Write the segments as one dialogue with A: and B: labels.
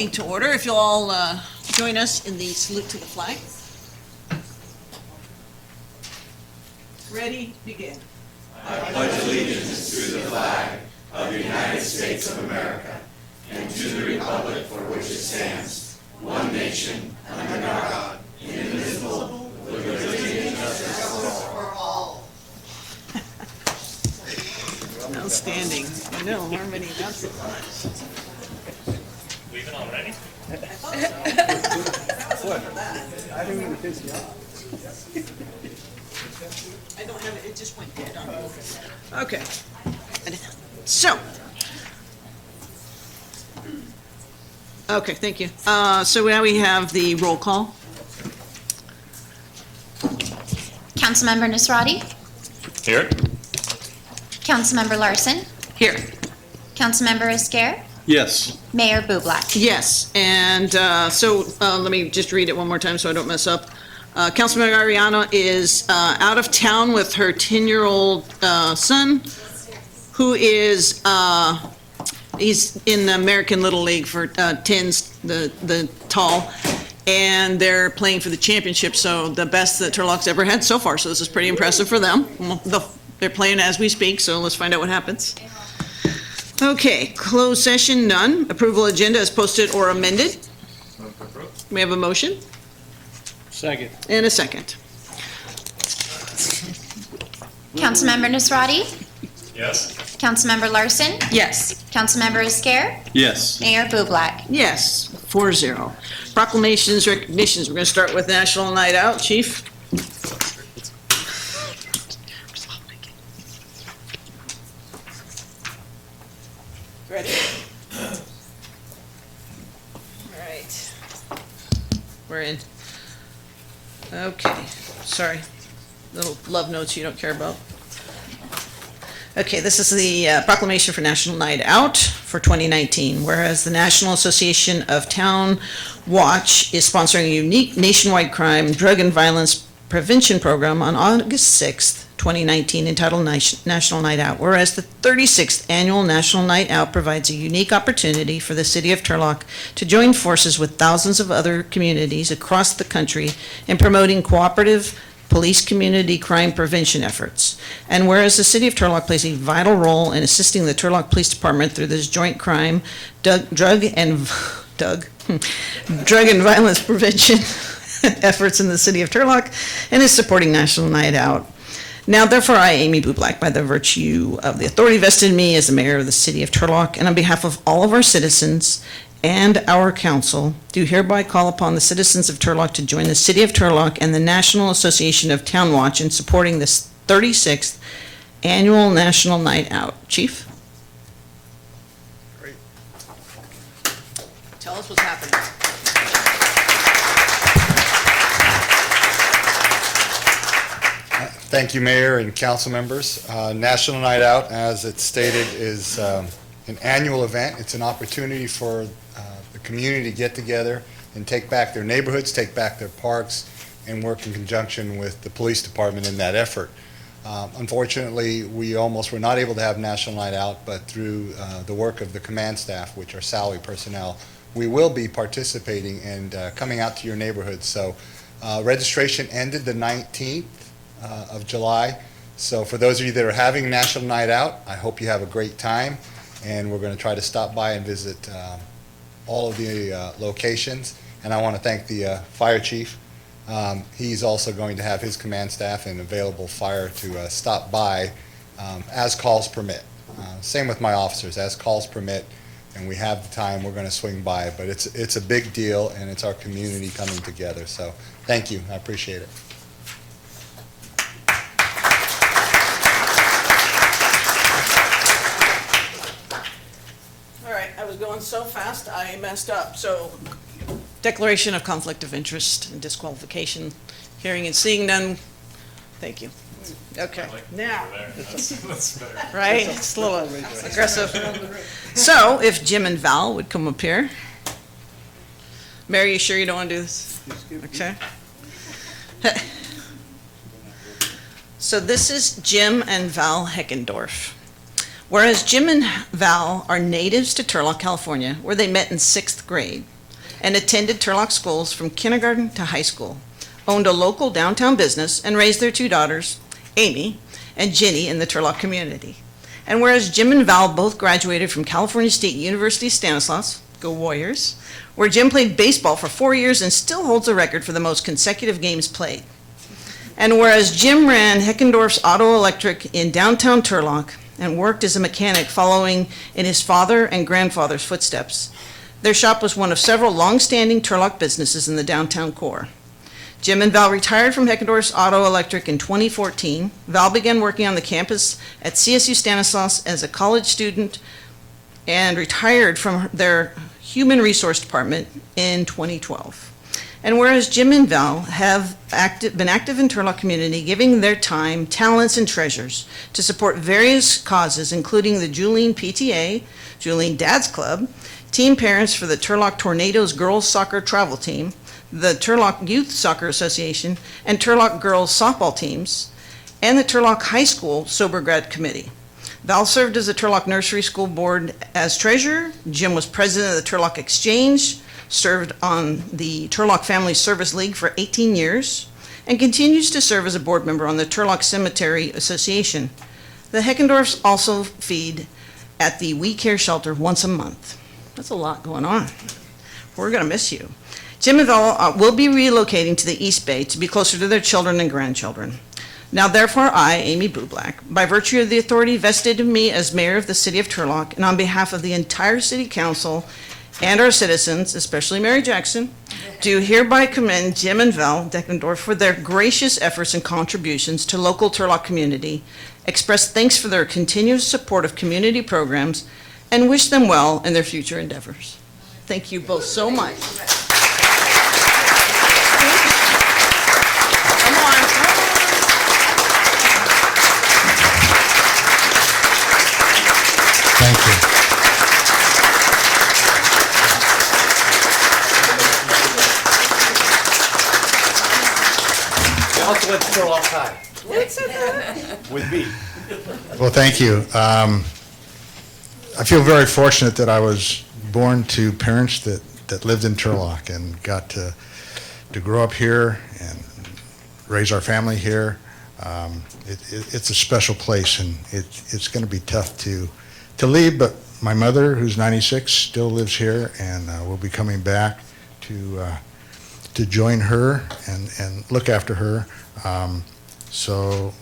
A: To order, if you'll all join us in the salute to the flag. Ready, begin.
B: I pledge allegiance to the flag of the United States of America and to the republic for which it stands, one nation, under God, indivisible, with liberty and justice for all.
A: Outstanding. I know, harmony, that's it.
C: Leaving already?
D: I didn't even piss you off.
A: I don't have it, it just went dead on me. Okay. So. Okay, thank you. So now we have the roll call.
E: Councilmember Nasrati,
C: Here.
E: Councilmember Larson,
A: Here.
E: Councilmember Esquer,
D: Yes.
E: Mayor Bublak.
A: Yes, and so let me just read it one more time so I don't mess up. Councilmember Ariana is out of town with her 10-year-old son, who is, he's in the American Little League for 10s, the tall, and they're playing for the championship, so the best that Turlock's ever had so far, so this is pretty impressive for them. They're playing as we speak, so let's find out what happens. Okay, closed session, none. Approval agenda is posted or amended. We have a motion
D: Second.
A: and a second.
E: Councilmember Nasrati,
C: Yes.
E: Councilmember Larson,
A: Yes.
E: Councilmember Esquer,
D: Yes.
E: Mayor Bublak.
A: Yes, 4-0. Proclamations, recognitions. We're going to start with National Night Out. Chief? Ready? All right. We're in. Okay, sorry. Little love notes you don't care about. Okay, this is the proclamation for National Night Out for 2019. Whereas the National Association of Town Watch is sponsoring a unique nationwide crime, drug, and violence prevention program on August 6th, 2019, entitled National Night Out. Whereas the 36th Annual National Night Out provides a unique opportunity for the City of Turlock to join forces with thousands of other communities across the country in promoting cooperative police community crime prevention efforts. And whereas the City of Turlock plays a vital role in assisting the Turlock Police Department through this joint crime, drug and violence prevention efforts in the City of Turlock, and is supporting National Night Out. Now, therefore, I, Amy Bublak, by the virtue of the authority vested in me as the mayor of the City of Turlock, and on behalf of all of our citizens and our council, do hereby call upon the citizens of Turlock to join the City of Turlock and the National Association of Town Watch in supporting this 36th Annual National Night Out. Chief?
D: Great.
A: Tell us what's happening.
F: Thank you, Mayor and council members. National Night Out, as it's stated, is an annual event. It's an opportunity for the community to get together and take back their neighborhoods, take back their parks, and work in conjunction with the police department in that effort. Unfortunately, we almost were not able to have National Night Out, but through the work of the command staff, which are salary personnel, we will be participating and coming out to your neighborhoods. So registration ended the 19th of July. So for those of you that are having National Night Out, I hope you have a great time, and we're going to try to stop by and visit all of the locations. And I want to thank the fire chief. He's also going to have his command staff and available fire to stop by as calls permit. Same with my officers, as calls permit, and we have the time, we're going to swing by. But it's a big deal, and it's our community coming together. So thank you, I appreciate it.
A: All right, I was going so fast, I messed up. So, declaration of conflict of interest and disqualification, hearing and seeing none. Thank you. Okay, now,
C: That's better.
A: right? It's a little aggressive. So, if Jim and Val would come up here. Mary, you sure you don't want to do this? Okay. So this is Jim and Val Heckendorf. Whereas Jim and Val are natives to Turlock, California, where they met in 6th grade and attended Turlock schools from kindergarten to high school, owned a local downtown business, and raised their 2 daughters, Amy and Ginny, in the Turlock community. And whereas Jim and Val both graduated from California State University STANISLAUS, go Warriors, where Jim played baseball for 4 years and still holds a record for the most consecutive games played. And whereas Jim ran Heckendorf's Auto Electric in downtown Turlock and worked as a mechanic following in his father and grandfather's footsteps, their shop was one of several long-standing Turlock businesses in the downtown core. Jim and Val retired from Heckendorf's Auto Electric in 2014. Val began working on the campus at CSU Stanislaus as a college student and retired from their human resource department in 2012. And whereas Jim and Val have been active in Turlock community, giving their time, talents, and treasures to support various causes, including the Julene PTA, Julene Dad's Club, Team Parents for the Turlock Tornadoes Girls Soccer Travel Team, the Turlock Youth Soccer Association, and Turlock Girls Softball Teams, and the Turlock High School Sober Grad Committee. Val served as the Turlock Nursery School Board as treasurer. Jim was president of the Turlock Exchange, served on the Turlock Family Service League for 18 years, and continues to serve as a board member on the Turlock Cemetery Association. The Heckendorfs also feed at the We Care Shelter once a month. That's a lot going on. We're going to miss you. Jim and Val will be relocating to the East Bay to be closer to their children and grandchildren. Now, therefore, I, Amy Bublack, by virtue of the authority vested in me as mayor of the city of Turlock, and on behalf of the entire city council and our citizens, especially Mary Jackson, do hereby commend Jim and Val Deckendorf for their gracious efforts and contributions to local Turlock community, express thanks for their continuous support of community programs, and wish them well in their future endeavors. Thank you both so much. Come on.
F: Thank you.
D: You also went to Turlock High. With me.
F: Well, thank you. I feel very fortunate that I was born to parents that lived in Turlock and got to grow up here and raise our family here. It's a special place, and it's going to be tough to leave, but my mother, who's 96, still lives here, and we'll be coming back to join her and look after her. So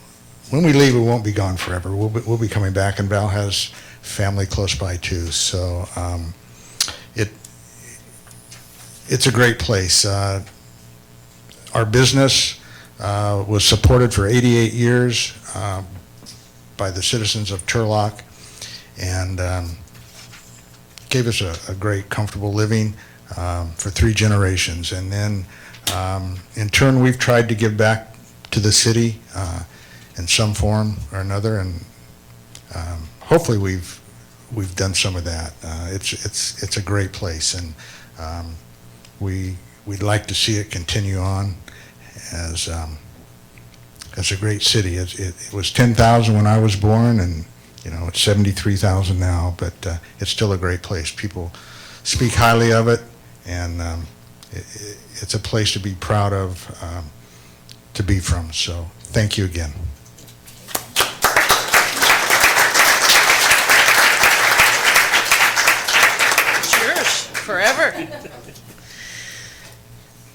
F: when we leave, we won't be gone forever. We'll be coming back, and Val has family close by too. So it's a great place. Our business was supported for 88 years by the citizens of Turlock, and gave us a great, comfortable living for 3 generations. And then, in turn, we've tried to give back to the city in some form or another, and hopefully we've done some of that. It's a great place, and we'd like to see it continue on as a great city. It was 10,000 when I was born, and it's 73,000 now, but it's still a great place. People speak highly of it, and it's a place to be proud of, to be from. So thank you again.
A: Cheers, forever.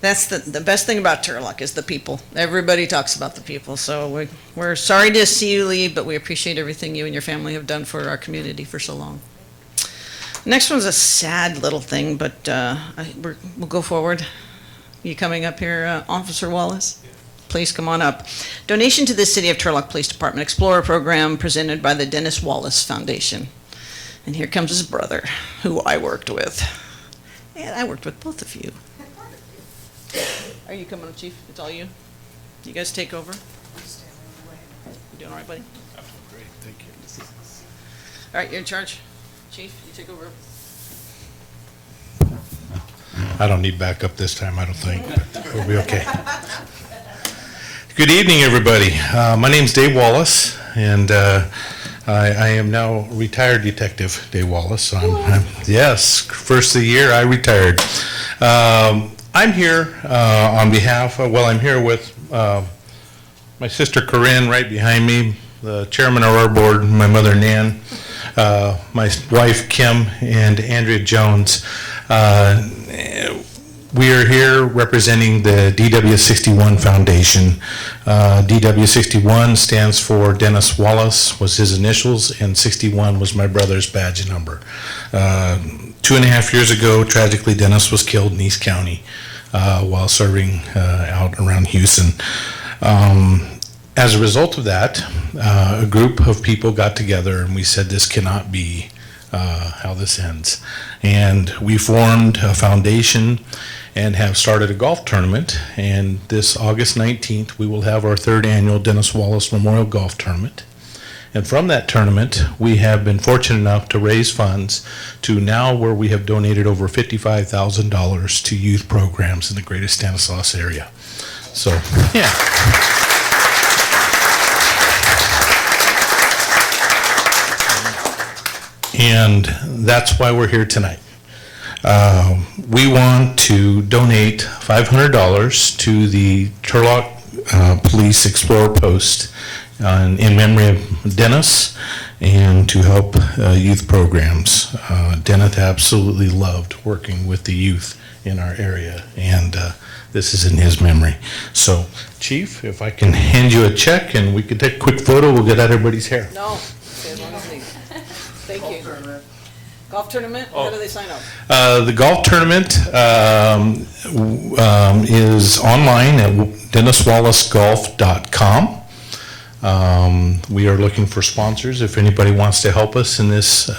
A: That's the best thing about Turlock is the people. Everybody talks about the people. So we're sorry to see you leave, but we appreciate everything you and your family have done for our community for so long. Next one's a sad little thing, but we'll go forward. You coming up here, Officer Wallace? Please come on up. Donation to the City of Turlock Police Department Explorer Program presented by the Dennis Wallace Foundation. And here comes his brother, who I worked with. And I worked with both of you. Are you coming up, Chief? It's all you? You guys take over? You doing all right, buddy?
C: Great, thank you.
A: All right, you're in charge. Chief, you take over.
G: I don't need backup this time, I don't think, but we'll be okay. Good evening, everybody. My name's Dave Wallace, and I am now retired Detective Dave Wallace. Yes, first of the year I retired. I'm here on behalf of, I'm here with my sister Corinne right behind me, the chairman of our board, my mother Nan, my wife Kim, and Andrea Jones. We are here representing the DW61 Foundation. DW61 stands for Dennis Wallace, was his initials, and 61 was my brother's badge number. 2.5 years ago, tragically, Dennis was killed in East County while serving out around Houston. As a result of that, a group of people got together and we said this cannot be how this ends. And we formed a foundation and have started a golf tournament. And this August 19th, we will have our 3rd annual Dennis Wallace Memorial Golf Tournament. And from that tournament, we have been fortunate enough to raise funds to now where we have donated over $55,000 to youth programs in the greater Stanislaus area. So, yeah. And that's why we're here tonight. We want to donate $500 to the Turlock Police Explorer Post in memory of Dennis and to help youth programs. Dennis absolutely loved working with the youth in our area, and this is in his memory. So, Chief, if I can hand you a check and we can take a quick photo, we'll get out everybody's hair.
A: No, as long as they, thank you. Golf tournament, how do they sign up?
G: The golf tournament is online at DennisWallaceGolf.com. We are looking for sponsors. If anybody wants to help us in this,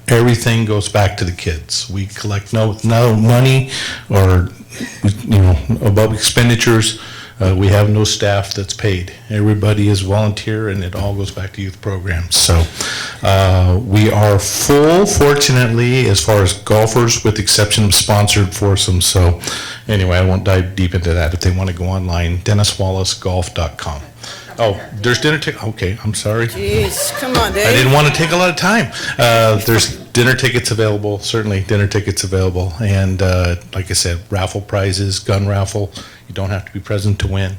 G: everything goes back to the kids. We collect no money or above expenditures. We have no staff that's paid. Everybody is volunteer, and it all goes back to youth programs. So we are full, fortunately, as far as golfers, with the exception of sponsored foursomes. So anyway, I won't dive deep into that. If they want to go online, DennisWallaceGolf.com. Oh, there's dinner tickets. Okay, I'm sorry.
A: Jeez, come on, Dave.
G: I didn't want to take a lot of time. There's dinner tickets available, certainly dinner tickets available. And like I said, raffle prizes, gun raffle. You don't have to be present to win,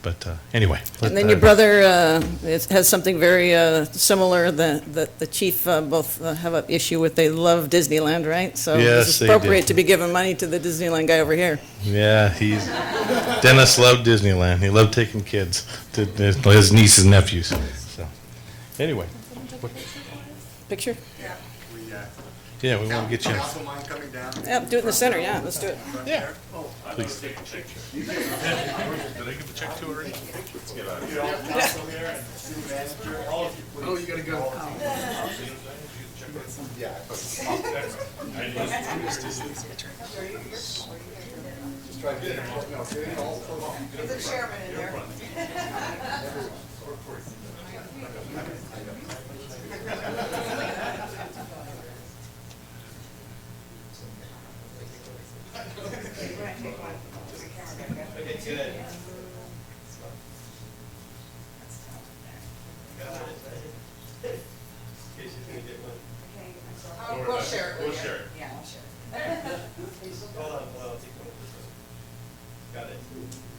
G: but anyway.
A: And then your brother has something very similar that the chief both have an issue with. They love Disneyland, right? So
G: Yes,
A: it's
G: they
A: appropriate
G: do.
A: to be giving money to the Disneyland guy over here.
G: Yeah, Dennis loved Disneyland. He loved taking kids to his nieces and nephews. So anyway.
A: Picture?
G: Yeah, we want to get you.
A: Yeah, do it in the center, yeah, let's do it.
G: Yeah. Please. Did I give the check to already?
C: Oh, you gotta go.
A: The chairman in there. We'll share it. We'll share it. Yeah, I'll share it.
B: Got it.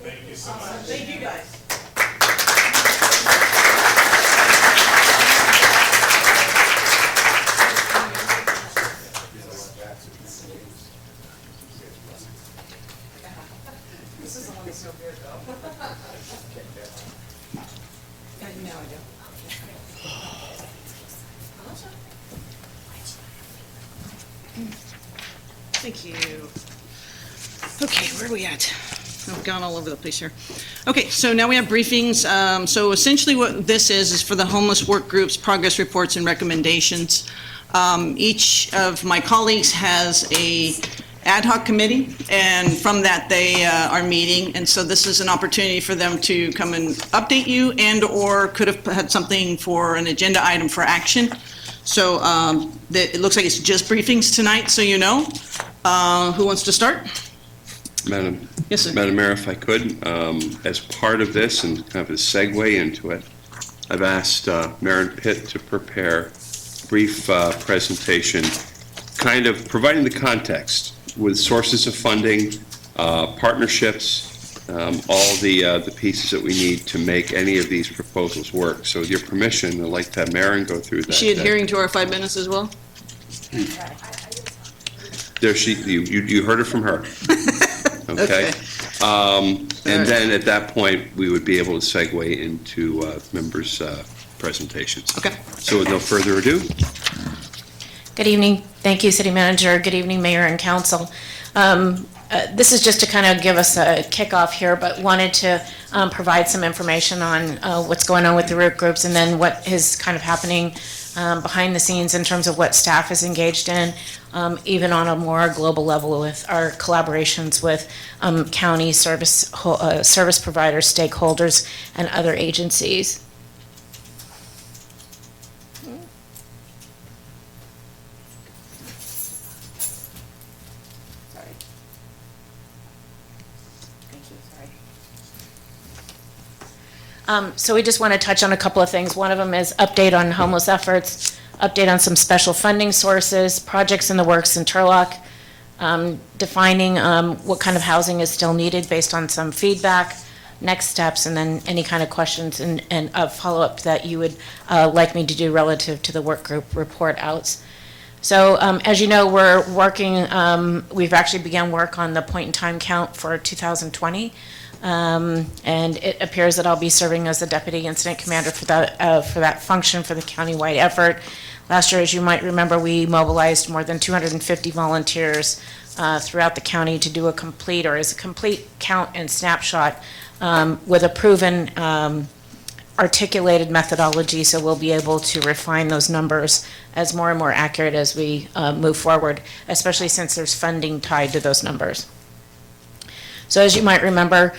B: Thank you so much.
A: Thank you, guys. This is the one that's so good, though. Now I do. Thank you. Okay, where are we at? I've gone all over the place here. Okay, so now we have briefings. So essentially what this is for the homeless work groups, progress reports and recommendations. Each of my colleagues has a ad hoc committee, and from that they are meeting, and so this is an opportunity for them to come and update you and/or could have had something for an agenda item for action. So it looks like it's just briefings tonight, so you know. Who wants to start?
H: Madam,
A: Yes, sir.
H: Madam Mayor, if I could, as part of this and kind of a segue into it, I've asked Maren Pitt to prepare a brief presentation, kind of providing the context with sources of funding, partnerships, all the pieces that we need to make any of these proposals work. So with your permission, I'd like to have Maren go through that.
A: Is she adhering to our 5 minutes as well?
H: There you heard it from her. Okay. And then at that point, we would be able to segue into members' presentations.
A: Okay.
H: So with no further ado.
I: Good evening. Thank you, City Manager. Good evening, Mayor and Council. This is just to kind of give us a kickoff here, but wanted to provide some information on what's going on with the root groups and then what is kind of happening behind the scenes in terms of what staff is engaged in, even on a more global level with our collaborations with county service providers, stakeholders, and other agencies. So we just want to touch on a couple of things. One of them is update on homeless efforts, update on some special funding sources, projects in the works in Turlock, defining what kind of housing is still needed based on some feedback, next steps, and then any kind of questions and follow-up that you would like me to do relative to the work group report outs. So as you know, we're working, we've actually begun work on the point-in-time count for 2020. And it appears that I'll be serving as the Deputy Incident Commander for that function for the countywide effort. Last year, as you might remember, we mobilized more than 250 volunteers throughout the county to do a complete count and snapshot with a proven articulated methodology, so we'll be able to refine those numbers as more and more accurate as we move forward, especially since there's funding tied to those numbers. So as you might remember,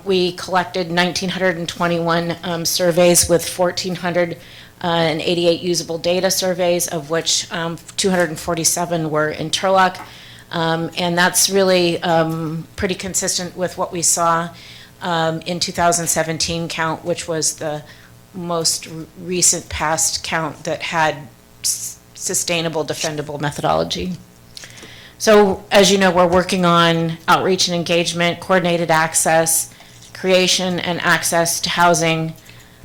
I: we collected 1,921 surveys with 1,488 usable data surveys, of which 247 were in Turlock. And that's really pretty consistent with what we saw in 2017 count, which was the most recent past count that had sustainable, defendable methodology. So, as you know, we're working on outreach and engagement, coordinated access, creation and access to housing,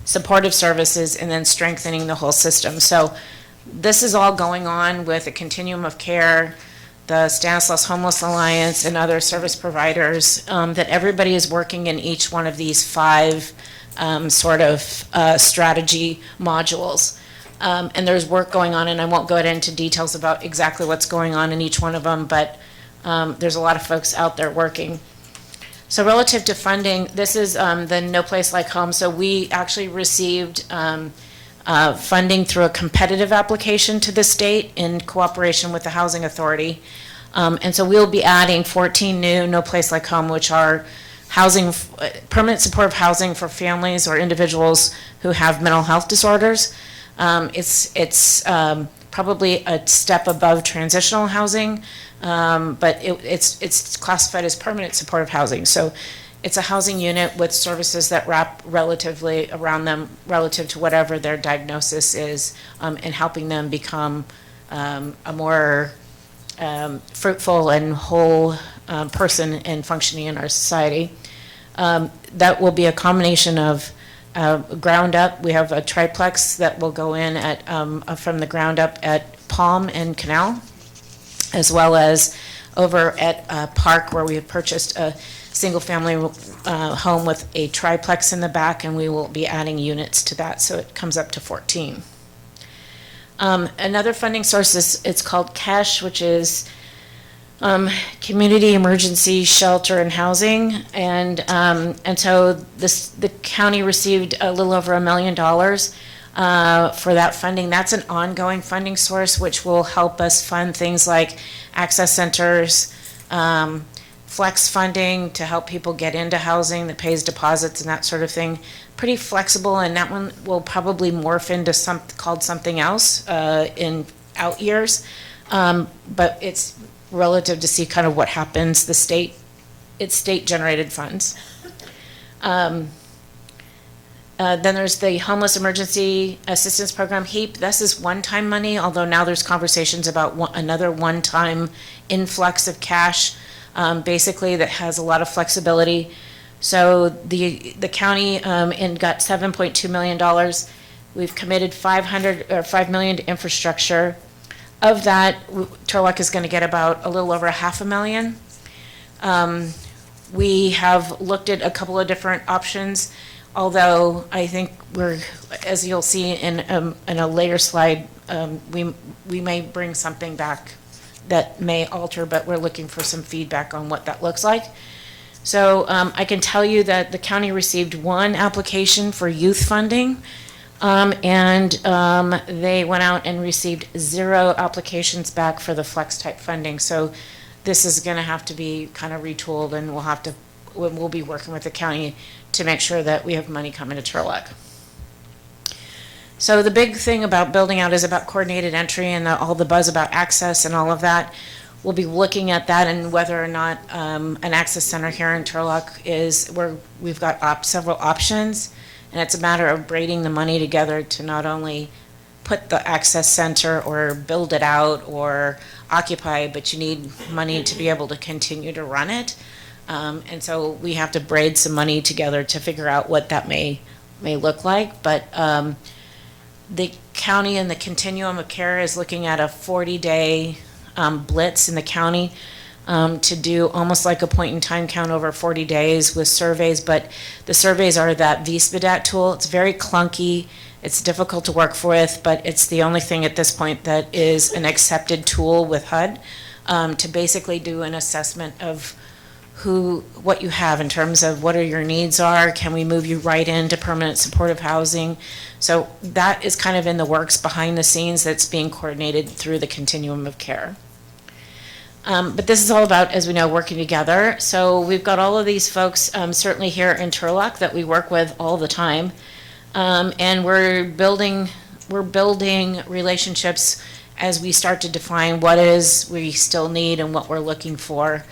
I: supportive services, and then strengthening the whole system. So this is all going on with a continuum of care, the STANISLAUS Homeless Alliance, and other service providers, that everybody is working in each one of these 5 strategy modules. And there's work going on, and I won't go into details about exactly what's going on in each one of them, but there's a lot of folks out there working. So relative to funding, this is the No Place Like Home. So we actually received funding through a competitive application to the state in cooperation with the Housing Authority. And so we'll be adding 14 new No Place Like Home, which are housing, permanent supportive housing for families or individuals who have mental health disorders. It's probably a step above transitional housing, but it's classified as permanent supportive housing. So it's a housing unit with services that wrap relatively around them relative to whatever their diagnosis is, and helping them become a more fruitful and whole person and functioning in our society. That will be a combination of ground up. We have a triplex that will go in at from the ground up at Palm and Canal, as well as over at Park, where we have purchased a single-family home with a triplex in the back, and we will be adding units to that, so it comes up to 14. Another funding source is, it's called CASH, which is Community Emergency Shelter and Housing, and so the county received a little over $1 million for that funding. That's an ongoing funding source, which will help us fund things like access centers, flex funding to help people get into housing that pays deposits and that sort of thing. Pretty flexible, and that one will probably morph into called something else in out years, but it's relative to see kind of what happens. It's state generated funds. Then there's the Homeless Emergency Assistance Program, HEAP. This is one-time money, although now there's conversations about another one-time influx of cash, basically that has a lot of flexibility. So the county got $7.2 million. We've committed $5 million to infrastructure. Of that, Turlock is going to get about a little over $500,000. We have looked at a couple of different options, although I think as you'll see in a later slide, we may bring something back that may alter, but we're looking for some feedback on what that looks like. So I can tell you that the county received one application for youth funding, and they went out and received 0 applications back for the flex type funding. So this is going to have to be kind of retooled, and we'll be working with the county to make sure that we have money coming to Turlock. So the big thing about building out is about coordinated entry and all the buzz about access and all of that. We'll be looking at that and whether or not an access center here in Turlock we've got several options, and it's a matter of braiding the money together to not only put the access center or build it out or occupy, but you need money to be able to continue to run it. And so we have to braid some money together to figure out what that may look like. But the county and the continuum of care is looking at a 40-day blitz in the county to do almost like a point-in-time count over 40 days with surveys. But the surveys are that VSPDAT tool. It's very clunky. It's difficult to work with, but it's the only thing at this point that is an accepted tool with HUD to basically do an assessment of what you have in terms of what your needs are. Can we move you right into permanent supportive housing? So that is kind of in the works behind the scenes that's being coordinated through the continuum of care. But this is all about, as we know, working together. So we've got all of these folks certainly here in Turlock that we work with all the time. And we're building relationships as we start to define what we still need and what we're looking for.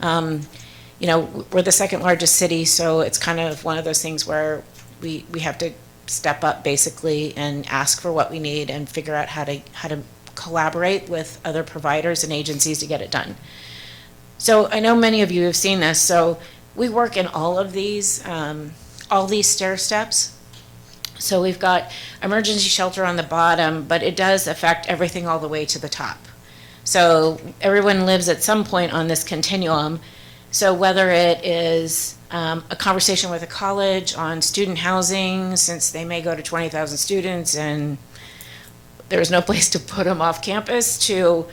I: We're the second largest city, so it's kind of one of those things where we have to step up basically and ask for what we need and figure out how to collaborate with other providers and agencies to get it done. So I know many of you have seen this. So we work in all these stair steps. So we've got emergency shelter on the bottom, but it does affect everything all the way to the top. So everyone lives at some point on this continuum. So whether it is a conversation with a college on student housing, since they may go to 20,000 students and there's no place to put them off campus, to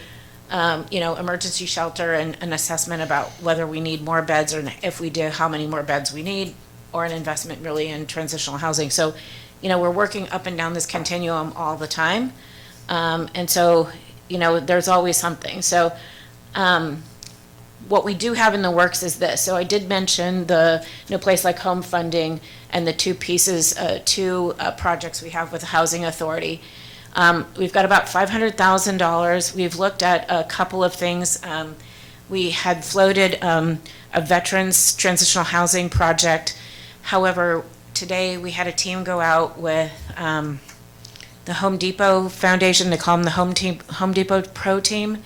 I: emergency shelter and an assessment about whether we need more beds, or if we do, how many more beds we need, or an investment really in transitional housing. So we're working up and down this continuum all the time. And so, there's always something. So what we do have in the works is this. So I did mention the No Place Like Home funding and the two projects we have with the Housing Authority. We've got about $500,000. We've looked at a couple of things. We had floated a veterans transitional housing project. However, today we had a team go out with the Home Depot Foundation. They call them the Home Depot Pro Team.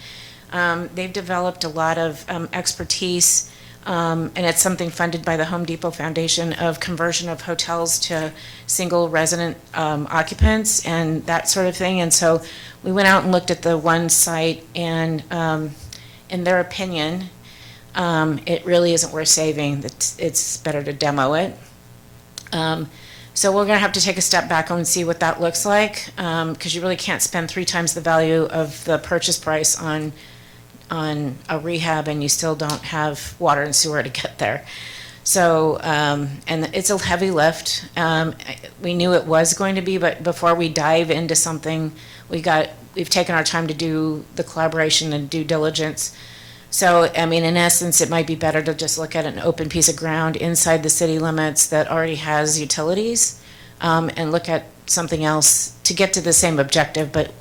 I: They've developed a lot of expertise, and it's something funded by the Home Depot Foundation, of conversion of hotels to single resident occupants and that sort of thing. And so we went out and looked at the one site, and in their opinion, it really isn't worth saving. It's better to demo it. So we're going to have to take a step back and see what that looks like, because you really can't spend 3 times the value of the purchase price on a rehab and you still don't have water and sewer to get there. So, and it's a heavy lift. We knew it was going to be, but before we dive into something, we've taken our time to do the collaboration and due diligence. So, I mean, in essence, it might be better to just look at an open piece of ground inside the city limits that already has utilities, and look at something else to get to the same objective, but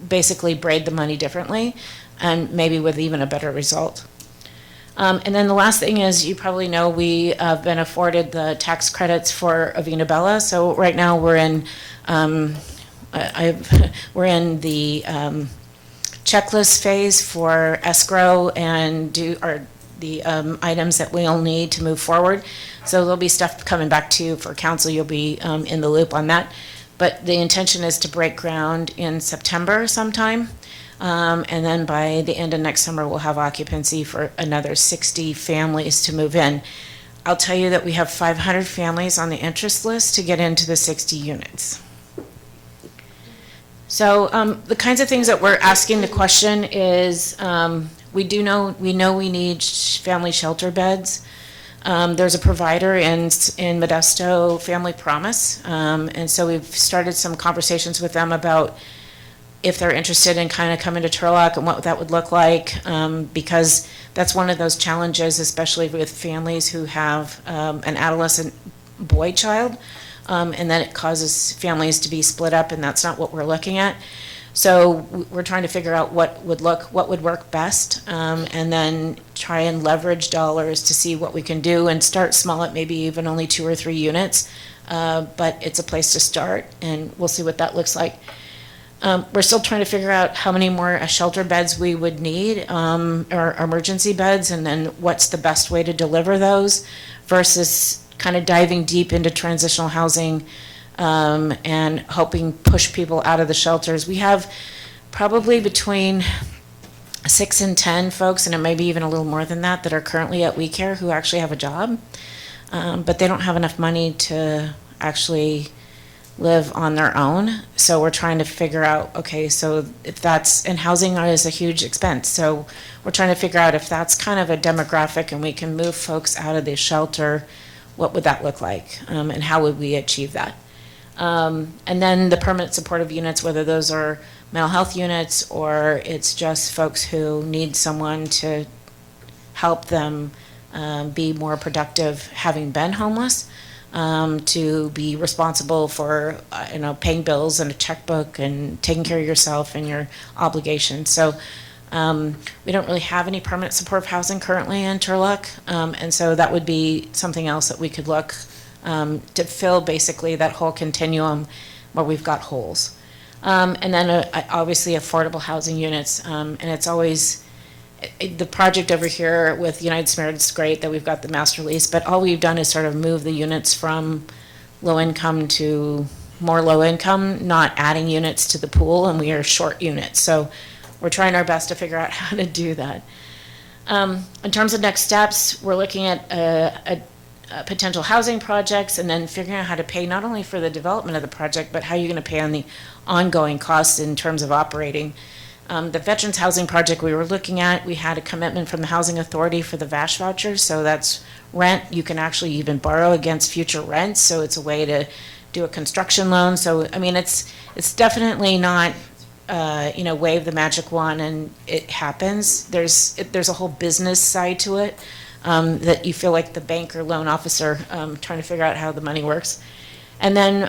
I: basically braid the money differently and maybe with even a better result. And then the last thing is, you probably know, we have been afforded the tax credits for Avena Bella. So right now we're in, we're in the checklist phase for escrow and the items that we'll need to move forward. So there'll be stuff coming back to you for council. You'll be in the loop on that. But the intention is to break ground in September sometime. And then by the end of next summer, we'll have occupancy for another 60 families to move in. I'll tell you that we have 500 families on the interest list to get into the 60 units. So the kinds of things that we're asking the question is, we know we need family shelter beds. There's a provider in Modesto, Family Promise, and so we've started some conversations with them about if they're interested in kind of coming to Turlock and what that would look like, because that's one of those challenges, especially with families who have an adolescent boy child, and then it causes families to be split up, and that's not what we're looking at. So we're trying to figure out what would work best, and then try and leverage dollars to see what we can do and start small at maybe even only 2 or 3 units, but it's a place to start, and we'll see what that looks like. We're still trying to figure out how many more shelter beds we would need, or emergency beds, and then what's the best way to deliver those versus kind of diving deep into transitional housing, and hoping push people out of the shelters. We have probably between 6 and 10 folks, and it may be even a little more than that, that are currently at We Care who actually have a job, but they don't have enough money to actually live on their own. So we're trying to figure out, okay, so if that's, and housing is a huge expense. So we're trying to figure out if that's kind of a demographic and we can move folks out of the shelter, what would that look like? And how would we achieve that? And then the permanent supportive units, whether those are mental health units or it's just folks who need someone to help them be more productive having been homeless, to be responsible for paying bills and a checkbook and taking care of yourself and your obligations. So we don't really have any permanent supportive housing currently in Turlock, and so that would be something else that we could look to fill basically that whole continuum where we've got holes. And then obviously affordable housing units, and it's always the project over here with United Samaritan's great that we've got the master lease, but all we've done is sort of move the units from low income to more low income, not adding units to the pool, and we are short units. So we're trying our best to figure out how to do that. In terms of next steps, we're looking at potential housing projects and then figuring out how to pay not only for the development of the project, but how you're going to pay on the ongoing costs in terms of operating. The Veterans Housing Project we were looking at, we had a commitment from the Housing Authority for the VASH vouchers, so that's rent. You can actually even borrow against future rents, so it's a way to do a construction loan. So, I mean, it's definitely not, wave the magic wand and it happens. There's a whole business side to it, that you feel like the bank or loan officer trying to figure out how the money works. And then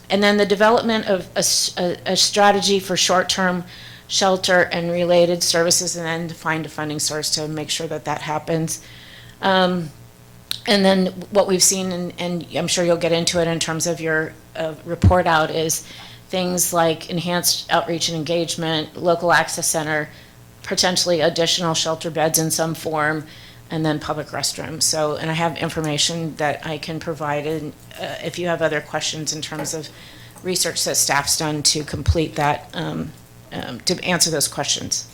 I: the development of a strategy for short-term shelter and related services, and then to find a funding source to make sure that that happens. And then what we've seen, and I'm sure you'll get into it in terms of your report out, is things like enhanced outreach and engagement, local access center, potentially additional shelter beds in some form, and then public restrooms. So, and I have information that I can provide, and if you have other questions in terms of research that staff's done to complete that, to answer those questions.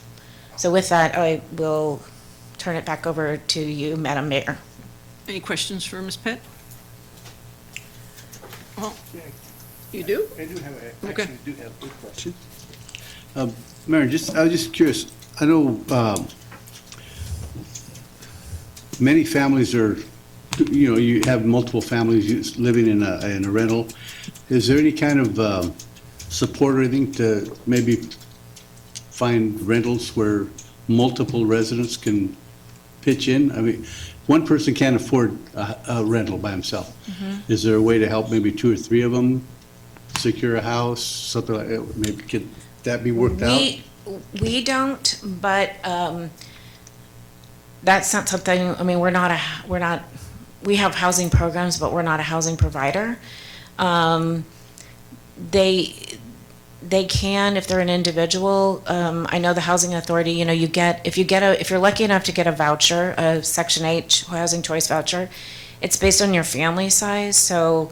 I: So with that, I will turn it back over to you, Madam Mayor.
A: Any questions for Ms. Pett? Well, you do?
C: I do have
A: Okay.
C: actually do have a good question. Mayor, I was just curious. I know many families are, you have multiple families living in a rental. Is there any kind of support or anything to maybe find rentals where multiple residents can pitch in? I mean, one person can't afford a rental by himself. Mm-hmm. Is there a way to help maybe 2 or 3 of them secure a house, something like that? Maybe could that be worked out?
I: We don't, but that's not something, I mean, we have housing programs, but we're not a housing provider. They can, if they're an individual, I know the housing authority, you know, if you're lucky enough to get a voucher, a Section 8 housing choice voucher, it's based on your family size. So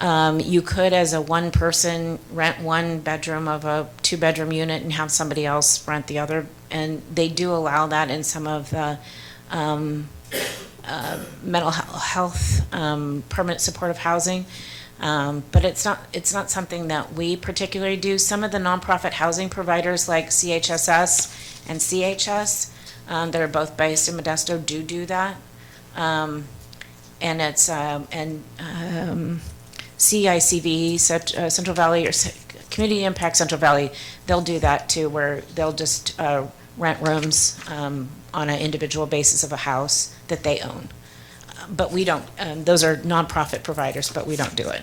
I: you could, as a one person, rent one bedroom of a 2-bedroom unit and have somebody else rent the other. And they do allow that in some of the mental health permanent supportive housing. But it's not something that we particularly do. Some of the nonprofit housing providers like CHSS and CHS that are both based in Modesto do that. And it's CICV, Central Valley, or Community Impact Central Valley, they'll do that too, where they'll just rent rooms on an individual basis of a house that they own. But we don't, those are nonprofit providers, but we don't do it.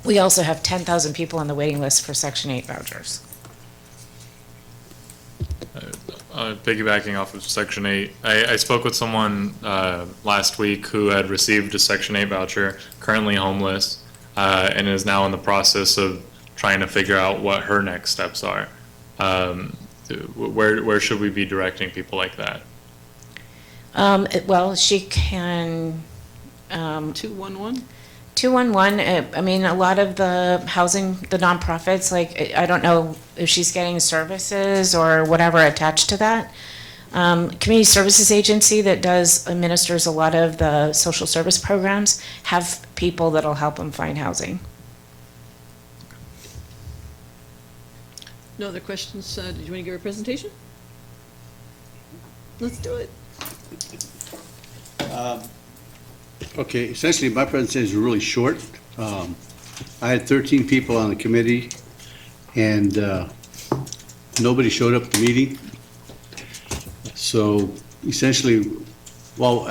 I: We also have 10,000 people on the waiting list for Section 8 vouchers.
J: Piggybacking off of Section 8, I spoke with someone last week who had received a Section 8 voucher, currently homeless, and is now in the process of trying to figure out what her next steps are. Where should we be directing people like that?
I: Well, she can.
A: 211?
I: 211, I mean, a lot of the housing, the nonprofits, like, I don't know if she's getting services or whatever attached to that. Community Services Agency that administers a lot of the social service programs have people that'll help them find housing.
A: No other questions? Did you want to give a presentation? Let's do it.
C: Okay, essentially, my presentation is really short. I had 13 people on the committee, and nobody showed up at the meeting. So essentially, well,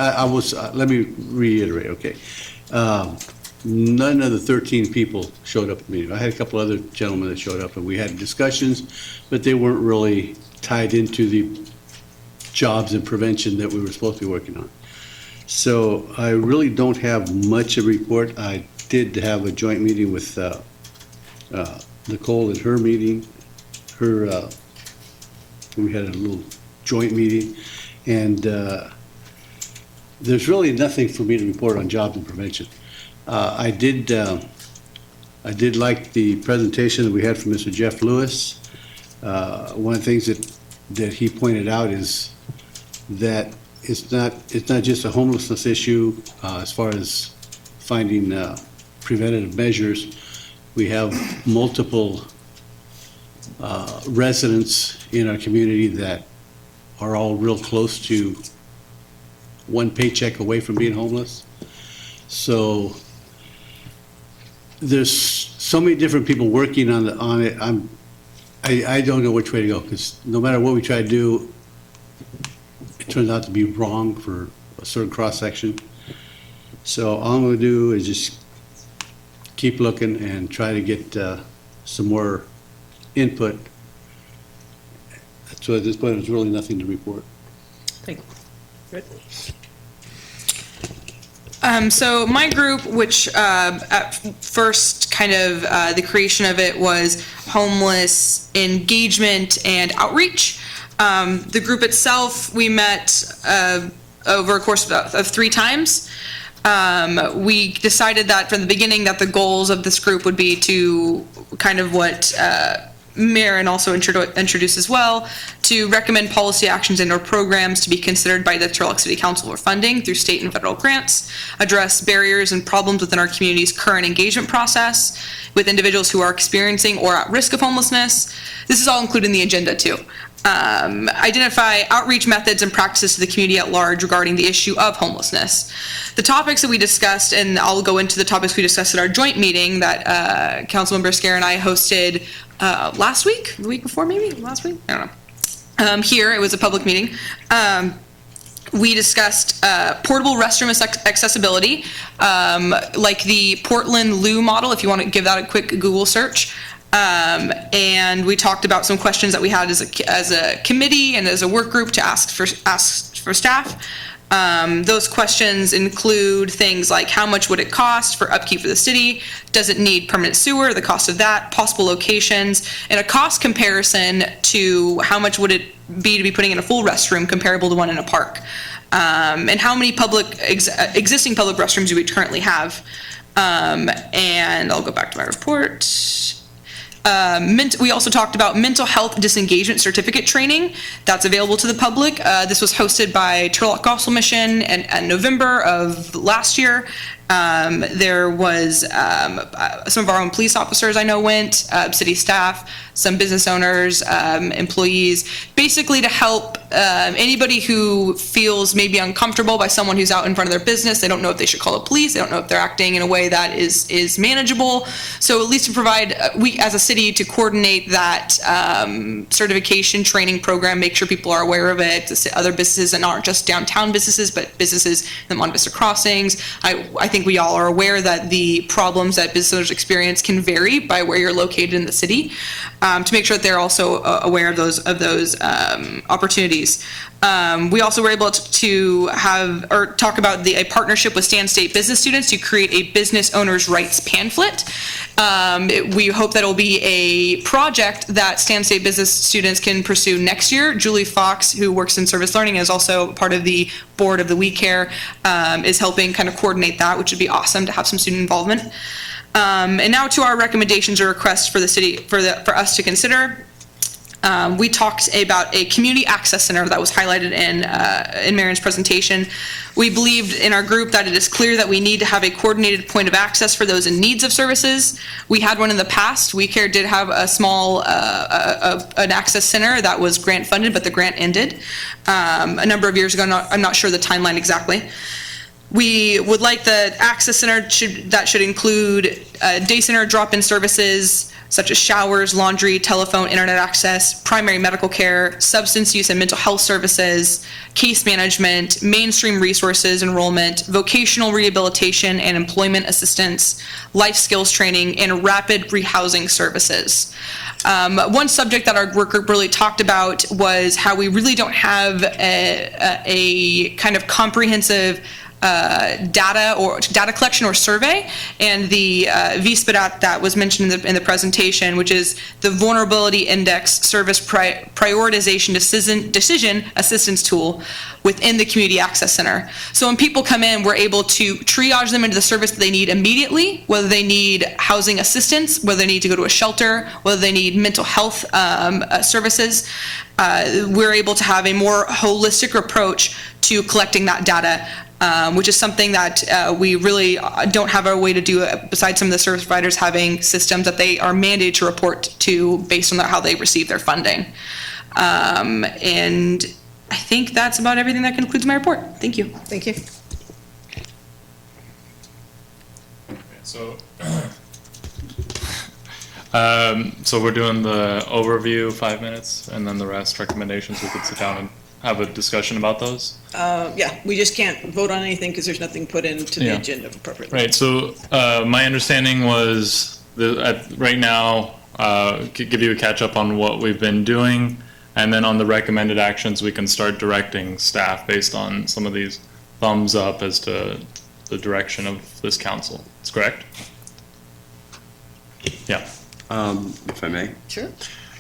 C: let me reiterate, okay. None of the 13 people showed up at the meeting. I had a couple other gentlemen that showed up, and we had discussions, but they weren't really tied into the jobs and prevention that we were supposed to be working on. So I really don't have much of a report. I did have a joint meeting with Nicole at her meeting. We had a little joint meeting, and there's really nothing for me to report on jobs and prevention. I did like the presentation that we had from Mr. Jeff Lewis. One of the things that he pointed out is that it's not just a homelessness issue as far as finding preventative measures. We have multiple residents in our community that are all real close to one paycheck away from being homeless. So there's so many different people working on it. I don't know which way to go, because no matter what we try to do, it turns out to be wrong for a certain cross-section. So all I'm going to do is just keep looking and try to get some more input. So at this point, there's really nothing to report.
A: Thank you. Fred?
K: So my group, which at first kind of the creation of it was homeless engagement and outreach. The group itself, we met over a course of 3 times. We decided that from the beginning that the goals of this group would be to kind of what Mayor also introduced as well, to recommend policy actions and or programs to be considered by the Turlock City Council for funding through state and federal grants, address barriers and problems within our community's current engagement process with individuals who are experiencing or at risk of homelessness. This is all included in the agenda too. Identify outreach methods and practices to the community at large regarding the issue of homelessness. The topics that we discussed, and I'll go into the topics we discussed at our joint meeting that Councilmember Scare and I hosted last week, the week before maybe, last week? I don't know. Here, it was a public meeting. We discussed portable restroom accessibility, like the Portland Loo model, if you want to give that a quick Google search. And we talked about some questions that we had as a committee and as a work group to ask for staff. Those questions include things like how much would it cost for upkeep for the city? Does it need permanent sewer? The cost of that, possible locations, and a cost comparison to how much would it be to be putting in a full restroom comparable to one in a park? And how many existing public restrooms do we currently have? And I'll go back to my report. We also talked about mental health disengagement certificate training that's available to the public. This was hosted by Turlock Gospel Mission in November of last year. There was some of our own police officers I know went, city staff, some business owners, employees, basically to help anybody who feels maybe uncomfortable by someone who's out in front of their business. They don't know if they should call the police. They don't know if they're acting in a way that is manageable. So at least to provide, we as a city to coordinate that certification training program, make sure people are aware of it, to other businesses and aren't just downtown businesses, but businesses in the Monte Vista Crossings. I think we all are aware that the problems that business owners experience can vary by where you're located in the city, to make sure that they're also aware of those opportunities. We also were able to have or talk about a partnership with Stan State business students to create a business owners' rights pamphlet. We hope that it'll be a project that Stan State business students can pursue next year. Julie Fox, who works in service learning, is also part of the board of the We Care, is helping kind of coordinate that, which would be awesome to have some student involvement. And now to our recommendations or requests for the city, for us to consider. We talked about a community access center that was highlighted in Marion's presentation. We believed in our group that it is clear that we need to have a coordinated point of access for those in needs of services. We had one in the past. We Care did have a small an access center that was grant funded, but the grant ended a number of years ago. I'm not sure the timeline exactly. We would like the access center that should include day center drop-in services such as showers, laundry, telephone, internet access, primary medical care, substance use and mental health services, case management, mainstream resources enrollment, vocational rehabilitation and employment assistance, life skills training, and rapid rehousing services. One subject that our work group really talked about was how we really don't have a kind of comprehensive data collection or survey, and the VSPADAT that was mentioned in the presentation, which is the Vulnerability Index Service Prioritization Decision Assistance Tool within the Community Access Center. So when people come in, we're able to triage them into the service that they need immediately, whether they need housing assistance, whether they need to go to a shelter, whether they need mental health services. We're able to have a more holistic approach to collecting that data, which is something that we really don't have a way to do besides some of the service providers having systems that they are mandated to report to based on how they receive their funding. And I think that's about everything that concludes my report. Thank you.
A: Thank you.
J: So, so we're doing the overview, 5 minutes, and then the rest recommendations. We could sit down and have a discussion about those.
A: Yeah, we just can't vote on anything because there's nothing put into the
J: Yeah.
A: agenda appropriately.
J: Right. So my understanding was right now, give you a catch up on what we've been doing, and then on the recommended actions, we can start directing staff based on some of these thumbs up as to the direction of this council. That's correct? Yeah.
H: If I may?
A: Sure.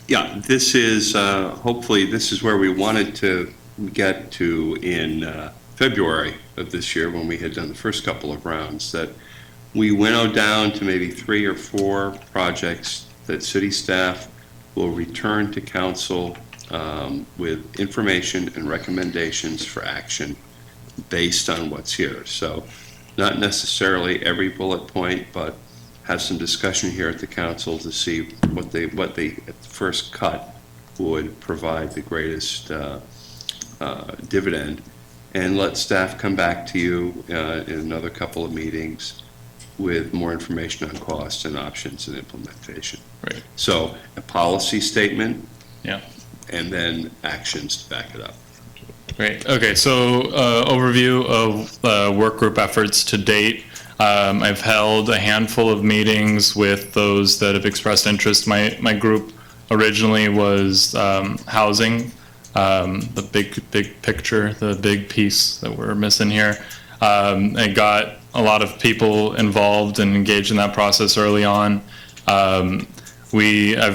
H: Yeah, this is, hopefully, this is where we wanted to get to in February of this year when we had done the first couple of rounds, that we winnowed down to maybe 3 or 4 projects that city staff will return to council with information and recommendations for action based on what's here. So not necessarily every bullet point, but have some discussion here at the council to see what they at the first cut would provide the greatest dividend, and let staff come back to you in another couple of meetings with more information on costs and options and implementation.
J: Right.
H: So a policy statement.
J: Yeah.
H: And then actions to back it up.
J: Great. Okay. So overview of work group efforts to date. I've held a handful of meetings with those that have expressed interest. My group originally was housing, the big picture, the big piece that we're missing here. It got a lot of people involved and engaged in that process early on. I've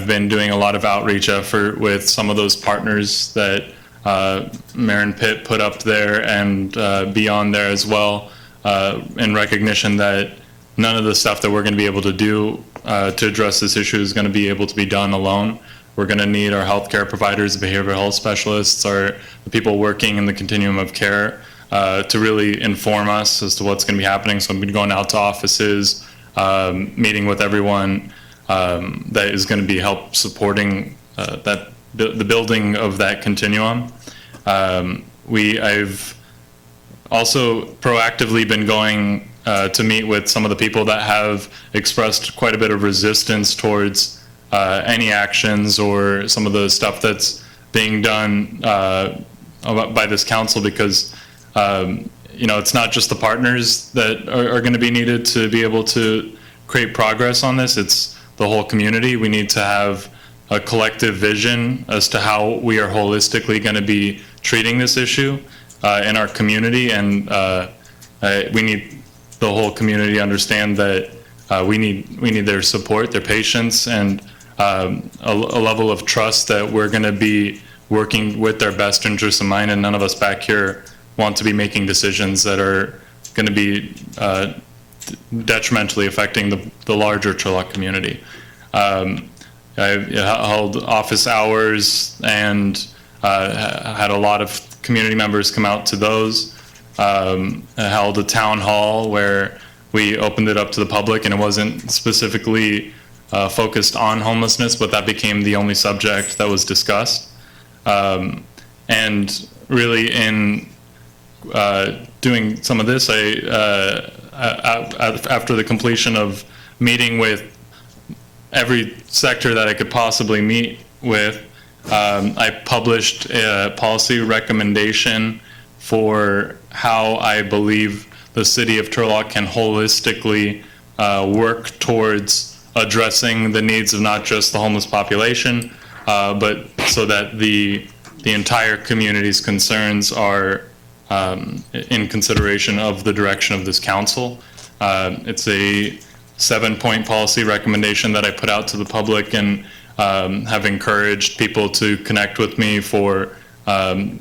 J: been doing a lot of outreach effort with some of those partners that Marin Pitt put up there and beyond there as well, in recognition that none of the stuff that we're going to be able to do to address this issue is going to be able to be done alone. We're going to need our healthcare providers, behavioral health specialists, the people working in the continuum of care to really inform us as to what's going to be happening. So I'm going to be going out to offices, meeting with everyone that is going to be help supporting the building of that continuum. I've also proactively been going to meet with some of the people that have expressed quite a bit of resistance towards any actions or some of the stuff that's being done by this council, because it's not just the partners that are going to be needed to be able to create progress on this. It's the whole community. We need to have a collective vision as to how we are holistically going to be treating this issue in our community, and we need the whole community to understand that we need their support, their patience, and a level of trust that we're going to be working with their best interests in mind, and none of us back here want to be making decisions that are going to be detrimentally affecting the larger Turlock community. I held office hours and had a lot of community members come out to those. I held a town hall where we opened it up to the public, and it wasn't specifically focused on homelessness, but that became the only subject that was discussed. And really in doing some of this, after the completion of meeting with every sector that I could possibly meet with, I published a policy recommendation for how I believe the city of Turlock can holistically work towards addressing the needs of not just the homeless population, but so that the entire community's concerns are in consideration of the direction of this council. It's a 7-point policy recommendation that I put out to the public, and have encouraged people to connect with me for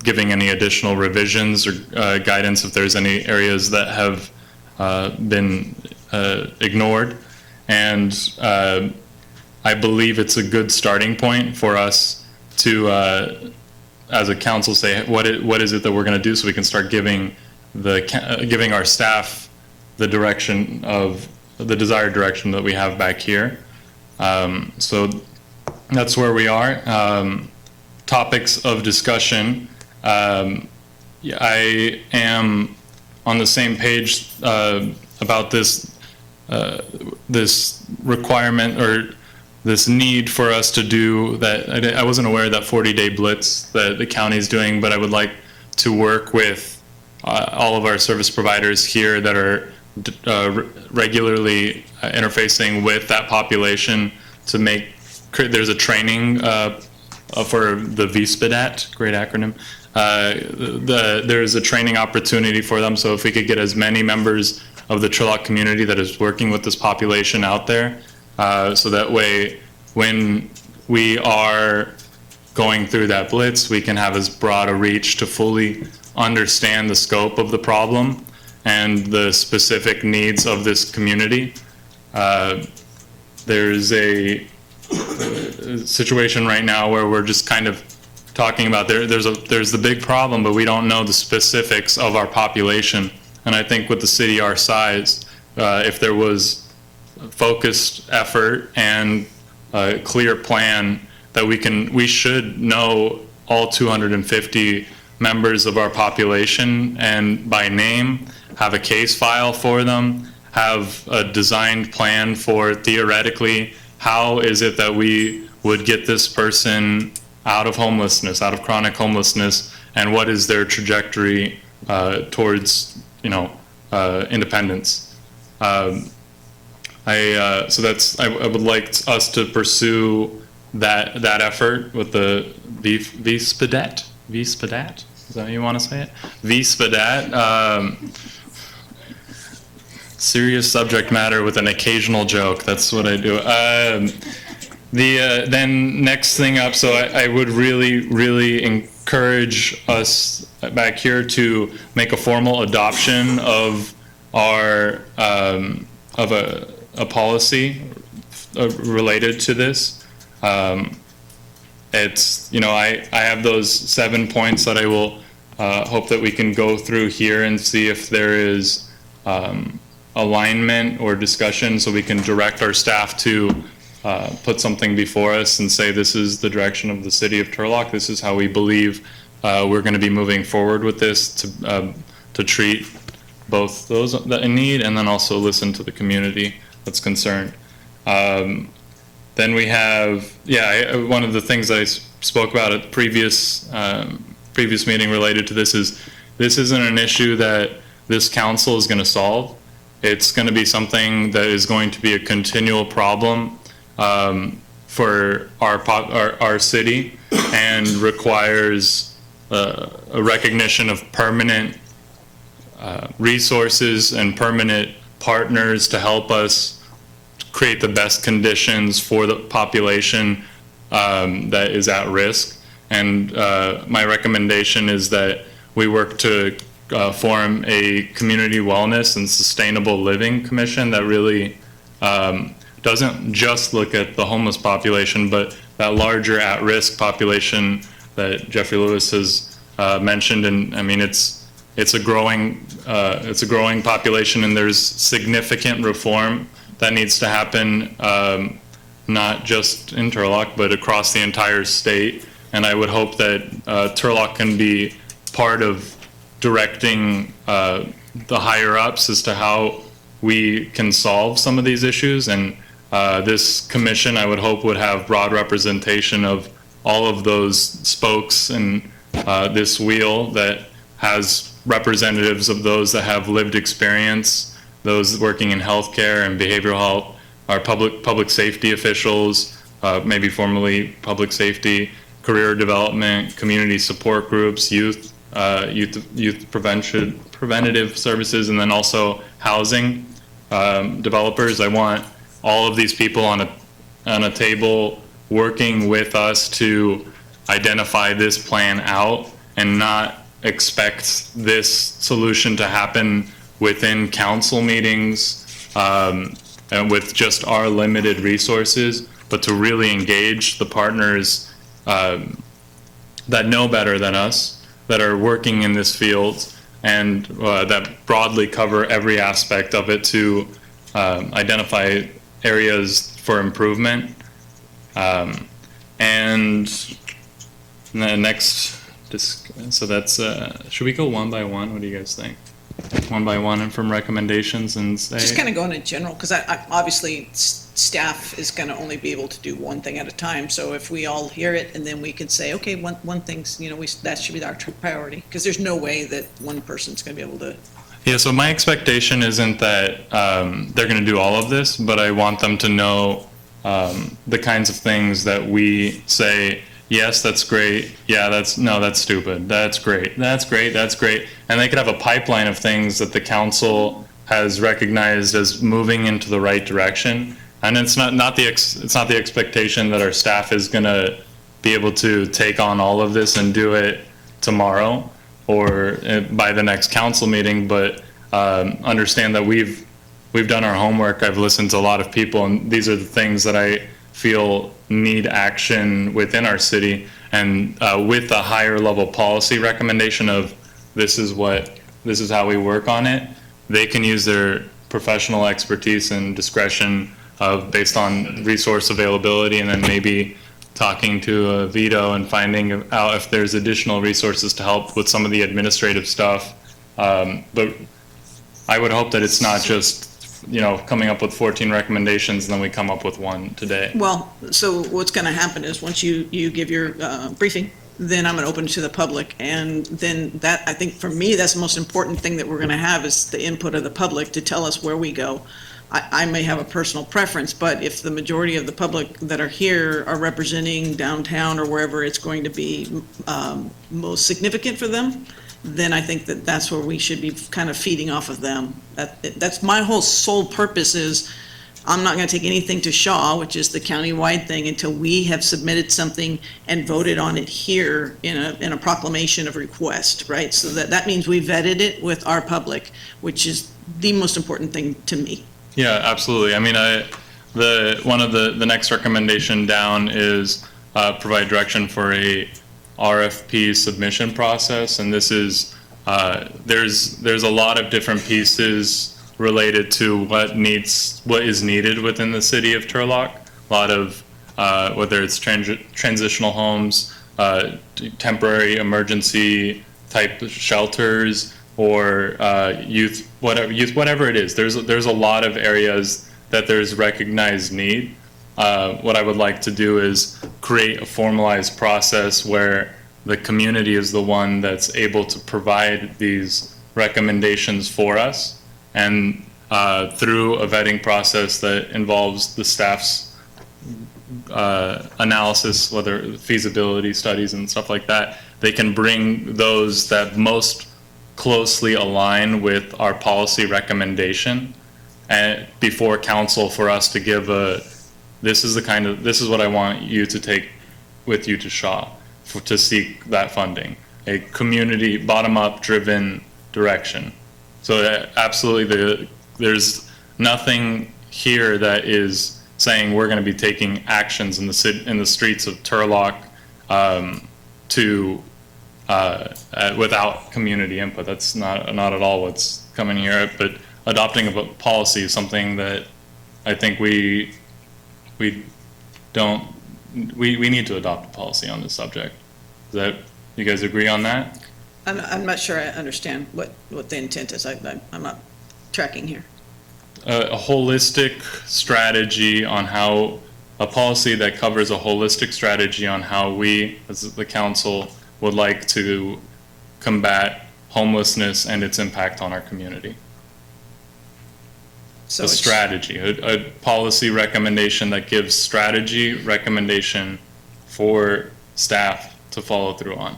J: giving any additional revisions or guidance if there's any areas that have been ignored. And I believe it's a good starting point for us to, as a council, say what is it that we're going to do, so we can start giving our staff the direction of the desired direction that we have back here. So that's where we are. Topics of discussion. I am on the same page about this requirement or this need for us to do that. I wasn't aware of that 40-day blitz that the county is doing, but I would like to work with all of our service providers here that are regularly interfacing with that population to there's a training for the VSPDAT, great acronym. There's a training opportunity for them, so if we could get as many members of the Turlock community that is working with this population out there, so that way when we are going through that blitz, we can have as broad a reach to fully understand the scope of the problem and the specific needs of this community. There's a situation right now where we're just kind of talking about there's the big problem, but we don't know the specifics of our population. And I think with the city our size, if there was focused effort and a clear plan, that we should know all 250 members of our population, and by name, have a case file for them, have a designed plan for theoretically how is it that we would get this person out of homelessness, out of chronic homelessness, and what is their trajectory towards independence. I would like us to pursue that effort with the VSPDAT. VSPDAT? Is that how you want to say it? VSPDAT. Serious subject matter with an occasional joke. That's what I do. Then next thing up, so I would really encourage us back here to make a formal adoption of our of a policy related to this. It's, I have those 7 points that I will hope that we can go through here and see if there is alignment or discussion, so we can direct our staff to put something before us and say, this is the direction of the city of Turlock. This is how we believe we're going to be moving forward with this to treat both those that in need, and then also listen to the community that's concerned. Then we have, one of the things I spoke about at the previous meeting related to this isn't an issue that this council is going to solve. It's going to be something that is going to be a continual problem for our city, and requires a recognition of permanent resources and permanent partners to help us create the best conditions for the population that is at risk. And my recommendation is that we work to form a community wellness and sustainable living commission that really doesn't just look at the homeless population, but that larger at-risk population that Jeffrey Lewis has mentioned. And I mean, it's a growing population, and there's significant reform that needs to happen, not just in Turlock, but across the entire state. And I would hope that Turlock can be part of directing the higher ups as to how we can solve some of these issues. And this commission, I would hope, would have broad representation of all of those spokes in this wheel, that has representatives of those that have lived experience, those working in healthcare and behavioral health, our public safety officials, maybe formerly public safety, career development, community support groups, youth preventative services, and then also housing developers. I want all of these people on a table working with us to identify this plan out, and not expect this solution to happen within council meetings and with just our limited resources, but to really engage the partners that know better than us, that are working in this field, and that broadly cover every aspect of it, to identify areas for improvement. And the next, so that's, should we go one by one? What do you guys think? One by one, and from recommendations, and say?
A: Just kind of going in general, because I obviously staff is going to only be able to do one thing at a time. So if we all hear it, and then we can say, okay, one thing's, that should be our priority, because there's no way that one person's going to be able to.
J: Yeah, so my expectation isn't that they're going to do all of this, but I want them to know the kinds of things that we say, yes, that's great. Yeah, that's stupid. That's great. That's great. That's great. And they could have a pipeline of things that the council has recognized as moving into the right direction. And it's not the expectation that our staff is going to be able to take on all of this and do it tomorrow or by the next council meeting, but understand that we've done our homework. I've listened to a lot of people, and these are the things that I feel need action within our city, and with a higher level policy recommendation of this is how we work on it, they can use their professional expertise and discretion based on resource availability, and then maybe talking to Vito and finding out if there's additional resources to help with some of the administrative stuff. But I would hope that it's not just coming up with 14 recommendations and then we come up with one today.
A: Well, so what's going to happen is once you give your briefing, then I'm gonna open it to the public. And then that, I think for me, that's the most important thing that we're gonna have is the input of the public to tell us where we go. I may have a personal preference, but if the majority of the public that are here are representing downtown or wherever it's going to be most significant for them, then I think that that's where we should be kind of feeding off of them. That's my whole sole purpose is, I'm not gonna take anything to Shaw, which is the countywide thing, until we have submitted something and voted on it here in a proclamation of request, right? So that means we vetted it with our public, which is the most important thing to me.
J: Yeah, absolutely. I mean, one of the next recommendation down is provide direction for a RFP submission process, and this is there's a lot of different pieces related to what is needed within the city of Turlock. A lot of whether it's transitional homes, temporary emergency type shelters, or youth, whatever it is. There's a lot of areas that there's recognized need. What I would like to do is create a formalized process where the community is the one that's able to provide these recommendations for us, and through a vetting process that involves the staff's analysis, whether feasibility studies and stuff like that, they can bring those that most closely align with our policy recommendation and before council for us to give this is what I want you to take with you to Shaw to seek that funding, a community bottom-up driven direction. So absolutely there's nothing here that is saying we're going to be taking actions in the streets of Turlock without community input. That's not at all what's coming here. But adopting a policy is something that I think we need to adopt a policy on this subject. You guys agree on that?
A: I'm not sure I understand what the intent is. I'm not tracking here.
J: A holistic strategy on how, a policy that covers a holistic strategy on how we, as the council, would like to combat homelessness and its impact on our community.
A: So
J: A strategy, a policy recommendation that gives strategy recommendation for staff to follow through on.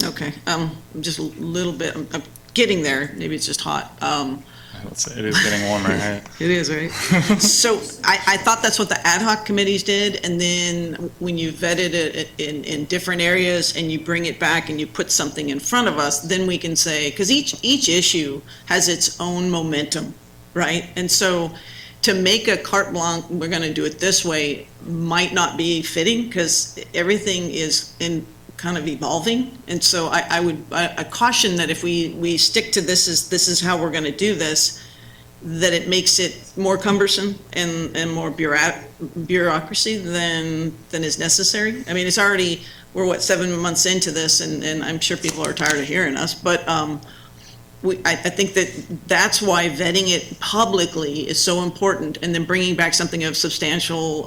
A: Okay, just a little bit, I'm getting there, maybe it's just hot.
J: It is getting warmer. Right?
A: It is, right? So I thought that's what the ad hoc committees did, and then when you vetted it in different areas and you bring it back and you put something in front of us, then we can say, because each issue has its own momentum, right? And so to make a carte blanche, we're gonna do it this way, might not be fitting, because everything is in kind of evolving. And so I caution that if we stick to this is how we're going to do this, that it makes it more cumbersome and more bureaucracy than is necessary. I mean, we're 7 months into this, and I'm sure people are tired of hearing us, but I think that's why vetting it publicly is so important, and then bringing back something of substantial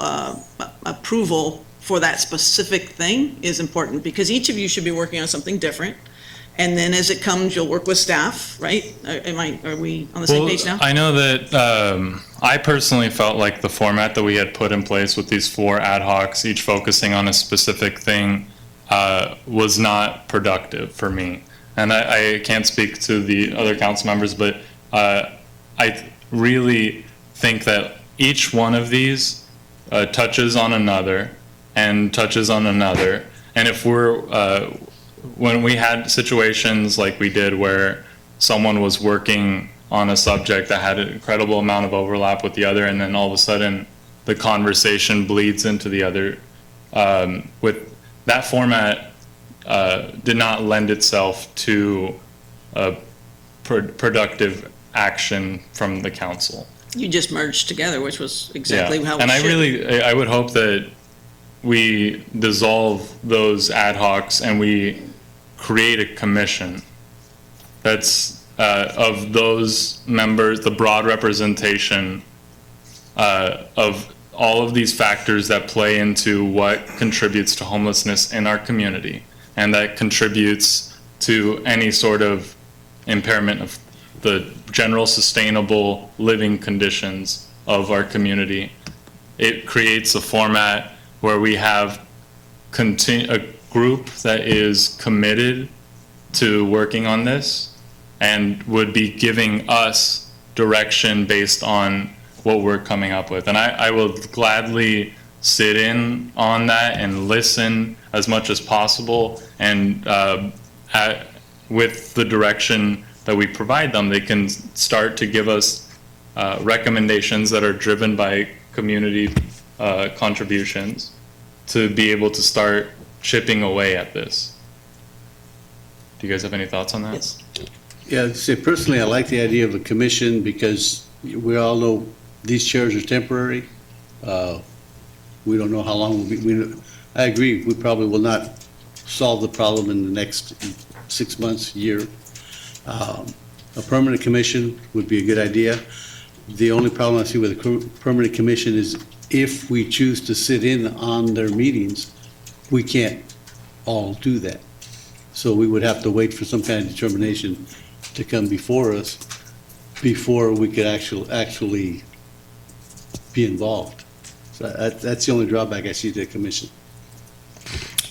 A: approval for that specific thing is important, because each of you should be working on something different. And then as it comes, you'll work with staff, right? Are we on the same page now?
J: I know that I personally felt like the format that we had put in place with these 4 ad hocs, each focusing on a specific thing, was not productive for me. And I can't speak to the other council members, but I really think that each one of these touches on another and touches on another. And if when we had situations like we did where someone was working on a subject that had an incredible amount of overlap with the other, and then all of a sudden the conversation bleeds into the other, with that format did not lend itself to a productive action from the council.
A: You just merged together, which was exactly how
J: and
A: it should.
J: I would hope that we dissolve those ad hocs and we create a commission that's of those members, the broad representation of all of these factors that play into what contributes to homelessness in our community, and that contributes to any sort of impairment of the general sustainable living conditions of our community. It creates a format where we have a group that is committed to working on this and would be giving us direction based on what we're coming up with. And I will gladly sit in on that and listen as much as possible, and with the direction that we provide them, they can start to give us recommendations that are driven by community contributions to be able to start chipping away at this. Do you guys have any thoughts on that?
A: Yes.
C: Yeah, say personally, I like the idea of a commission because we all know these chairs are temporary. We don't know how long we'll be. I agree, we probably will not solve the problem in the next 6 months, year. A permanent commission would be a good idea. The only problem I see with a permanent commission is if we choose to sit in on their meetings, we can't all do that. So we would have to wait for some kind of determination to come before us before we could actually be involved. So that's the only drawback I see to the commission.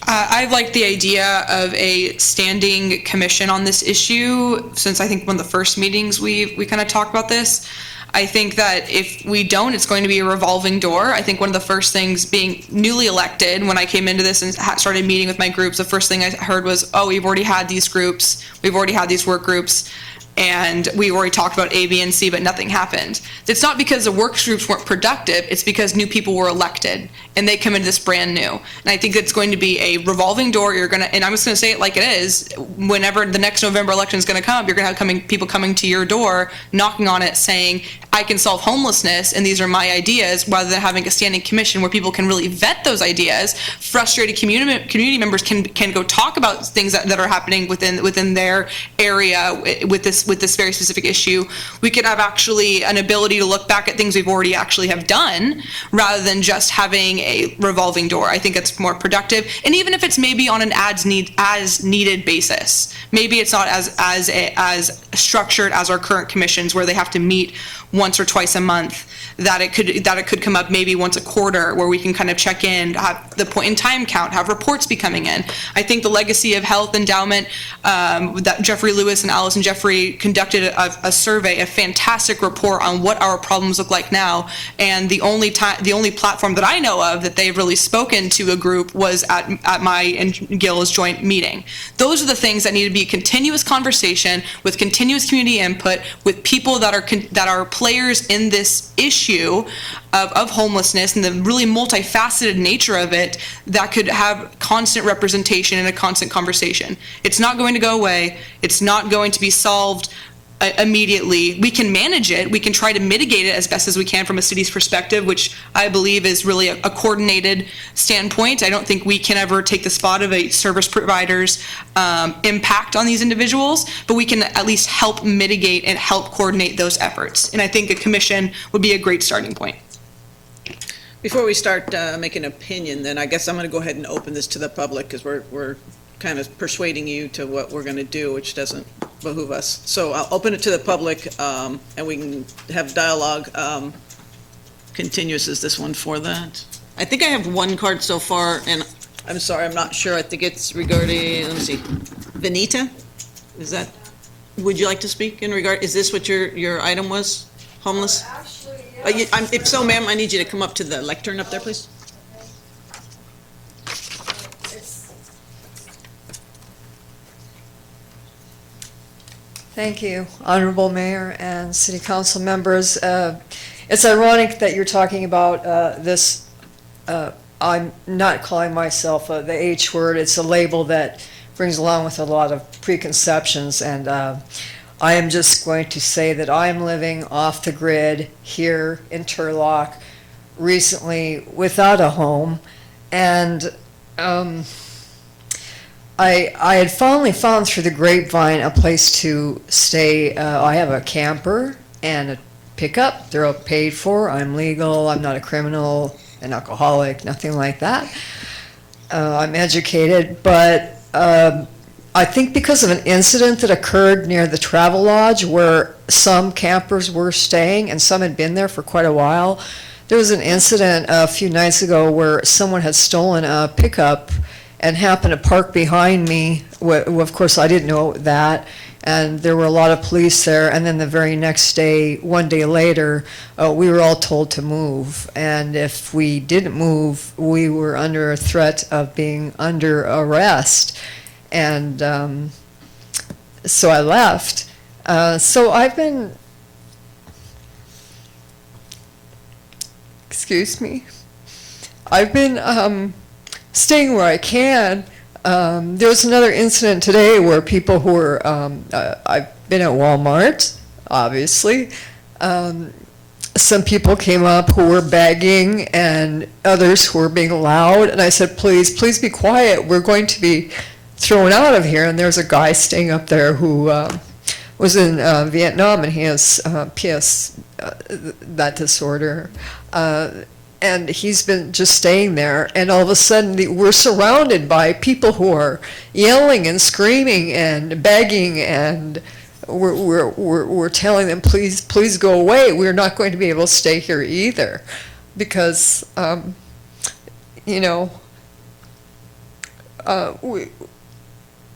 K: I like the idea of a standing commission on this issue, since I think one of the first meetings we kind of talked about this. I think that if we don't, it's going to be a revolving door. I think one of the first things, being newly elected, when I came into this and started meeting with my groups, the first thing I heard was, oh, we've already had these groups, we've already had these work groups, and we already talked about A, B, and C, but nothing happened. It's not because the work groups weren't productive, it's because new people were elected, and they come into this brand new. And I think it's going to be a revolving door. And I'm just gonna say it like it is, whenever the next November election is gonna come up, you're gonna have people coming to your door, knocking on it, saying, I can solve homelessness, and these are my ideas, rather than having a standing commission where people can really vet those ideas. Frustrated community members can go talk about things that are happening within their area with this very specific issue. We could have actually an ability to look back at things we've already actually have done, rather than just having a revolving door. I think it's more productive. And even if it's maybe on an as needed basis, maybe it's not as structured as our current commissions, where they have to meet once or twice a month, that it could come up maybe once a quarter, where we can kind of check in, have the point in time count, have reports be coming in. I think the Legacy of Health Endowment, that Jeffrey Lewis and Allison Jeffrey conducted a survey, a fantastic report on what our problems look like now. And the only platform that I know of that they've really spoken to a group was at my and Gil's joint meeting. Those are the things that need to be a continuous conversation with continuous community input, with people that are players in this issue of homelessness and the really multifaceted nature of it, that could have constant representation and a constant conversation. It's not going to go away. It's not going to be solved immediately. We can manage it. We can try to mitigate it as best as we can from a city's perspective, which I believe is really a coordinated standpoint. I don't think we can ever take the spot of a service provider's impact on these individuals, but we can at least help mitigate and help coordinate those efforts. And I think a commission would be a great starting point.
A: Before we start making an opinion, then I guess I'm going to go ahead and open this to the public, because we're kind of persuading you to what we're going to do, which doesn't behoove us. So I'll open it to the public, and we can have dialogue. Continuous is this one for that? I think I have one card so far, and I'm sorry, I'm not sure. I think it's regarding, let me see, Venita? Is that, would you like to speak in regard, is this what your item was? Homeless?
L: Actually,
A: If so, ma'am, I need you to come up to the lectern up there, please.
L: Thank you, Honorable Mayor and City Council members. It's ironic that you're talking about this, I'm not calling myself the H word. It's a label that brings along with a lot of preconceptions, and I am just going to say that I'm living off the grid here in Turlock, recently without a home, and I had finally found through the grapevine a place to stay. I have a camper and pickup. They're all paid for. I'm legal. I'm not a criminal, an alcoholic, nothing like that. I'm educated, but I think because of an incident that occurred near the travel lodge where some campers were staying and some had been there for quite a while, there was an incident a few nights ago where someone had stolen a pickup and happened to park behind me. Of course, I didn't know that, and there were a lot of police there. And then the very next day, one day later, we were all told to move. And if we didn't move, we were under a threat of being under arrest. And so I left. So I've been, excuse me, I've been staying where I can. There was another incident today where people who were, I've been at Walmart, obviously. Some people came up who were begging and others who were being loud. And I said, please be quiet. We're going to be thrown out of here. And there's a guy staying up there who was in Vietnam, and he has PS, that disorder. And he's been just staying there, and all of a sudden we're surrounded by people who are yelling and screaming and begging, and we're telling them, please go away. We're not going to be able to stay here either, because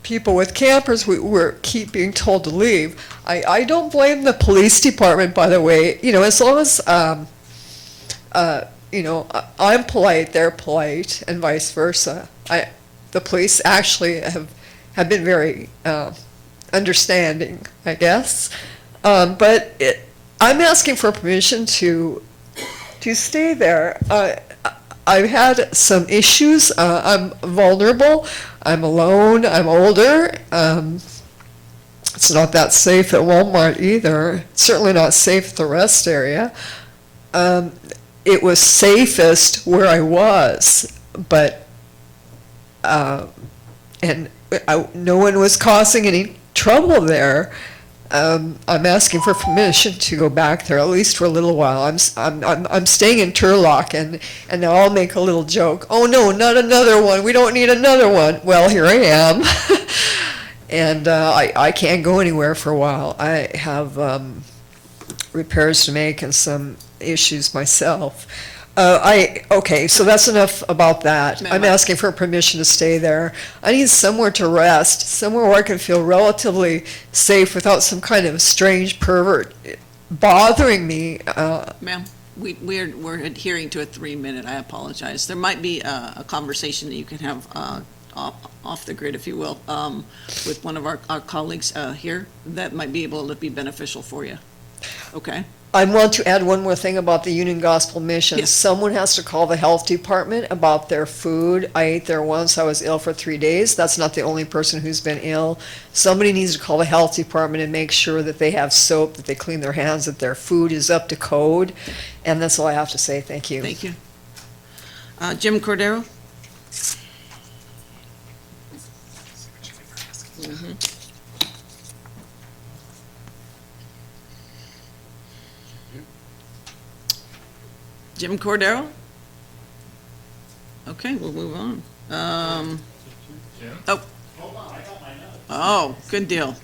L: people with campers, we're keep being told to leave. I don't blame the police department, by the way. As long as I'm polite, they're polite, and vice versa. The police actually have been very understanding, I guess. But I'm asking for permission to stay there. I've had some issues. I'm vulnerable. I'm alone. I'm older. It's not that safe at Walmart either. It's certainly not safe at the rest area. It was safest where I was, but no one was causing any trouble there. I'm asking for permission to go back there, at least for a little while. I'm staying in Turlock, and now I'll make a little joke. Oh no, not another one. We don't need another one. Well, here I am, and I can't go anywhere for a while. I have repairs to make and some issues myself. Okay, so that's enough about that. I'm asking for permission to stay there. I need somewhere to rest, somewhere where I can feel relatively safe without some kind of strange pervert bothering me.
A: Ma'am, we're adhering to a 3-minute. I apologize. There might be a conversation that you can have off the grid, if you will, with one of our colleagues here that might be able to be beneficial for you. Okay?
L: I want to add one more thing about the Union Gospel Mission.
A: Yes.
L: Someone has to call the health department about their food. I ate there once. I was ill for 3 days. That's not the only person who's been ill. Somebody needs to call the health department and make sure that they have soap, that they clean their hands, that their food is up to code. And that's all I have to say. Thank you.
A: Thank you. Jim Cordero? Jim Cordero? Okay, we'll move on. Oh, good deal.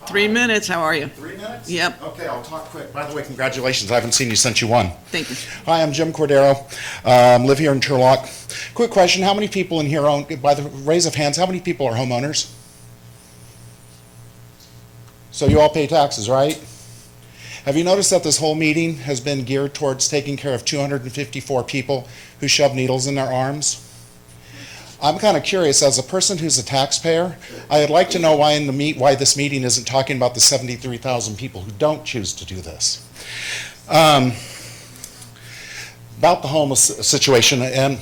A: 3 minutes, how are you?
M: 3 minutes?
A: Yep.
M: Okay, I'll talk quick. By the way, congratulations. I haven't seen you since you won.
A: Thank you.
M: Hi, I'm Jim Cordero. Live here in Turlock. Quick question, how many people in here own, by the raise of hands, how many people are homeowners? So you all pay taxes, right? Have you noticed that this whole meeting has been geared towards taking care of 254 people who shove needles in their arms? I'm kind of curious, as a person who's a taxpayer, I'd like to know why this meeting isn't talking about the 73,000 people who don't choose to do this. About the homeless situation, and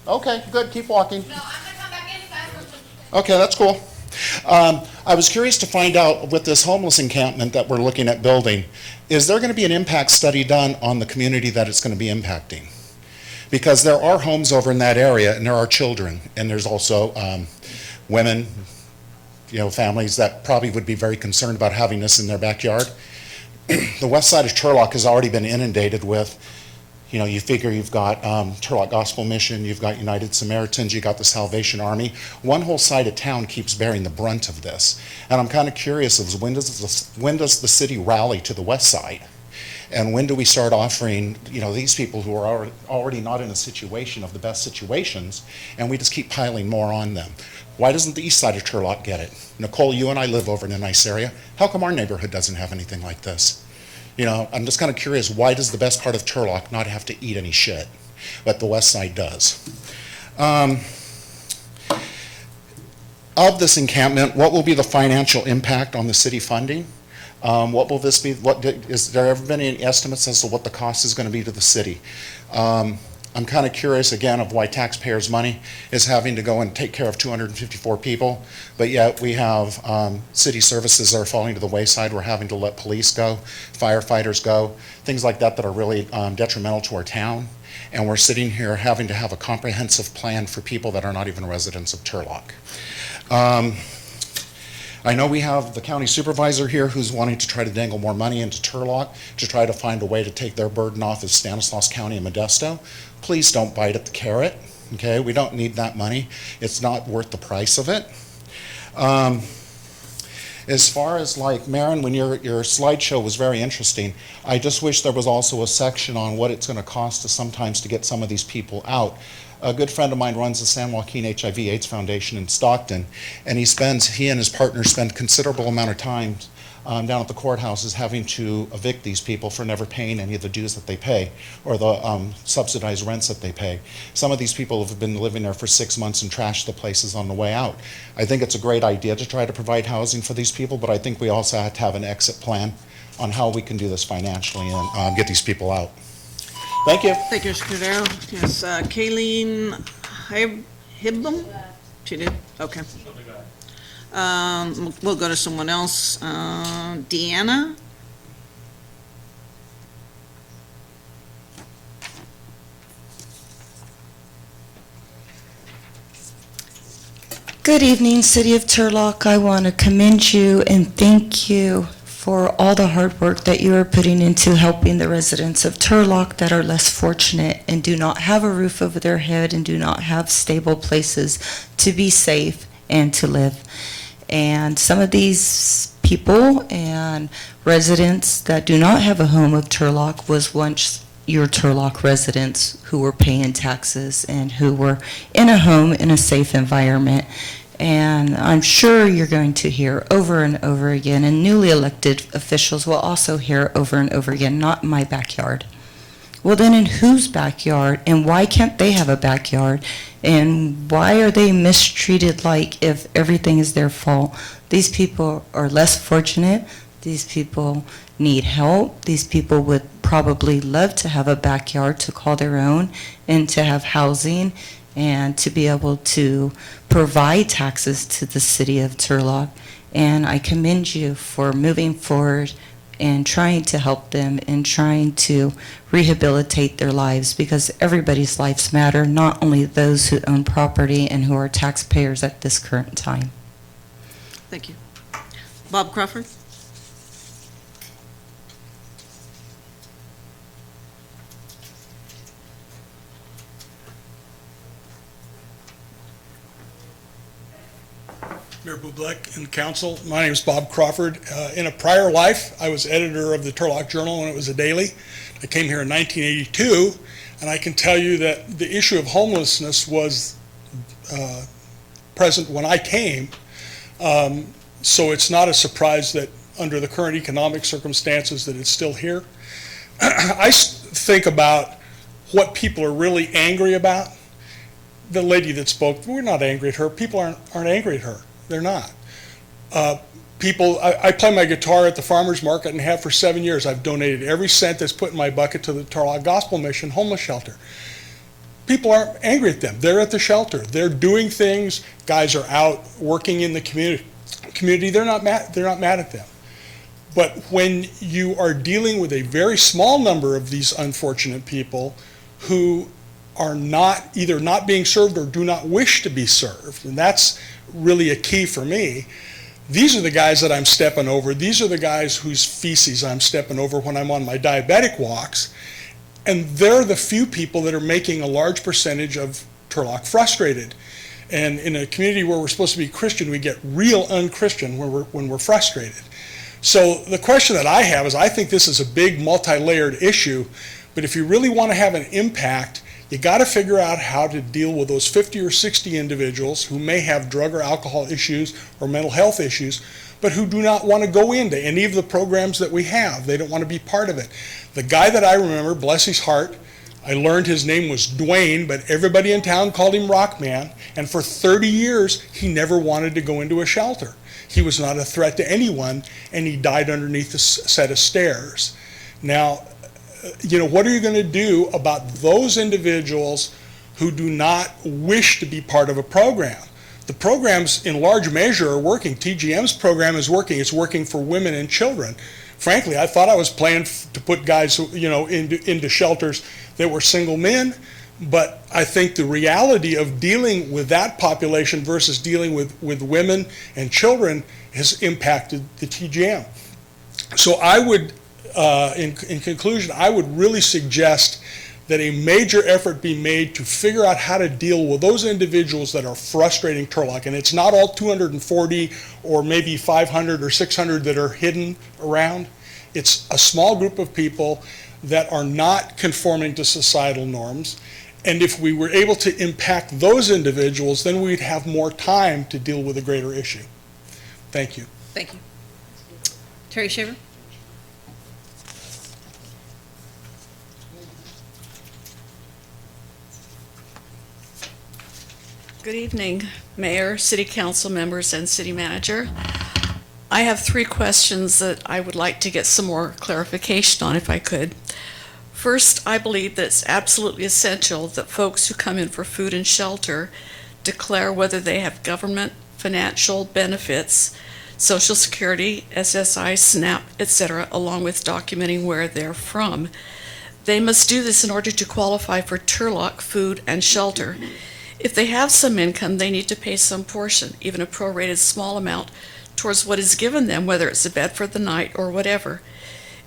M: okay, good, keep walking. Okay, that's cool. I was curious to find out with this homeless encampment that we're looking at building, is there going to be an impact study done on the community that it's going to be impacting? Because there are homes over in that area, and there are children, and there's also women, families that probably would be very concerned about having this in their backyard. The west side of Turlock has already been inundated with, you figure you've got Turlock Gospel Mission, you've got United Samaritans, you've got the Salvation Army. One whole side of town keeps bearing the brunt of this. And I'm kind of curious of when does the city rally to the west side? And when do we start offering, these people who are already not in a situation of the best situations, and we just keep piling more on them? Why doesn't the east side of Turlock get it? Nicole, you and I live over in a nice area. How come our neighborhood doesn't have anything like this? I'm just kind of curious, why does the best part of Turlock not have to eat any shit, but the west side does? Of this encampment, what will be the financial impact on the city funding? What will this be? Is there ever been any estimates as to what the cost is going to be to the city? I'm kind of curious, again, of why taxpayers' money is having to go and take care of 254 people, but yet we have city services that are falling to the wayside. We're having to let police go, firefighters go, things like that that are really detrimental to our town. And we're sitting here having to have a comprehensive plan for people that are not even residents of Turlock. I know we have the county supervisor here who's wanting to try to dangle more money into Turlock to try to find a way to take their burden off of Stanislaus County and Modesto. Please don't bite at the carrot, okay? We don't need that money. It's not worth the price of it. As far as Maren, when your slideshow was very interesting, I just wish there was also a section on what it's going to cost us sometimes to get some of these people out. A good friend of mine runs the San Joaquin HIV/AIDS Foundation in Stockton, and he and his partner spend considerable amount of time down at the courthouses having to evict these people for never paying any of the dues that they pay or the subsidized rents that they pay. Some of these people have been living there for 6 months and trashed the places on the way out. I think it's a great idea to try to provide housing for these people, but I think we also have to have an exit plan on how we can do this financially and get these people out. Thank you.
A: Thank you, Mr. Cordero. Yes, Kayleen Hibbam? She did? Okay. We'll go to someone else. Deanna?
N: Good evening, City of Turlock. I want to commend you and thank you for all the hard work that you are putting into helping the residents of Turlock that are less fortunate and do not have a roof over their head and do not have stable places to be safe and to live. And some of these people and residents that do not have a home of Turlock was once your Turlock residents who were paying taxes and who were in a home in a safe environment. And I'm sure you're going to hear over and over again, and newly elected officials will also hear over and over again, not in my backyard. Well, then in whose backyard, and why can't they have a backyard? And why are they mistreated like if everything is their fault? These people are less fortunate. These people need help. These people would probably love to have a backyard to call their own and to have housing and to be able to provide taxes to the city of Turlock. And I commend you for moving forward and trying to help them and trying to rehabilitate their lives, because everybody's lives matter, not only those who own property and who are taxpayers at this current time.
A: Thank you. Bob Crawford?
O: Mayor Bublek and council, my name is Bob Crawford. In a prior life, I was editor of the Turlock Journal when it was a daily. I came here in 1982, and I can tell you that the issue of homelessness was present when I came, so it's not a surprise that under the current economic circumstances that it's still here. I think about what people are really angry about. The lady that spoke, we're not angry at her. People aren't angry at her. They're not. I play my guitar at the farmer's market and have for 7 years. I've donated every cent that's put in my bucket to the Turlock Gospel Mission homeless shelter. People aren't angry at them. They're at the shelter. They're doing things. Guys are out working in the community. They're not mad at them. But when you are dealing with a very small number of these unfortunate people who are either not being served or do not wish to be served, and that's really a key for me. These are the guys that I'm stepping over. These are the guys whose feces I'm stepping over when I'm on my diabetic walks. And they're the few people that are making a large percentage of Turlock frustrated. And in a community where we're supposed to be Christian, we get real unchristian when we're frustrated. So the question that I have is, I think this is a big multi-layered issue, but if you really want to have an impact, you got to figure out how to deal with those 50 or 60 individuals who may have drug or alcohol issues or mental health issues, but who do not want to go into any of the programs that we have. They don't want to be part of it. The guy that I remember, bless his heart, I learned his name was Dwayne, but everybody in town called him Rockman, and for 30 years, he never wanted to go into a shelter. He was not a threat to anyone, and he died underneath a set of stairs. Now, what are you going to do about those individuals who do not wish to be part of a program? The programs, in large measure, are working. TGM's program is working. It's working for women and children. Frankly, I thought I was planning to put guys, into shelters that were single men, but I think the reality of dealing with that population versus dealing with women and children has impacted the TGM. So I would, in conclusion, I would really suggest that a major effort be made to figure out how to deal with those individuals that are frustrating Turlock. And it's not all 240 or maybe 500 or 600 that are hidden around. It's a small group of people that are not conforming to societal norms. And if we were able to impact those individuals, then we'd have more time to deal with a greater issue. Thank you.
A: Thank you. Terry Shaver?
P: Good evening, Mayor, City Council members, and City Manager. I have 3 questions that I would like to get some more clarification on, if I could. First, I believe that it's absolutely essential that folks who come in for food and shelter declare whether they have government financial benefits, Social Security, SSI, SNAP, etc., along with documenting where they're from. They must do this in order to qualify for Turlock food and shelter. If they have some income, they need to pay some portion, even a prorated small amount, towards what is given them, whether it's a bed for the night or whatever.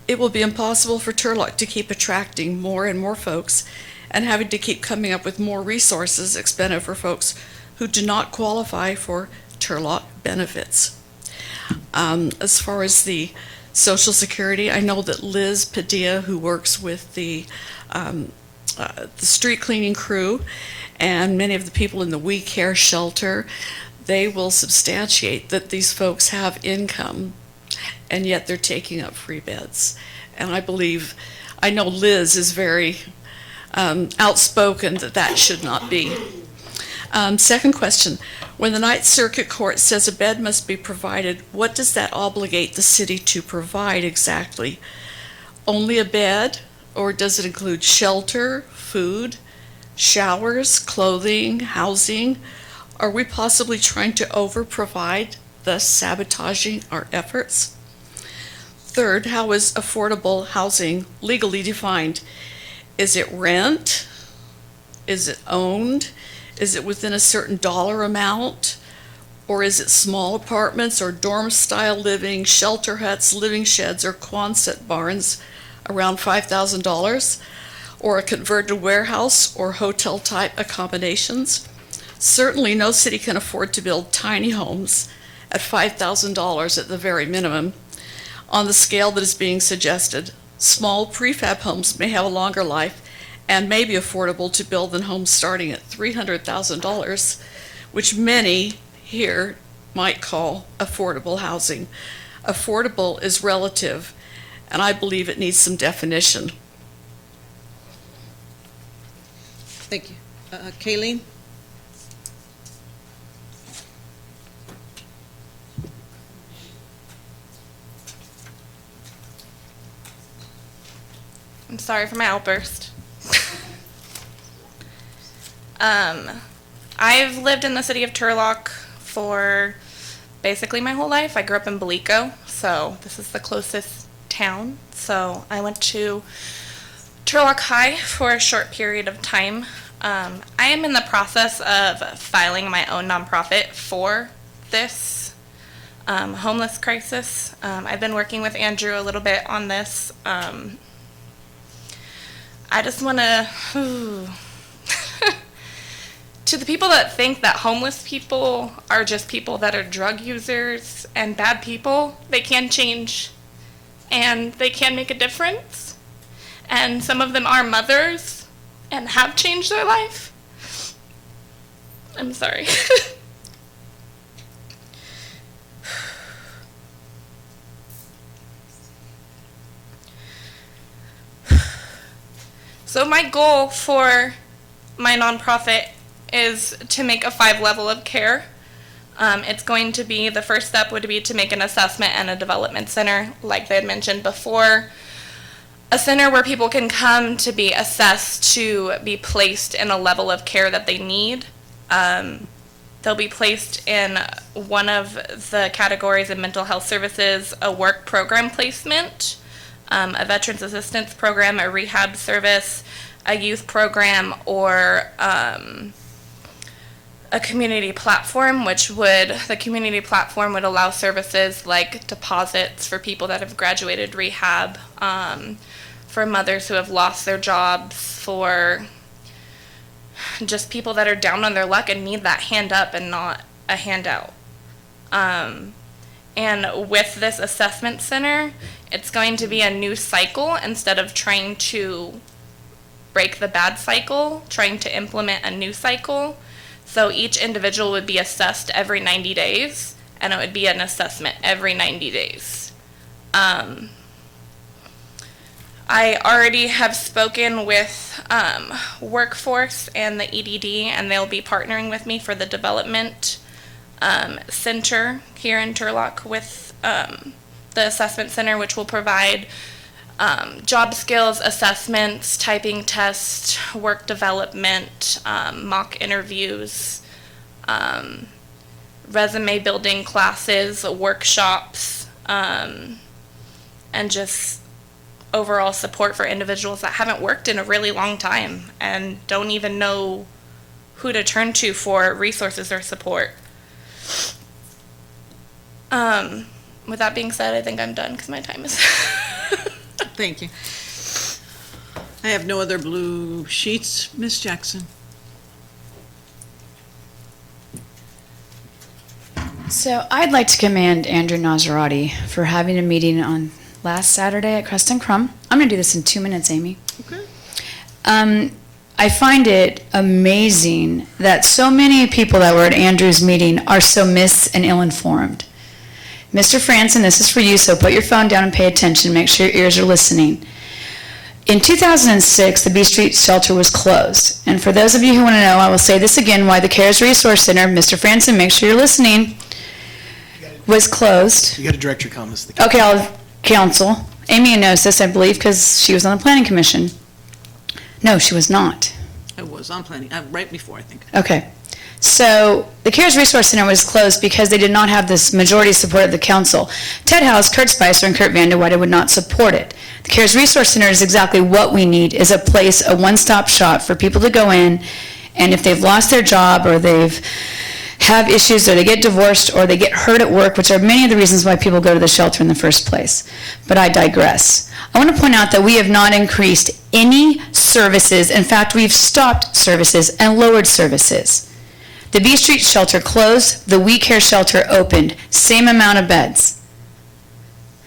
P: It will be impossible for Turlock to keep attracting more and more folks and having to keep coming up with more resources expended for folks who do not qualify for Turlock benefits. As far as the Social Security, I know that Liz Padilla, who works with the street cleaning crew, and many of the people in the We Care shelter, they will substantiate that these folks have income, and yet they're taking up free beds. And I know Liz is very outspoken that that should not be. Second question, when the Ninth Circuit Court says a bed must be provided, what does that obligate the city to provide exactly? Only a bed, or does it include shelter, food, showers, clothing, housing? Are we possibly trying to over-provide, thus sabotaging our efforts? Third, how is affordable housing legally defined? Is it rent? Is it owned? Is it within a certain dollar amount? Or is it small apartments or dorm-style living, shelter huts, living sheds, or Quonset barns around $5,000? Or a converted warehouse or hotel-type accommodations? Certainly no city can afford to build tiny homes at $5,000 at the very minimum. On the scale that is being suggested, small prefab homes may have a longer life and may be affordable to build than homes starting at $300,000, which many here might call affordable housing. Affordable is relative, and I believe it needs some definition.
A: Thank you. Kayleen?
Q: I'm sorry for my outburst. I've lived in the city of Turlock for basically my whole life. I grew up in Belico, so this is the closest town. So I went to Turlock High for a short period of time. I am in the process of filing my own nonprofit for this homeless crisis. I've been working with Andrew a little bit on this. I just want to, to the people that think that homeless people are just people that are drug users and bad people, they can change and they can make a difference. And some of them are mothers and have changed their life. I'm sorry. So my goal for my nonprofit is to make a 5 level of care. It's going to be, the first step would be to make an assessment and a development center, like they had mentioned before. A center where people can come to be assessed to be placed in a level of care that they need. They'll be placed in one of the categories in mental health services, a work program placement, a veterans assistance program, a rehab service, a youth program, or a community platform, the community platform would allow services like deposits for people that have graduated rehab, for mothers who have lost their jobs, for just people that are down on their luck and need that hand up and not a handout. And with this assessment center, it's going to be a new cycle instead of trying to break the bad cycle, trying to implement a new cycle. So each individual would be assessed every 90 days, and it would be an assessment every 90 days. I already have spoken with Workforce and the EDD, and they'll be partnering with me for the development center here in Turlock with the assessment center, which will provide job skills assessments, typing tests, work development, mock interviews, resume building classes, workshops, and just overall support for individuals that haven't worked in a really long time and don't even know who to turn to for resources or support. With that being said, I think I'm done because my time is
A: Thank you. I have no other blue sheets. Ms. Jackson.
R: So I'd like to commend Andrew Nazarati for having a meeting on last Saturday at Crust and Crumb. I'm going to do this in 2 minutes, Amy.
A: Okay.
R: I find it amazing that so many people that were at Andrew's meeting are so and ill-informed. Mr. Franson, this is for you, so put your phone down and pay attention. Make sure your ears are listening. In 2006, the B Street shelter was closed. And for those of you who want to know, I will say this again, why the CARES Resource Center, Mr. Franson, make sure you're listening, was closed.
D: You got to direct your comments to the
R: Okay, I'll counsel. Amy knows this, I believe, because she was on the Planning Commission. No, she was not.
A: I was on planning, right before, I think.
R: Okay. So the CARES Resource Center was closed because they did not have this majority support of the council. Ted House, Kurt Spicer, and Kurt Vanderweide would not support it. The CARES Resource Center is exactly what we need, is a place, a one-stop shop for people to go in, and if they've lost their job or they've have issues or they get divorced or they get hurt at work, which are many of the reasons why people go to the shelter in the first place. But I digress. I want to point out that we have not increased any services. In fact, we've stopped services and lowered services. The B Street shelter closed, the We Care shelter opened, same amount of beds.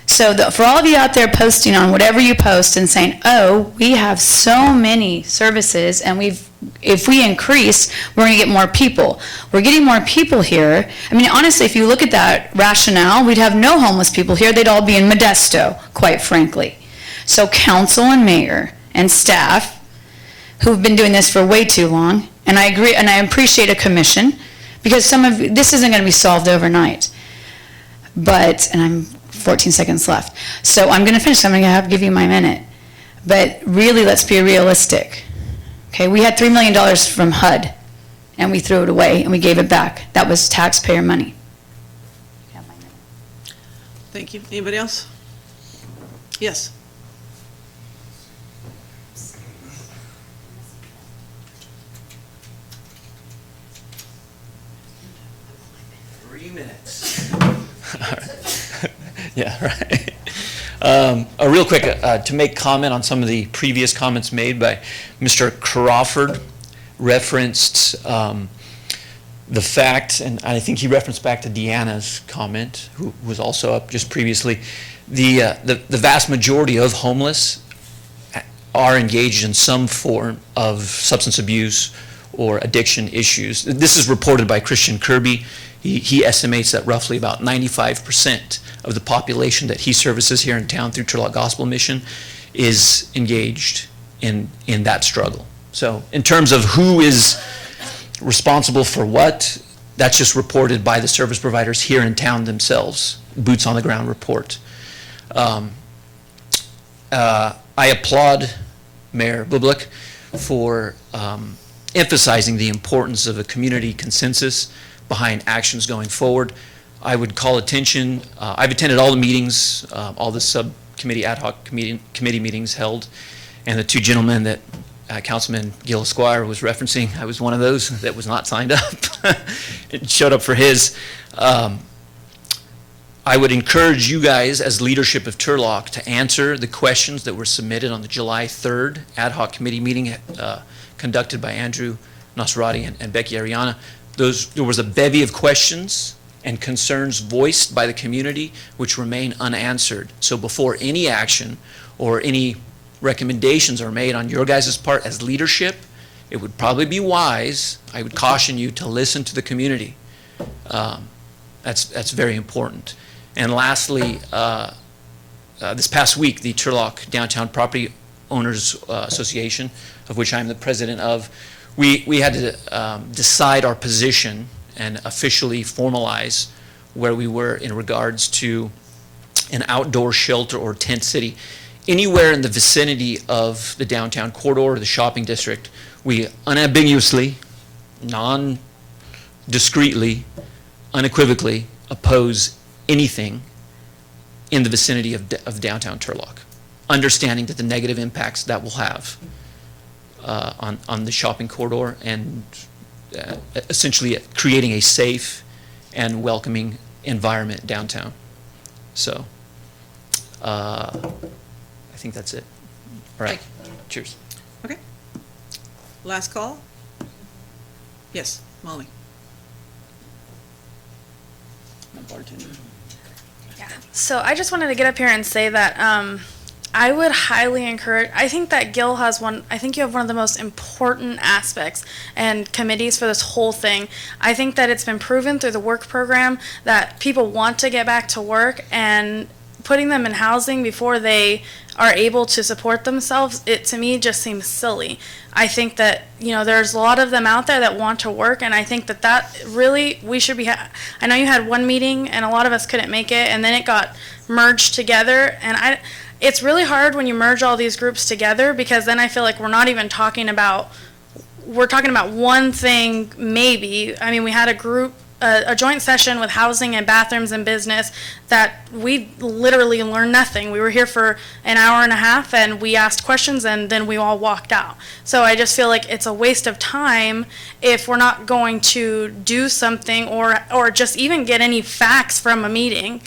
R: So for all of you out there posting on whatever you post and saying, oh, we have so many services and if we increase, we're going to get more people. We're getting more people here. I mean, honestly, if you look at that rationale, we'd have no homeless people here. They'd all be in Modesto, quite frankly. So council and mayor and staff who've been doing this for way too long, and I agree, and I appreciate a commission, because this isn't going to be solved overnight. But, and I'm 14 seconds left. So I'm going to finish. I'm going to give you my minute. But really, let's be realistic. Okay, we had $3 million from HUD, and we threw it away, and we gave it back. That was taxpayer money.
A: Thank you. Anybody else? Yes.
S: Yeah, right. Real quick, to make comment on some of the previous comments made by Mr. Crawford, referenced the fact, and I think he referenced back to Deanna's comment, who was also up just previously, the vast majority of homeless are engaged in some form of substance abuse or addiction issues. This is reported by Christian Kirby. He estimates that roughly about 95% of the population that he services here in town through Turlock Gospel Mission is engaged in that struggle. So in terms of who is responsible for what, that's just reported by the service providers here in town themselves, boots on the ground report. I applaud Mayor Bublik for emphasizing the importance of a community consensus behind actions going forward. I would call attention, I've attended all the meetings, all the subcommittee ad hoc committee meetings held, and the two gentlemen that Councilman Gil Esquire was referencing, I was one of those that was not signed up. It showed up for his. I would encourage you guys as leadership of Turlock to answer the questions that were submitted on the July 3rd ad hoc committee meeting conducted by Andrew Nasrati and Becky Ariana. There was a bevy of questions and concerns voiced by the community which remain unanswered. So before any action or any recommendations are made on your guys' part as leadership, it would probably be wise, I would caution you to listen to the community. That's very important. And lastly, this past week, the Turlock Downtown Property Owners Association, of which I'm the president of, we had to decide our position and officially formalize where we were in regards to an outdoor shelter or tent city. Anywhere in the vicinity of the downtown corridor or the shopping district, we unambiguously, non-discreetly, unequivocally oppose anything in the vicinity of downtown Turlock, understanding that the negative impacts that will have on the shopping corridor and essentially creating a safe and welcoming environment downtown. So I think that's it. All right, cheers.
A: Okay. Last call? Yes, Molly. My bartender.
Q: So I just wanted to get up here and say that I would highly encourage, I think that Gil has I think you have one of the most important aspects and committees for this whole thing. I think that it's been proven through the work program that people want to get back to work, and putting them in housing before they are able to support themselves, it to me just seems silly. I think that, there's a lot of them out there that want to work, and I think that really, we should be, I know you had one meeting and a lot of us couldn't make it, and then it got merged together, and it's really hard when you merge all these groups together, because then I feel like we're not even talking about, we're talking about one thing maybe. I mean, we had a joint session with housing and bathrooms and business that we literally learned nothing. We were here for an hour and a half and we asked questions and then we all walked out. So I just feel like it's a waste of time if we're not going to do something or just even get any facts from a meeting.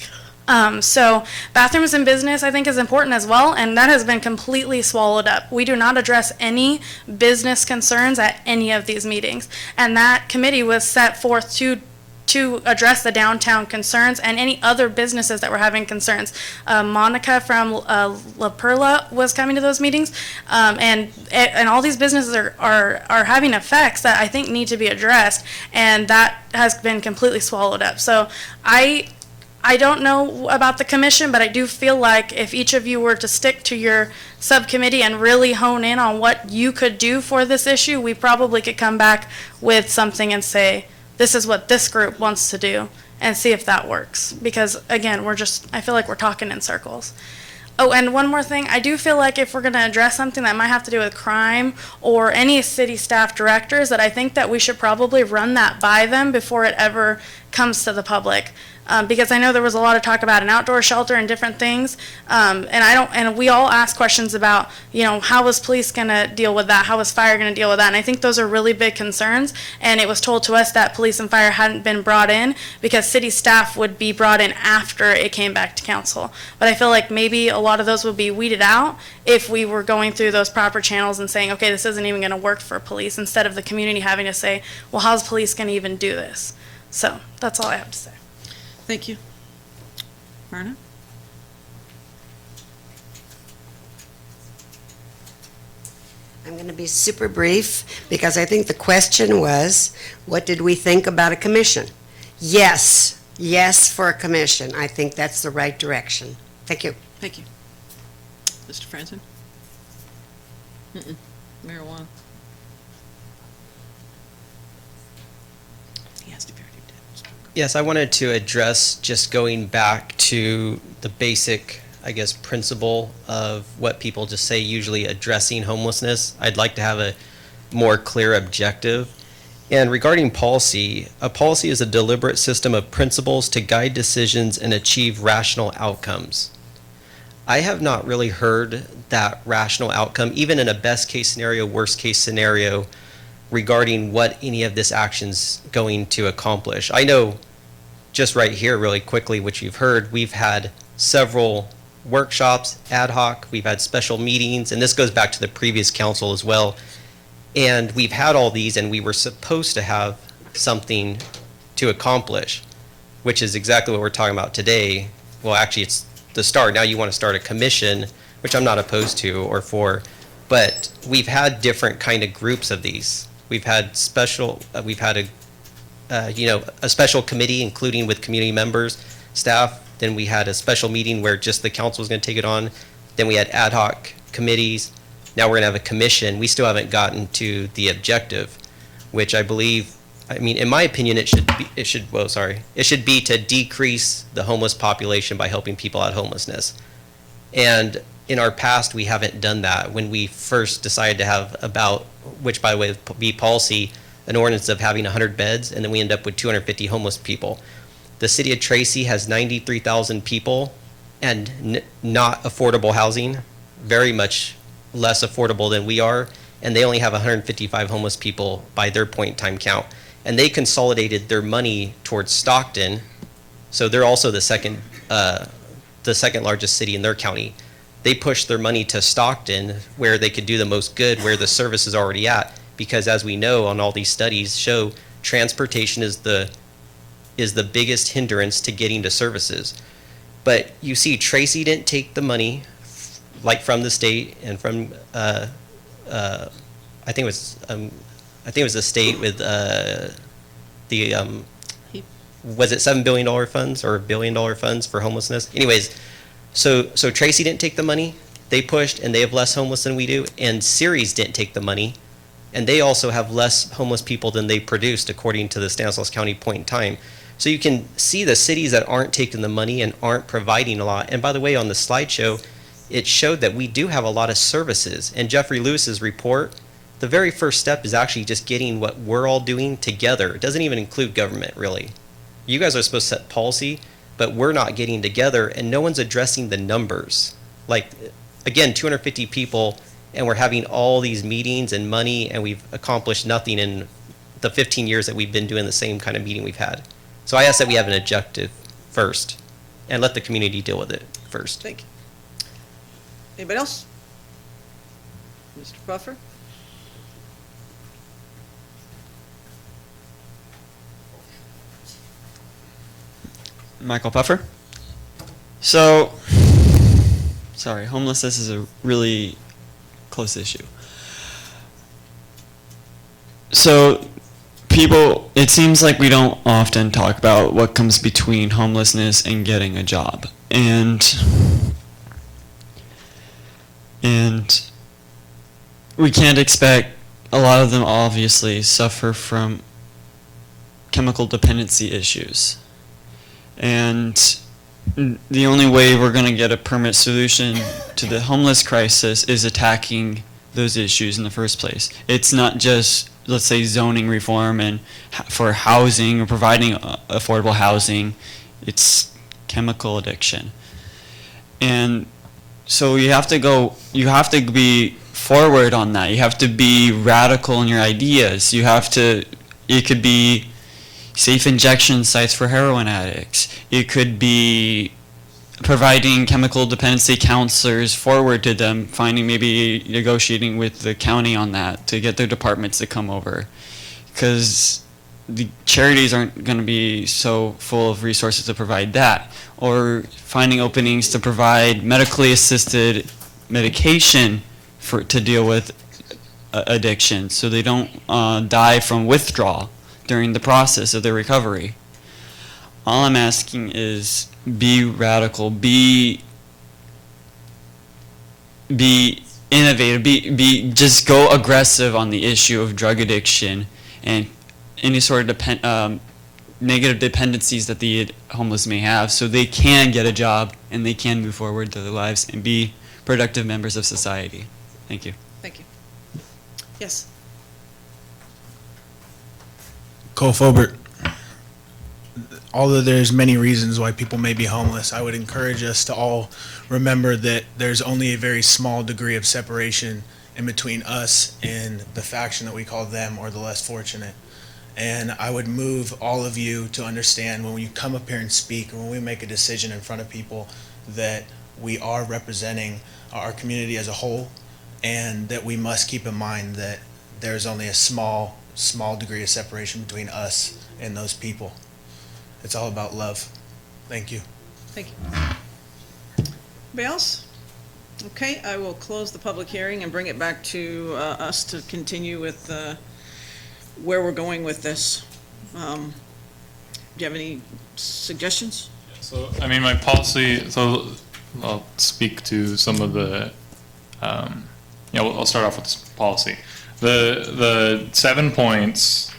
Q: So bathrooms and business I think is important as well, and that has been completely swallowed up. We do not address any business concerns at any of these meetings, and that committee was set forth to address the downtown concerns and any other businesses that were having concerns. Monica from La Perla was coming to those meetings, and all these businesses are having effects that I think need to be addressed, and that has been completely swallowed up. So I don't know about the commission, but I do feel like if each of you were to stick to your subcommittee and really hone in on what you could do for this issue, we probably could come back with something and say, this is what this group wants to do, and see if that works. Because again, I feel like we're talking in circles. Oh, and one more thing, I do feel like if we're going to address something that might have to do with crime or any city staff directors, that I think that we should probably run that by them before it ever comes to the public. because I know there was a lot of talk about an outdoor shelter and different things. And we all asked questions about, how was police going to deal with that? How was fire going to deal with that? And I think those are really big concerns. And it was told to us that police and fire hadn't been brought in because city staff would be brought in after it came back to council. But I feel like maybe a lot of those would be weeded out if we were going through those proper channels and saying, okay, this isn't even going to work for police, instead of the community having to say, well, how's police going to even do this? So that's all I have to say.
A: Thank you. Myrna?
T: I'm going to be super brief because I think the question was, what did we think about a commission? Yes for a commission. I think that's the right direction. Thank you.
A: Thank you. Mr. Franson? Marijuana.
U: Yes, I wanted to address just going back to the basic, I guess, principle of what people just say, usually addressing homelessness. I'd like to have a more clear objective. And regarding policy, a policy is a deliberate system of principles to guide decisions and achieve rational outcomes. I have not really heard that rational outcome, even in a best case scenario, worst case scenario, regarding what any of this action's going to accomplish. I know just right here really quickly, which you've heard, we've had several workshops, ad hoc, we've had special meetings, and this goes back to the previous council as well. And we've had all these, and we were supposed to have something to accomplish, which is exactly what we're talking about today. Well, actually, it's the start. Now you want to start a commission, which I'm not opposed to or for, but we've had different kind of groups of these. We've had special, we've had a special committee, including with community members, staff. Then we had a special meeting where just the council was going to take it on. Then we had ad hoc committees. Now we're going to have a commission. We still haven't gotten to the objective, which I believe, I mean, in my opinion, it should be to decrease the homeless population by helping people out of homelessness. And in our past, we haven't done that. When we first decided to have which by the way would be policy, an ordinance of having 100 beds, and then we end up with 250 homeless people. The city of Tracy has 93,000 people and not affordable housing, very much less affordable than we are, and they only have 155 homeless people by their point in time count. And they consolidated their money towards Stockton, so they're also the second largest city in their county. They pushed their money to Stockton, where they could do the most good, where the service is already at, because as we know, on all these studies show, transportation is the biggest hindrance to getting to services. But you see, Tracy didn't take the money, like from the state and from I think it was the state with was it $7 billion funds or $1 billion funds for homelessness? Anyways, so Tracy didn't take the money. They pushed, and they have less homeless than we do. And Ceres didn't take the money, and they also have less homeless people than they produced, according to the Stanislaus County point in time. So you can see the cities that aren't taking the money and aren't providing a lot. And by the way, on the slideshow, it showed that we do have a lot of services. And Jeffrey Lewis's report, the very first step is actually just getting what we're all doing together. It doesn't even include government, really. You guys are supposed to set policy, but we're not getting together, and no one's addressing the numbers. Like, again, 250 people, and we're having all these meetings and money, and we've accomplished nothing in the 15 years that we've been doing the same kind of meeting we've had. So I ask that we have an objective first, and let the community deal with it first.
A: Thank you. Anybody else? Mr. Buffer?
V: Michael Puffer. So, sorry, homelessness is a really close issue. So, it seems like we don't often talk about what comes between homelessness and getting a job. And we can't expect, a lot of them obviously suffer from chemical dependency issues. And the only way we're going to get a permanent solution to the homeless crisis is attacking those issues in the first place. It's not just, let's say, zoning reform and for housing or providing affordable housing It's chemical addiction. And so you have to be forward on that. You have to be radical in your ideas. It could be safe injection sites for heroin addicts. It could be providing chemical dependency counselors forward to them, maybe negotiating with the county on that to get their departments to come over. Because the charities aren't going to be so full of resources to provide that. Or finding openings to provide medically assisted medication to deal with addiction so they don't die from withdrawal during the process of their recovery. All I'm asking is be radical, be innovative, just go aggressive on the issue of drug addiction and any sort of negative dependencies that the homeless may have, so they can get a job and they can move forward to their lives and be productive members of society. Thank you.
A: Thank you. Yes.
E: Cole Fobert. Although there's many reasons why people may be homeless, I would encourage us to all remember that there's only a very small degree of separation in between us and the faction that we call them or the less fortunate. And I would move all of you to understand when you come up here and speak, or when we make a decision in front of people, that we are representing our community as a whole, and that we must keep in mind that there's only a small degree of separation between us and those people. It's all about love. Thank you.
A: Thank you. Anybody else? Okay, I will close the public hearing and bring it back to us to continue with where we're going with this. Do you have any suggestions?
J: So, I mean, my policy, so I'll speak to some of the, I'll start off with this policy. The 7 points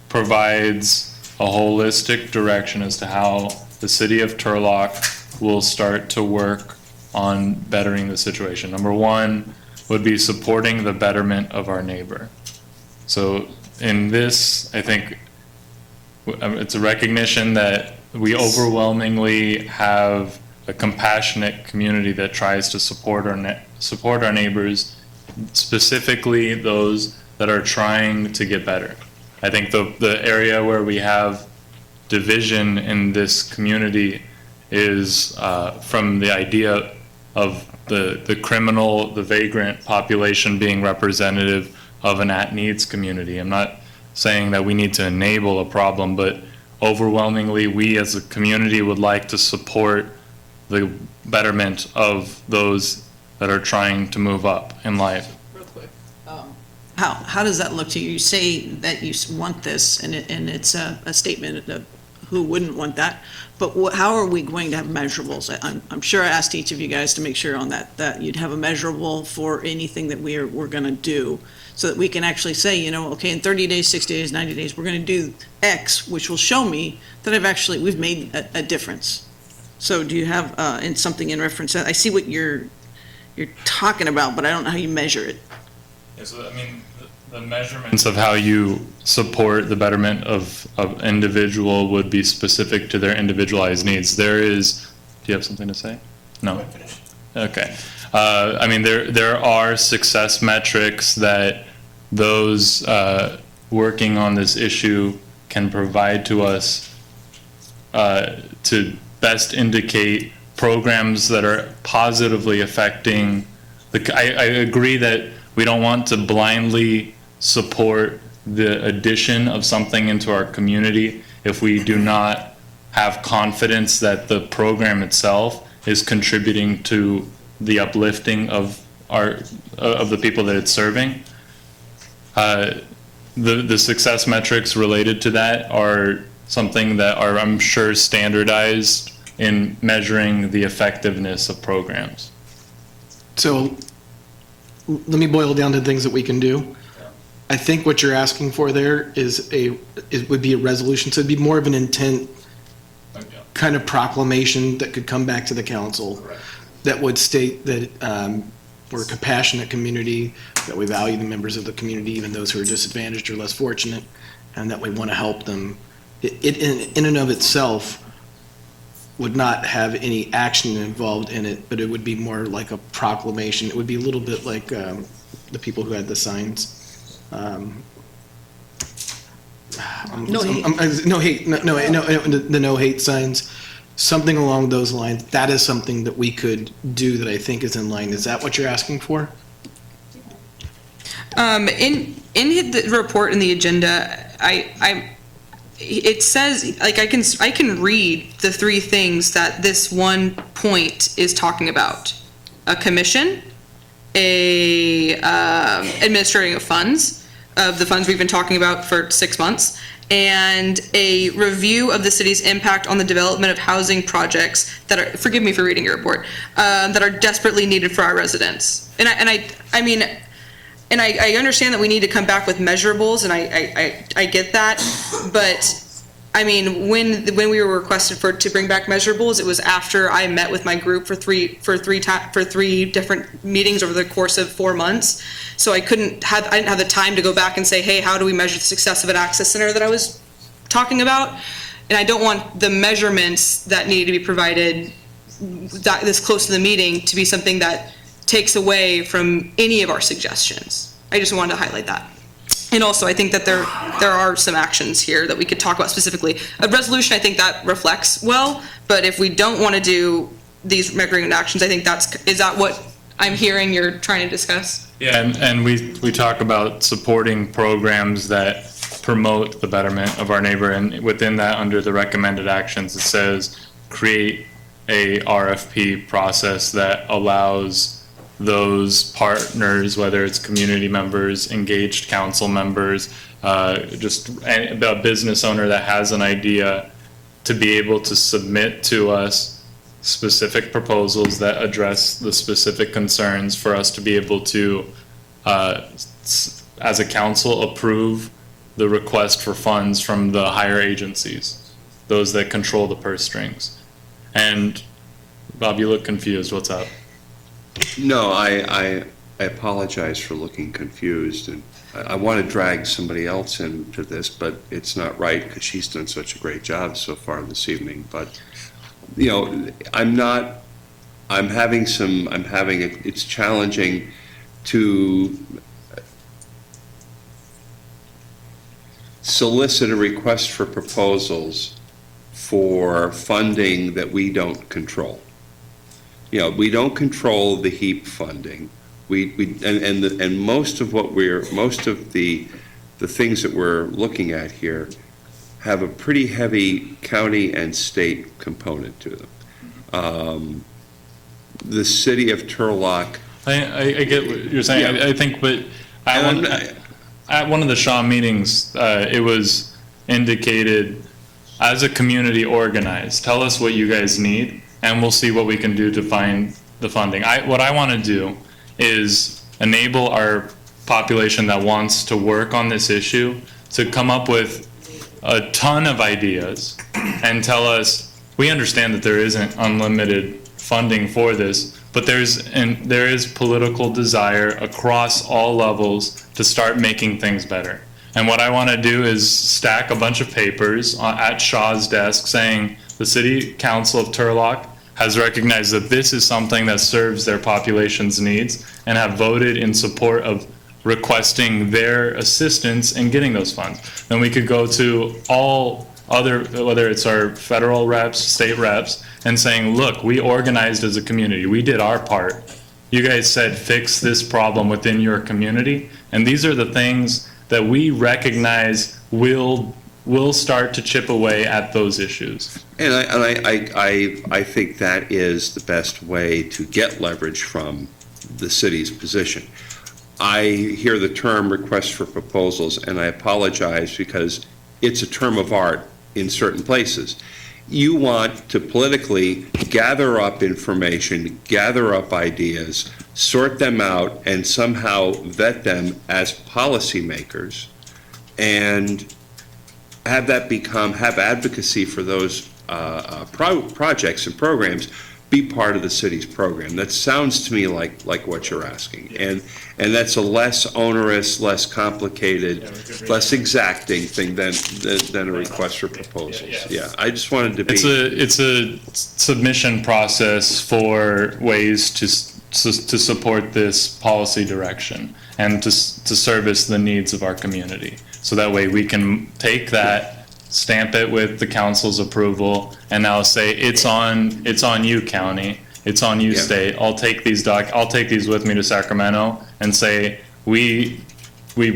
J: provides a holistic direction as to how the city of Turlock will start to work on bettering the situation. Number one would be supporting the betterment of our neighbor. So in this, I think it's a recognition that we overwhelmingly have a compassionate community that tries to support our neighbors, specifically those that are trying to get better. I think the area where we have division in this community is from the idea of the criminal, the vagrant population being representative of an at-needs community. I'm not saying that we need to enable a problem, but overwhelmingly we as a community would like to support the betterment of those that are trying to move up in life.
A: Real quick. How does that look to you? You say that you want this, and it's a statement of who wouldn't want that, but how are we going to have measurables? I'm sure I asked each of you guys to make sure on that you'd have a measurable for anything that we're going to do, so that we can actually say, okay, in 30 days, 60 days, 90 days, we're going to do X, which will show me that we've made a difference. So do you have something in reference to that? I see what you're talking about, but I don't know how you measure it.
J: Yeah, so I mean, the measurements of how you support the betterment of individual would be specific to their individualized needs. Do you have something to say? No? Okay. I mean, there are success metrics that those working on this issue can provide to us to best indicate programs that are positively affecting I agree that we don't want to blindly support the addition of something into our community if we do not have confidence that the program itself is contributing to the uplifting of the people that it's serving. The success metrics related to that are something that are, I'm sure, standardized in measuring the effectiveness of programs.
F: So let me boil down to things that we can do. I think what you're asking for there would be a resolution. So it'd be more of an intent kind of proclamation that could come back to the council that would state that we're a compassionate community, that we value the members of the community, even those who are disadvantaged or less fortunate, and that we want to help them. In and of itself would not have any action involved in it, but it would be more like a proclamation. It would be a little bit like the people who had the signs.
A: No hate.
F: No hate, the no hate signs, something along those lines. That is something that we could do that I think is in line. Is that what you're asking for?
K: In the report in the agenda, it says, like, I can read the three things that this one point is talking about: a commission, a administrating of funds, of the funds we've been talking about for 6 months, and a review of the city's impact on the development of housing projects that are, forgive me for reading your report, that are desperately needed for our residents. And I understand that we need to come back with measurables, and I get that, but I mean, when we were requested to bring back measurables, it was after I met with my group for three different meetings over the course of 4 months. So I didn't have the time to go back and say, hey, how do we measure the success of an access center that I was talking about? And I don't want the measurements that need to be provided this close to the meeting to be something that takes away from any of our suggestions. I just wanted to highlight that. And also, I think that there are some actions here that we could talk about specifically. A resolution, I think that reflects well, but if we don't want to do these measuring actions, I think is that what I'm hearing you're trying to discuss?
J: Yeah, and we talk about supporting programs that promote the betterment of our neighbor, and within that, under the recommended actions, it says create a RFP process that allows those partners, whether it's community members, engaged council members, just a business owner that has an idea, to be able to submit to us specific proposals that address the specific concerns for us to be able to, as a council, approve the request for funds from the higher agencies, those that control the purse strings. And Bob, you look confused. What's up?
H: No, I apologize for looking confused, and I want to drag somebody else into this, but it's not right because she's done such a great job so far this evening. But, you know, it's challenging to solicit a request for proposals for funding that we don't control. You know, we don't control the HEAP funding. And most of the things that we're looking at here have a pretty heavy county and state component to them. The city of Turlock.
J: I get what you're saying.
H: Yeah.
J: I think, but at one of the Shaw meetings, it was indicated, as a community organized, tell us what you guys need, and we'll see what we can do to find the funding. What I want to do is enable our population that wants to work on this issue to come up with a ton of ideas and tell us, we understand that there isn't unlimited funding for this, but there is political desire across all levels to start making things better. And what I want to do is stack a bunch of papers at Shaw's desk saying the City Council of Turlock has recognized that this is something that serves their population's needs and have voted in support of requesting their assistance in getting those funds. Then we could go to all other, whether it's our federal reps, state reps, and saying, look, we organized as a community. We did our part. You guys said fix this problem within your community. And these are the things that we recognize will start to chip away at those issues.
H: And I think that is the best way to get leverage from the city's position. I hear the term request for proposals, and I apologize because it's a term of art in certain places. You want to politically gather up information, gather up ideas, sort them out, and somehow vet them as policymakers, and have that have advocacy for those projects and programs be part of the city's program. That sounds to me like what you're asking. And that's a less onerous, less complicated, less exacting thing than a request for proposals. Yeah, I just wanted to be.
J: It's a submission process for ways to support this policy direction and to service the needs of our community. So that way we can take that, stamp it with the council's approval, and now say it's on you, county, it's on you, state. I'll take these with me to Sacramento and say we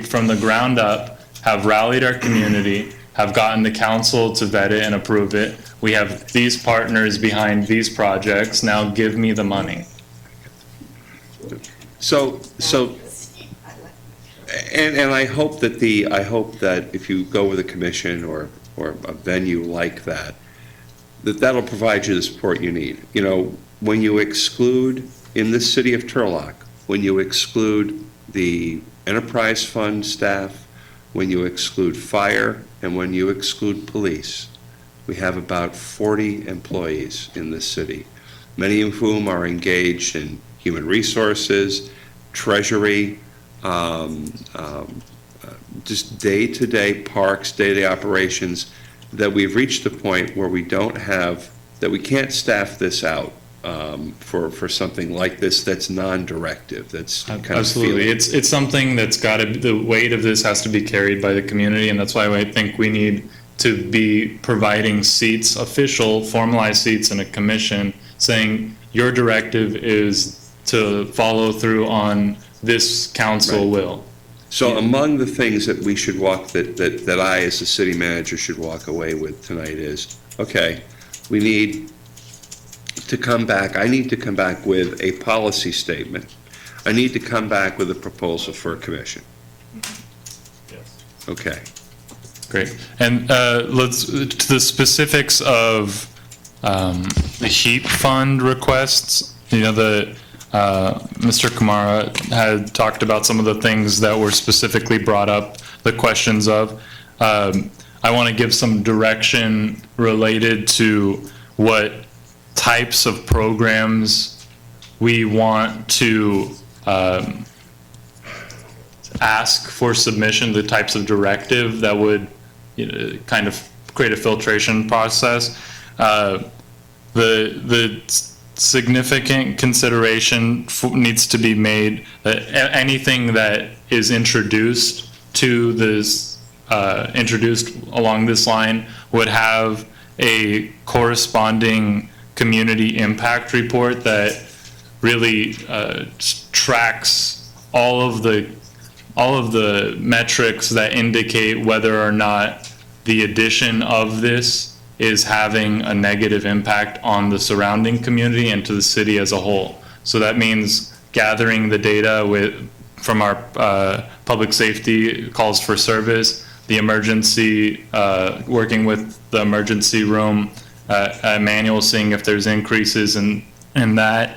J: from the ground up have rallied our community, have gotten the council to vet it and approve it. We have these partners behind these projects. Now give me the money.
H: So, and I hope that if you go with a commission or a venue like that, that'll provide you the support you need. You know, when you exclude, in the city of Turlock, when you exclude the enterprise fund staff, when you exclude fire, and when you exclude police, we have about 40 employees in this city, many of whom are engaged in human resources, treasury, just day-to-day parks, day-to-day operations, that we've reached the point where we can't staff this out for something like this that's non-directive, that's kind
J: Absolutely.
H: of
J: It's something that's the weight of this has to be carried by the community, and that's why I think we need to be providing seats, official, formalized seats in a commission, saying your directive is to follow through on this council will.
H: So among the things that we should that I as the city manager should walk away with tonight is, okay, we need to come back, I need to come back with a policy statement. I need to come back with a proposal for a commission.
J: Yes.
H: Okay.
J: Great. And let's, to the specifics of the HEAP fund requests, you know, Mr. Kamara had talked about some of the things that were specifically brought up, the questions of. I want to give some direction related to what types of programs we want to ask for submission, the types of directive that would kind of create a filtration process. The significant consideration needs to be made that anything that is introduced to this, introduced along this line would have a corresponding community impact report that really tracks all of the metrics that indicate whether or not the addition of this is having a negative impact on the surrounding community and to the city as a whole. So that means gathering the data from our public safety calls for service, the emergency, working with the emergency room manual, seeing if there's increases in that,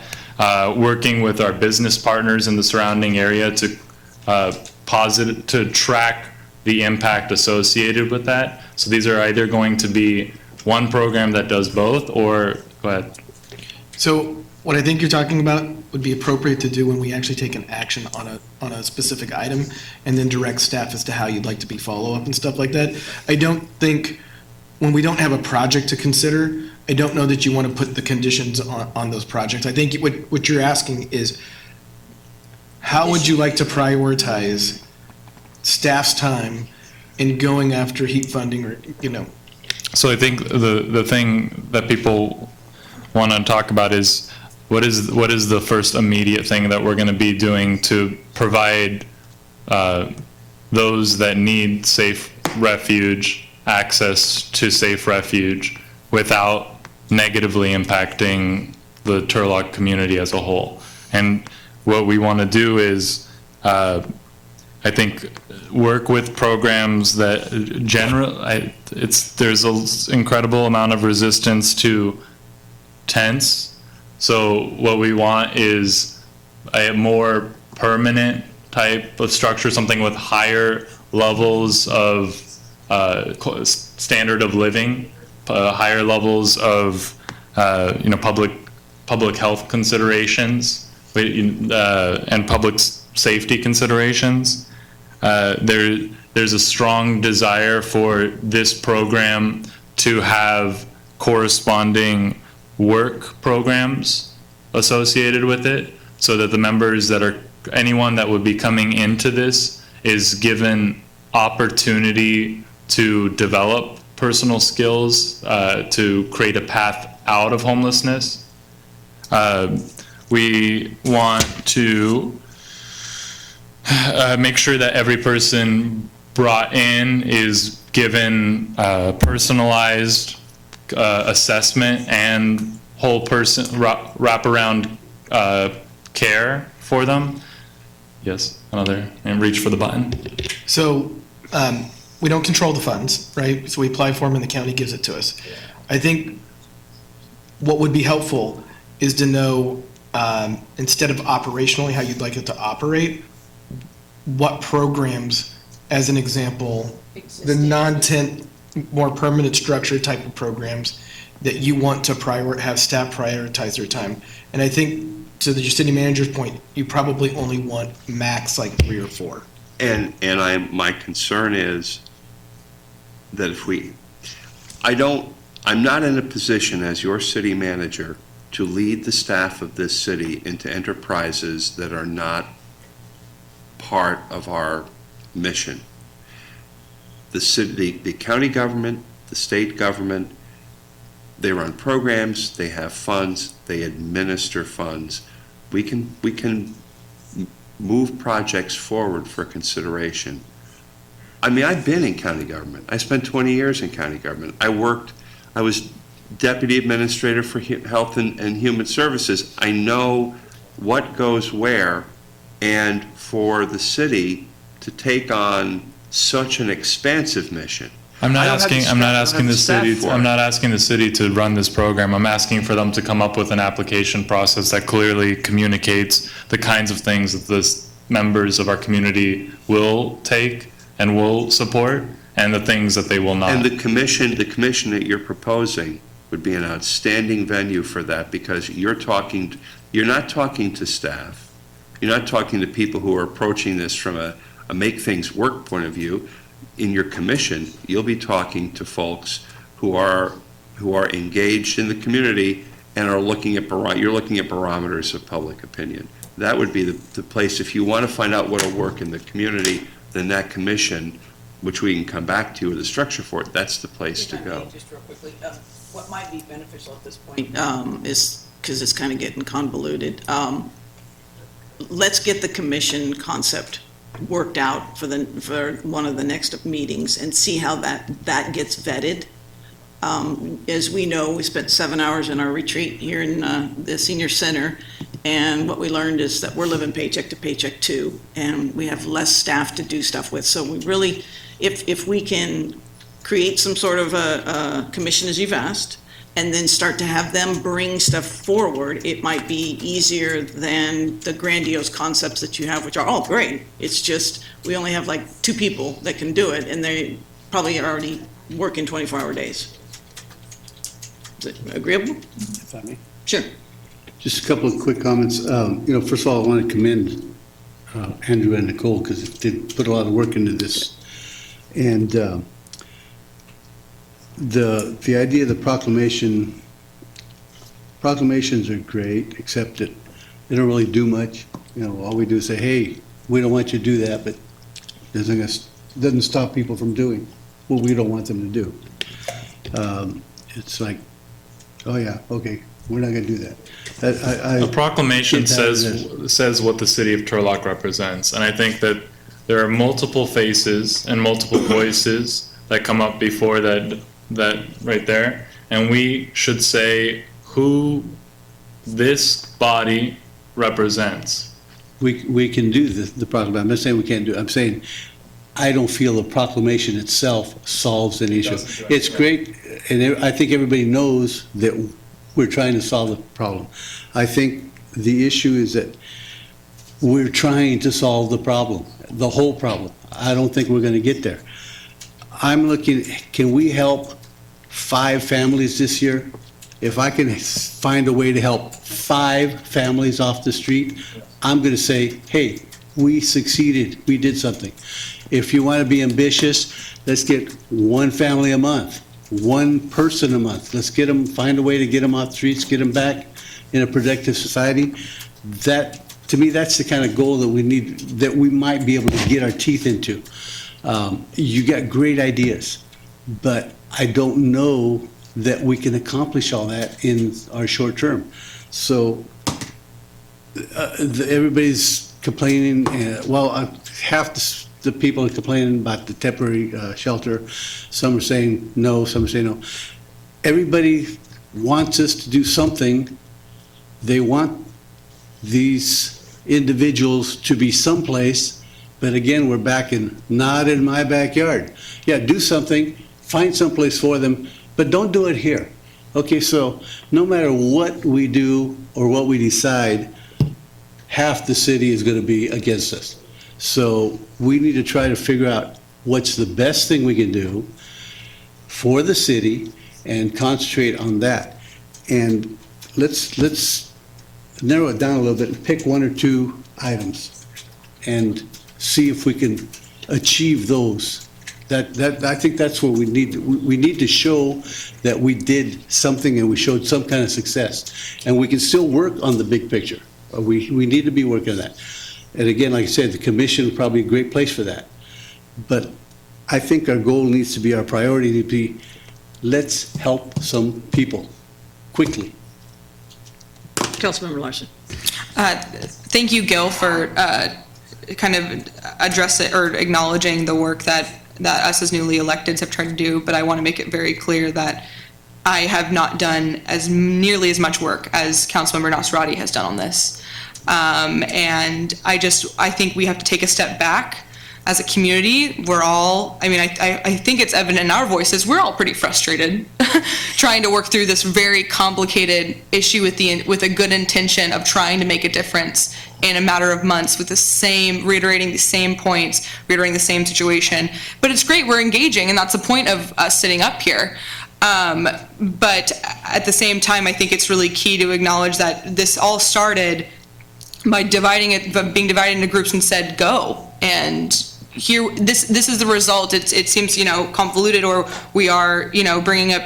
J: working with our business partners in the surrounding area to track the impact associated with that. So these are either going to be one program that does both, or go ahead.
F: So what I think you're talking about would be appropriate to do when we actually take an action on a specific item, and then direct staff as to how you'd like to be follow-up and stuff like that. I don't think, when we don't have a project to consider, I don't know that you want to put the conditions on those projects. I think what you're asking is, how would you like to prioritize staff's time in going after HEAP funding, or,
J: So I think the thing that people want to talk about is what is the first immediate thing that we're going to be doing to provide those that need safe refuge access to safe refuge without negatively impacting the Turlock community as a whole. And what we want to do is, I think, work with programs that there's an incredible amount of resistance to tents. So what we want is a more permanent type of structure, something with higher levels of standard of living, higher levels of public public health considerations and public safety considerations. There's a strong desire for this program to have corresponding work programs associated with it, so that the members that are, anyone that would be coming into this is given opportunity to develop personal skills to create a path out of homelessness. We want to make sure that every person brought in is given personalized assessment and whole person wraparound care for them. Yes, another, and reach for the button.
F: So we don't control the funds, right? So we apply for them and the county gives it to us. I think what would be helpful is to know, instead of operationally how you'd like it to operate, what programs, as an example, the non-tent, more permanent structure type of programs that you want to have staff prioritize their time. And I think, to your city manager's point, you probably only want max like 3 or 4.
H: And my concern is that if I'm not in a position as your city manager to lead the staff of this city into enterprises that are not part of our mission. The city, the county government, the state government, they run programs, they have funds, they administer funds. We can move projects forward for consideration. I mean, I've been in county government. I spent 20 years in county government. I was deputy administrator for health and human services. I know what goes where, and for the city to take on such an expansive mission.
J: I'm not asking the city to run this program. I'm asking for them to come up with an application process that clearly communicates the kinds of things that the members of our community will take and will support, and the things that they will not.
H: And the commission that you're proposing would be an outstanding venue for that, because you're not talking to staff. You're not talking to people who are approaching this from a make things work point of view. In your commission, you'll be talking to folks who are engaged in the community and are you're looking at barometers of public opinion. That would be the place, if you want to find out what'll work in the community, then that commission, which we can come back to with a structure for it, that's the place to go.
A: Just real quickly, what might be beneficial at this point is, because it's kind of getting convoluted, let's get the commission concept worked out for one of the next meetings and see how that gets vetted. As we know, we spent 7 hours in our retreat here in the senior center, and what we learned is that we're living paycheck to paycheck too, and we have less staff to do stuff with. So we really, if we can create some sort of a commission, as you've asked, and then start to have them bring stuff forward, it might be easier than the grandiose concepts that you have, which are all great. It's just, we only have like 2 people that can do it, and they probably are already working 24-hour days. Is it agreeable?
C: If I may.
A: Sure.
C: Just a couple of quick comments. First of all, I want to commend Andrew and Nicole, because they did put a lot of work into this. And the idea of the proclamations are great, except that they don't really do much. All we do is say, hey, we don't want you to do that, but doesn't stop people from doing what we don't want them to do. It's like, oh yeah, okay, we're not going to do that.
J: The proclamation says what the city of Turlock represents, and I think that there are multiple faces and multiple voices that come up before that right there, and we should say who this body represents.
C: We can do the proclamation. I'm not saying we can't do it. I'm saying I don't feel the proclamation itself solves an issue. It's great, and I think everybody knows that we're trying to solve the problem. I think the issue is that we're trying to solve the problem, the whole problem. I don't think we're going to get there. I'm looking, can we help 5 families this year? If I can find a way to help 5 5 families off the street, I'm gonna say, hey, we succeeded, we did something. If you wanna be ambitious, let's get 1 family a month, 1 person a month. Let's get them, find a way to get them off the streets, get them back in a productive society. That, to me, that's the kind of goal that we need, that we might be able to get our teeth into. You got great ideas, but I don't know that we can accomplish all that in our short term. So everybody's complaining, half the people are complaining about the temporary shelter. Some are saying no, some are saying no. Everybody wants us to do something. They want these individuals to be someplace, but again, we're back in, not in my backyard. Yeah, do something, find someplace for them, but don't do it here. Okay, so no matter what we do or what we decide, half the city is going to be against us. So we need to try to figure out what's the best thing we can do for the city and concentrate on that. And let's narrow it down a little bit and pick 1 or 2 items and see if we can achieve those. I think that's what we need. We need to show that we did something and we showed some kind of success. And we can still work on the big picture. We need to be working on that. And again, like I said, the commission is probably a great place for that. But I think our goal needs to be, our priority to be, let's help some people quickly.
A: Councilmember Larson.
K: Thank you, Gil, for kind of addressing or acknowledging the work that us as newly electeds have tried to do, but I want to make it very clear that I have not done as nearly as much work as Councilmember Nasrati has done on this. And I think we have to take a step back. As a community, we're all, I think it's evident in our voices, we're all pretty frustrated trying to work through this very complicated issue with a good intention of trying to make a difference in a matter of months with reiterating the same points, reiterating the same situation. But it's great, we're engaging, and that's the point of us sitting up here. But at the same time, I think it's really key to acknowledge that this all started by being divided into groups and said, go. And here, this is the result. It seems, convoluted, or we are, bringing up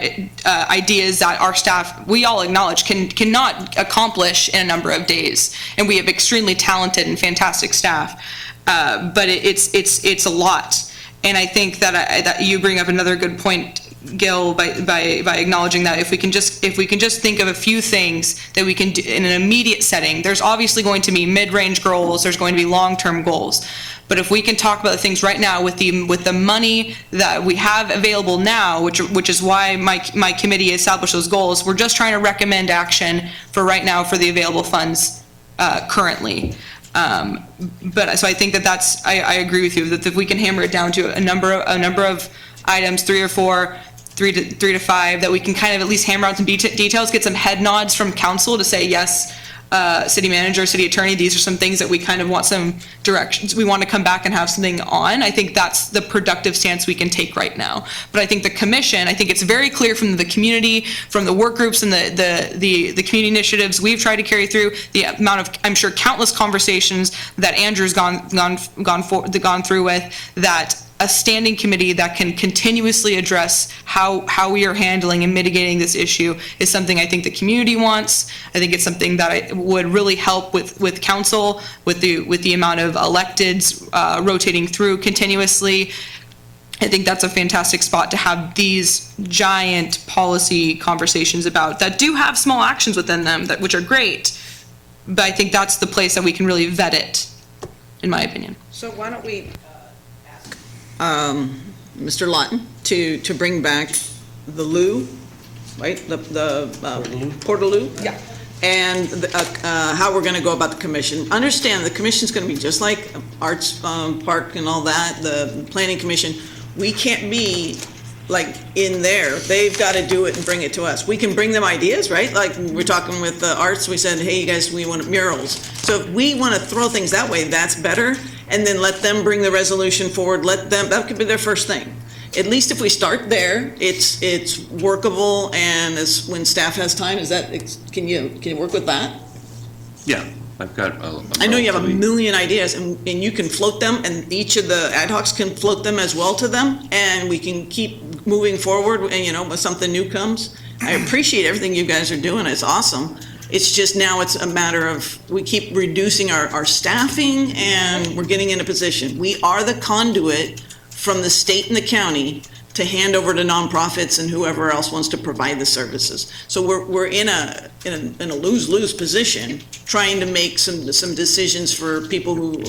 K: ideas that our staff, we all acknowledge, cannot accomplish in a number of days. And we have extremely talented and fantastic staff, but it's a lot. And I think that you bring up another good point, Gil, by acknowledging that if we can just think of a few things that we can do in an immediate setting. There's obviously going to be mid-range goals. There's going to be long-term goals. But if we can talk about the things right now with the money that we have available now, which is why my committee established those goals, we're just trying to recommend action for right now for the available funds currently. But so I think I agree with you that if we can hammer it down to a number of items, 3 or 4, 3 to 5, that we can kind of at least hammer out some details, get some head nods from council to say yes. City manager, city attorney, these are some things that we kind of want some directions. We want to come back and have something on. I think that's the productive stance we can take right now. But I think the commission, I think it's very clear from the community, from the work groups and the community initiatives we've tried to carry through, the amount of, I'm sure, countless conversations that Andrew's gone through with, that a standing committee that can continuously address how we are handling and mitigating this issue is something I think the community wants. I think it's something that would really help with council, with the amount of electeds rotating through continuously. I think that's a fantastic spot to have these giant policy conversations about that do have small actions within them, which are great. But I think that's the place that we can really vet it, in my opinion.
A: So why don't we Mr. Lawton to bring back the loo, right? The Portaloo?
K: Yeah.
A: And how we're going to go about the commission. Understand the commission's going to be just like Arts Park and all that, the Planning Commission. We can't be like in there. They've got to do it and bring it to us. We can bring them ideas, right? Like we're talking with the Arts, we said, hey, you guys, we want murals. So if we want to throw things that way, that's better. And then let them bring the resolution forward. That could be their first thing. At least if we start there, it's workable, and when staff has time, can you work with that?
H: Yeah, I've got a
A: I know you have a
H: relatively-
A: million ideas, and you can float them, and each of the ad hocs can float them as well to them, and we can keep moving forward, and, when something new comes. I appreciate everything you guys are doing, it's awesome. It's just now it's a matter of, we keep reducing our staffing, and we're getting in a position. We are the conduit from the state and the county to hand over to nonprofits and whoever else wants to provide the services. So we're in a lose-lose position, trying to make some decisions for people who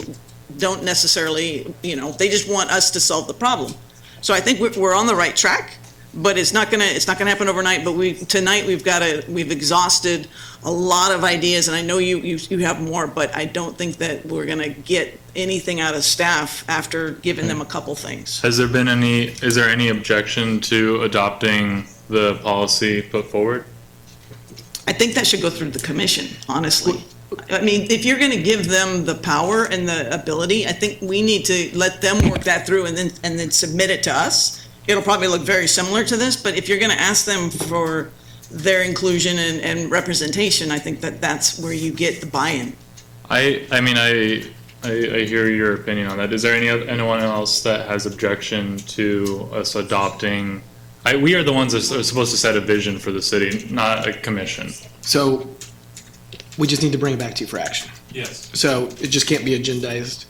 A: don't necessarily, they just want us to solve the problem. So I think we're on the right track, but it's not gonna happen overnight. But tonight we've exhausted a lot of ideas, and I know you have more, but I don't think that we're gonna get anything out of staff after giving them a couple things.
J: Is there any objection to adopting the policy put forward?
A: I think that should go through the commission, honestly. I mean, if you're gonna give them the power and the ability, I think we need to let them work that through and then submit it to us. It'll probably look very similar to this, but if you're gonna ask them for their inclusion and representation, I think that's where you get the buy-in.
J: I hear your opinion on that. Is there anyone else that has objection to us adopting? We are the ones that are supposed to set a vision for the city, not a commission.
F: So we just need to bring it back to you for action.
J: Yes.
F: So it just can't be agendized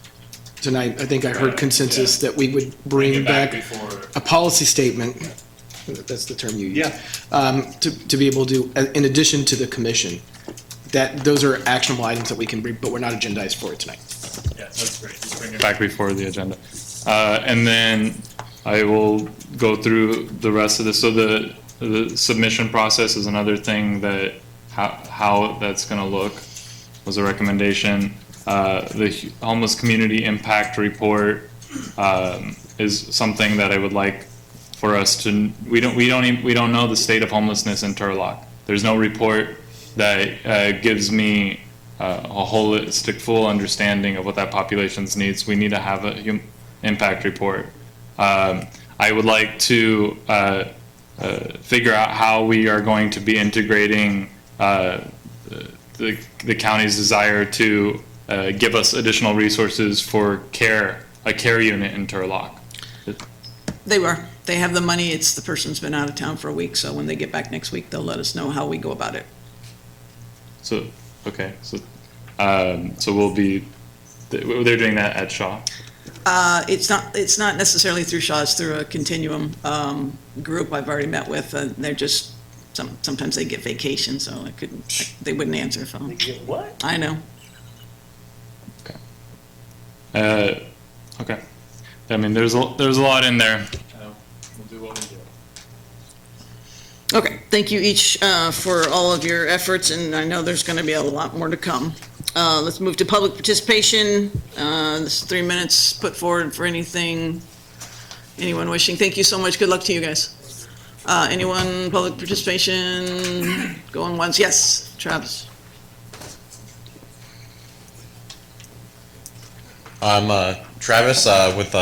F: tonight. I think I heard consensus that we would bring back a policy statement. That's the term you use.
H: Yeah.
F: To be able to, in addition to the commission, that those are actionable items that we can bring, but we're not agendized for it tonight.
J: Yeah, that's great. Just bring it back before the agenda. And then I will go through the rest of this. So the submission process is another thing that how that's going to look was a recommendation. The homeless community impact report is something that I would like for us to. We don't know the state of homelessness in Turlock. There's no report that gives me a holistic, full understanding of what that population's needs. We need to have a impact report. I would like to figure out how we are going to be integrating the county's desire to give us additional resources for a care unit in Turlock.
A: They have the money. It's the person's been out of town for a week, so when they get back next week, they'll let us know how we go about it.
J: So, okay, so we'll be, they're doing that at Shaw?
A: It's not necessarily through Shaw, it's through a continuum group I've already met with. They're just, sometimes they get vacation, so they wouldn't answer the phone.
D: They get what?
A: I know.
J: Okay. I mean, there's a lot in there. We'll do what we do.
A: Okay, thank you each for all of your efforts, and I know there's going to be a lot more to come. Let's move to public participation. This is 3 minutes put forward for anyone wishing. Thank you so much. Good luck to you guys. Anyone, public participation, going once? Yes, Travis.
B: I'm Travis with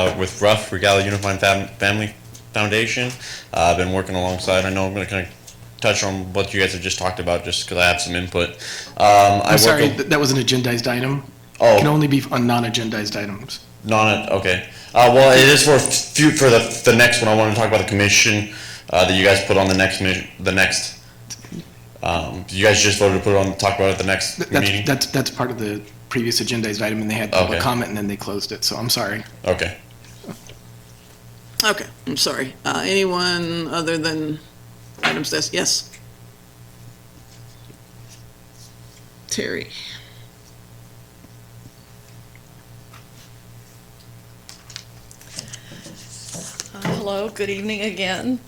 B: RUF, Regalia Unified Family Foundation. I've been working alongside. I know I'm going to kind of touch on what you guys have just talked about, just because I have some input.
F: I'm sorry, that was an agendized item.
B: Oh.
F: It can only be on non-agendized items.
B: Okay. Well, it is for the next one. I want to talk about the commission that you guys put on the next. You guys just voted to put it on, talk about it at the next meeting.
F: That's part of the previous agendized item, and they had public comment, and then they closed it. So I'm sorry.
B: Okay.
A: Okay, I'm sorry. Anyone other than items that's, yes? Terry.
P: Hello, good evening again.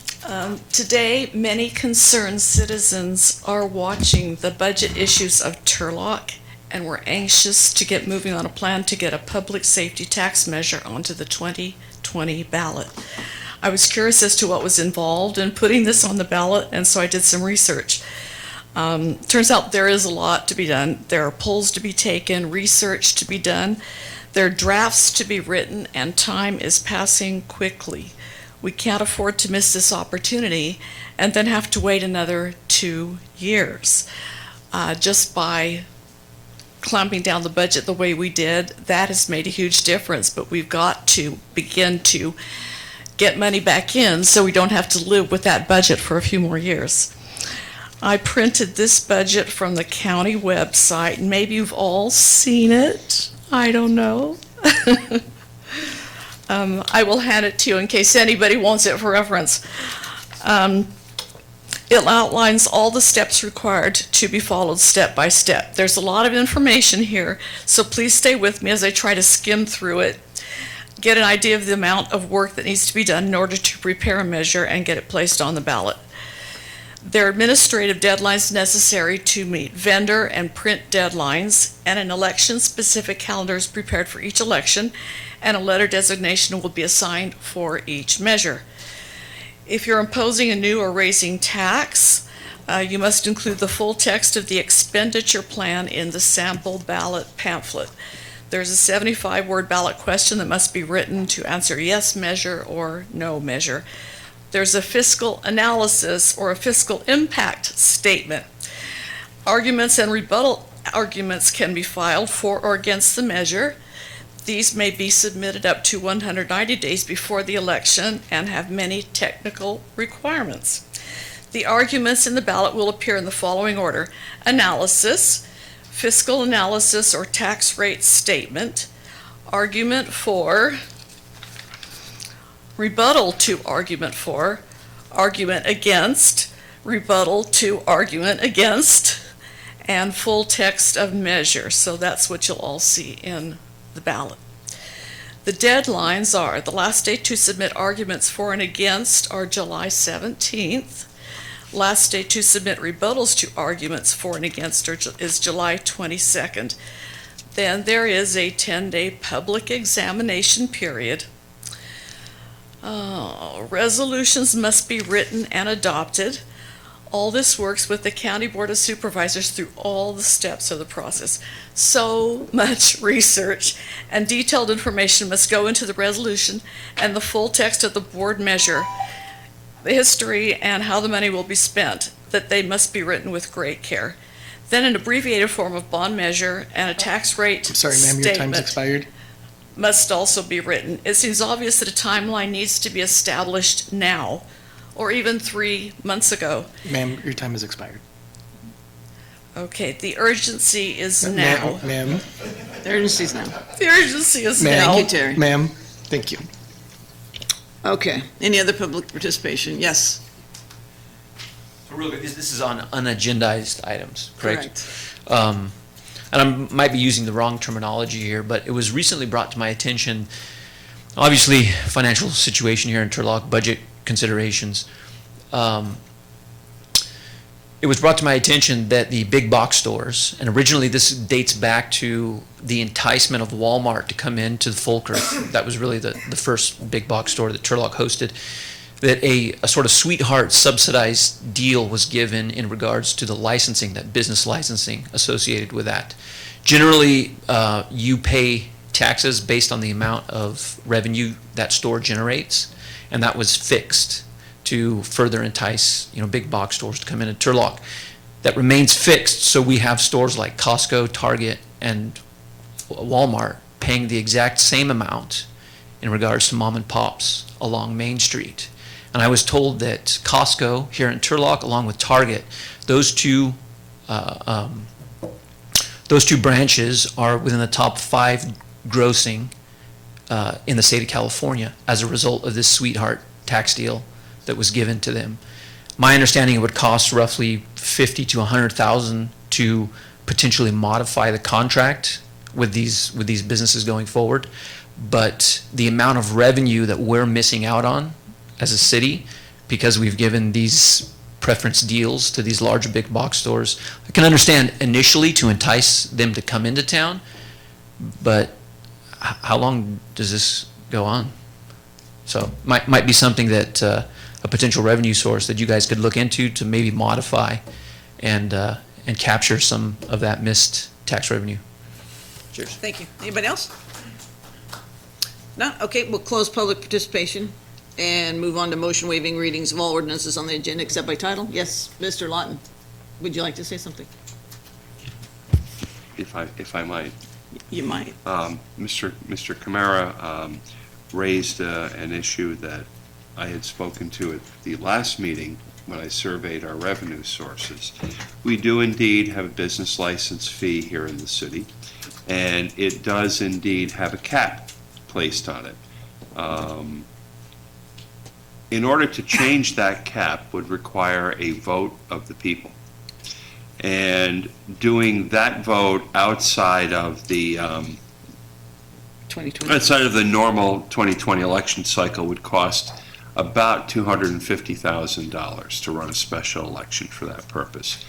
P: Today, many concerned citizens are watching the budget issues of Turlock, and we're anxious to get moving on a plan to get a public safety tax measure onto the 2020 ballot. I was curious as to what was involved in putting this on the ballot, and so I did some research. Turns out there is a lot to be done. There are polls to be taken, research to be done. There are drafts to be written, and time is passing quickly. We can't afford to miss this opportunity and then have to wait another 2 years just by clamping down the budget the way we did, that has made a huge difference, but we've got to begin to get money back in so we don't have to live with that budget for a few more years. I printed this budget from the county website, and maybe you've all seen it. I don't know. I will hand it to you in case anybody wants it for reference. It outlines all the steps required to be followed step by step. There's a lot of information here, so please stay with me as I try to skim through it, get an idea of the amount of work that needs to be done in order to prepare a measure and get it placed on the ballot. There are administrative deadlines necessary to meet vendor and print deadlines, and an election-specific calendar is prepared for each election, and a letter designation will be assigned for each measure. If you're imposing a new or raising tax, you must include the full text of the expenditure plan in the sample ballot pamphlet. There's a 75-word ballot question that must be written to answer yes measure or no measure. There's a fiscal analysis or a fiscal impact statement. Arguments and rebuttal arguments can be filed for or against the measure. These may be submitted up to 190 days before the election and have many technical requirements. The arguments in the ballot will appear in the following order: analysis, fiscal analysis or tax rate statement, argument for, rebuttal to argument for, argument against, rebuttal to argument against, and full text of measure. So that's what you'll all see in the ballot. The deadlines are, the last day to submit arguments for and against are July 17th. Last day to submit rebuttals to arguments for and against is July 22nd. Then there is a 10-day public examination period. Resolutions must be written and adopted. All this works with the County Board of Supervisors through all the steps of the process. So much research and detailed information must go into the resolution and the full text of the board measure, the history and how the money will be spent, that they must be written with great care. Then an abbreviated form of bond measure and a tax rate
F: Sorry, ma'am, your time's expired.
P: must also be written. It seems obvious that a timeline needs to be established now, or even 3 months ago.
F: Ma'am, your time has expired.
P: Okay, the urgency is now.
F: Ma'am.
A: The urgency's now.
P: The urgency is
F: Ma'am.
P: now.
A: Thank you, Terry.
F: Ma'am, thank you.
A: Okay, any other public participation? Yes.
S: So real quick, this is on unagendized items, correct? And I might be using the wrong terminology here, but it was recently brought to my attention, obviously, financial situation here in Turlock, budget considerations. It was brought to my attention that the big box stores, and originally this dates back to the enticement of Walmart to come into the Folker. That was really the first big box store that Turlock hosted, that a sort of sweetheart subsidized deal was given in regards to the licensing, that business licensing associated with that. Generally, you pay taxes based on the amount of revenue that store generates, and that was fixed to further entice, big box stores to come in at Turlock. That remains fixed, so we have stores like Costco, Target, and Walmart paying the exact same amount in regards to mom and pops along Main Street. And I was told that Costco here in Turlock, along with Target, those two branches are within the top 5 grossing in the state of California as a result of this sweetheart tax deal that was given to them. My understanding, it would cost roughly $50,000 to $100,000 to potentially modify the contract with these businesses going forward. But the amount of revenue that we're missing out on as a city, because we've given these preference deals to these larger big box stores, I can understand initially to entice them to come into town, but how long does this go on? So might be something that a potential revenue source that you guys could look into to maybe modify and capture some of that missed tax revenue. Cheers.
A: Thank you. Anybody else? No? Okay, we'll close public participation and move on to motion waiving readings of all ordinances on the agenda except by title. Yes, Mr. Lawton, would you like to say something?
H: if I might.
A: You might.
H: Mr. Camara raised an issue that I had spoken to at the last meeting when I surveyed our revenue sources. We do indeed have a business license fee here in the city, and it does indeed have a cap placed on it. In order to change that cap would require a vote of the people. And doing that vote outside of the
A: 2020.
H: outside of the normal 2020 election cycle would cost about $250,000 to run a special election for that purpose.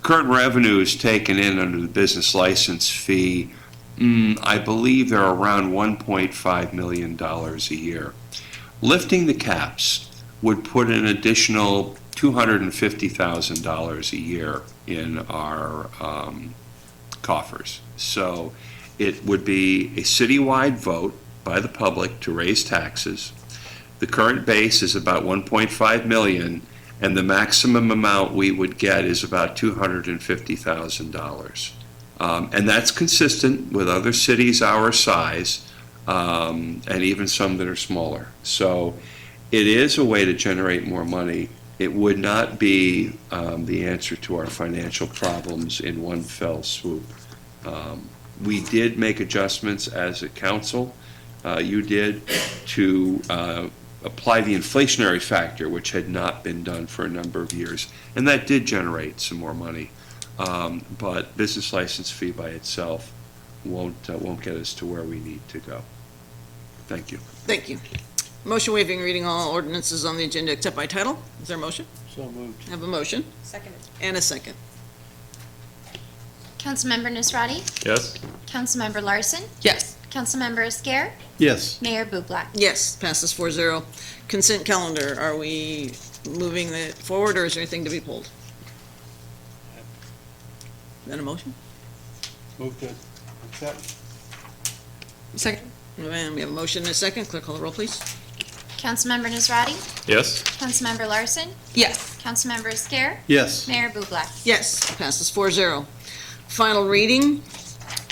H: Current revenues taken in under the business license fee, I believe they're around $1.5 million a year. Lifting the caps would put an additional $250,000 a year in our coffers. So it would be a citywide vote by the public to raise taxes. The current base is about 1.5 million, and the maximum amount we would get is about $250,000. And that's consistent with other cities our size, and even some that are smaller. So it is a way to generate more money. It would not be the answer to our financial problems in one fell swoop. We did make adjustments as a council, you did, to apply the inflationary factor, which had not been done for a number of years, and that did generate some more money. But business license fee by itself won't get us to where we need to go. Thank you.
A: Thank you. Motion waiving reading all ordinances on the agenda except by title. Is there a motion?
D: So moved.
A: Have a motion
L: Seconded.
A: and a second.
G: Councilmember Nisrati?
J: Yes?
G: Councilmember Larson?
A: Yes.
G: Councilmember Esquer?
C: Yes.
G: Mayor Bublak?
A: Yes, passes 4-0. Consent calendar, are we moving it forward or is there anything to be pulled? Is that a motion?
C: Move to accept.
A: Second. And we have a motion and a second. Clerk call the roll, please.
G: Councilmember Nisrati?
J: Yes?
G: Councilmember Larson?
A: Yes.
G: Councilmember Esquer?
C: Yes.
G: Mayor Bublak?
A: Yes, passes 4-0. Final reading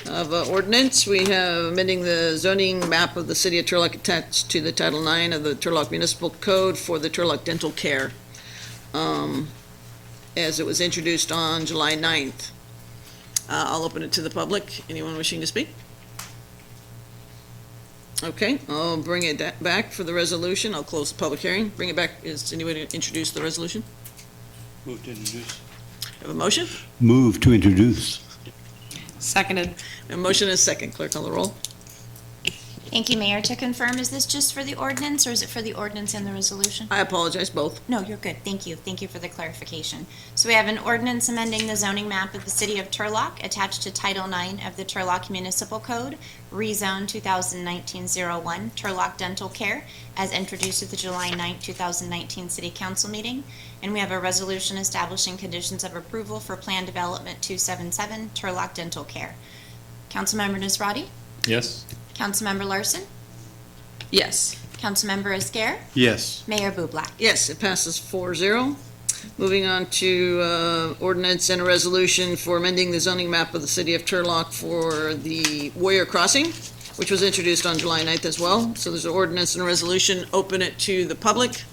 A: of ordinance. We have amending the zoning map of the city of Turlock attached to the Title IX of the Turlock Municipal Code for the Turlock Dental Care, as it was introduced on July 9th. I'll open it to the public. Anyone wishing to speak? Okay, I'll bring it back for the resolution. I'll close the public hearing. Bring it back. Is anyone to introduce the resolution?
C: Move to introduce.
A: Have a motion?
C: Move to introduce.
K: Seconded.
A: A motion and a second. Clerk call the roll.
G: Thank you, Mayor. To confirm, is this just for the ordinance or is it for the ordinance and the resolution?
A: I apologize, both.
G: No, you're good. Thank you. Thank you for the clarification. So we have an ordinance amending the zoning map of the city of Turlock attached to Title IX of the Turlock Municipal Code, rezone 2019-01, Turlock Dental Care, as introduced at the July 9, 2019 City Council meeting. And we have a resolution establishing conditions of approval for Plan Development 277, Turlock Dental Care. Councilmember Nisrati?
J: Yes?
G: Councilmember Larson?
A: Yes.
G: Councilmember Esquer?
C: Yes.
G: Mayor Bublak?
A: Yes, it passes 4-0. Moving on to ordinance and a resolution for amending the zoning map of the city of Turlock for the Warrior Crossing, which was introduced on July 9th as well. So there's an ordinance and a resolution. Open it to the public.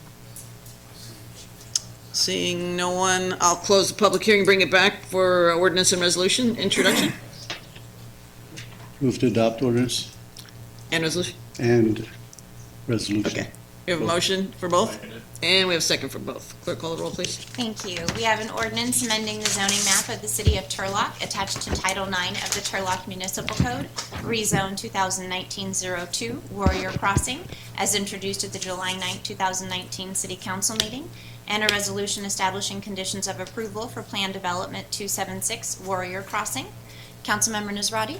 A: Seeing no one, I'll close the public hearing, bring it back for ordinance and resolution introduction
C: Move to adopt ordinance
A: and resolution.
C: and resolution.
A: Okay. We have a motion for both, and we have a second for both. Clerk call the roll, please.
G: Thank you. We have an ordinance amending the zoning map of the city of Turlock attached to Title IX of the Turlock Municipal Code, rezone 2019-02, Warrior Crossing, as introduced at the July 9, 2019 City Council meeting, and a resolution establishing conditions of approval for Plan Development 276, Warrior Crossing. Councilmember Nisrati?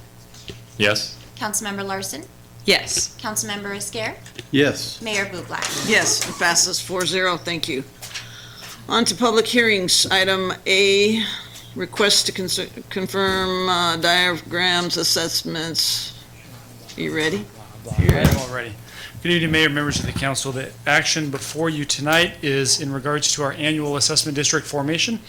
J: Yes?
G: Councilmember Larson?
A: Yes.
G: Councilmember Esquer?
C: Yes.
G: Mayor Bublak?
A: Yes, it passes 4-0. Thank you. On to public hearings. Item A, request to confirm diagrams, assessments. You ready?
I: I'm all ready. Good evening, Mayor, members of the council. The action before you tonight is in regards to our annual assessment district formation.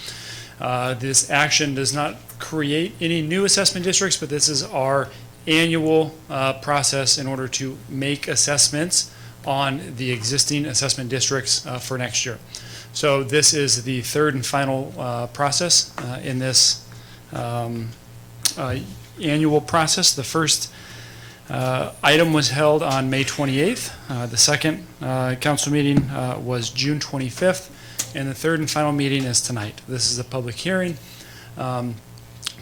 I: This action does not create any new assessment districts, but this is our annual process in order to make assessments on the existing assessment districts for next year. So this is the third and final process in this annual process. The first item was held on May 28th. The second council meeting was June 25th. And the third and final meeting is tonight. This is a public hearing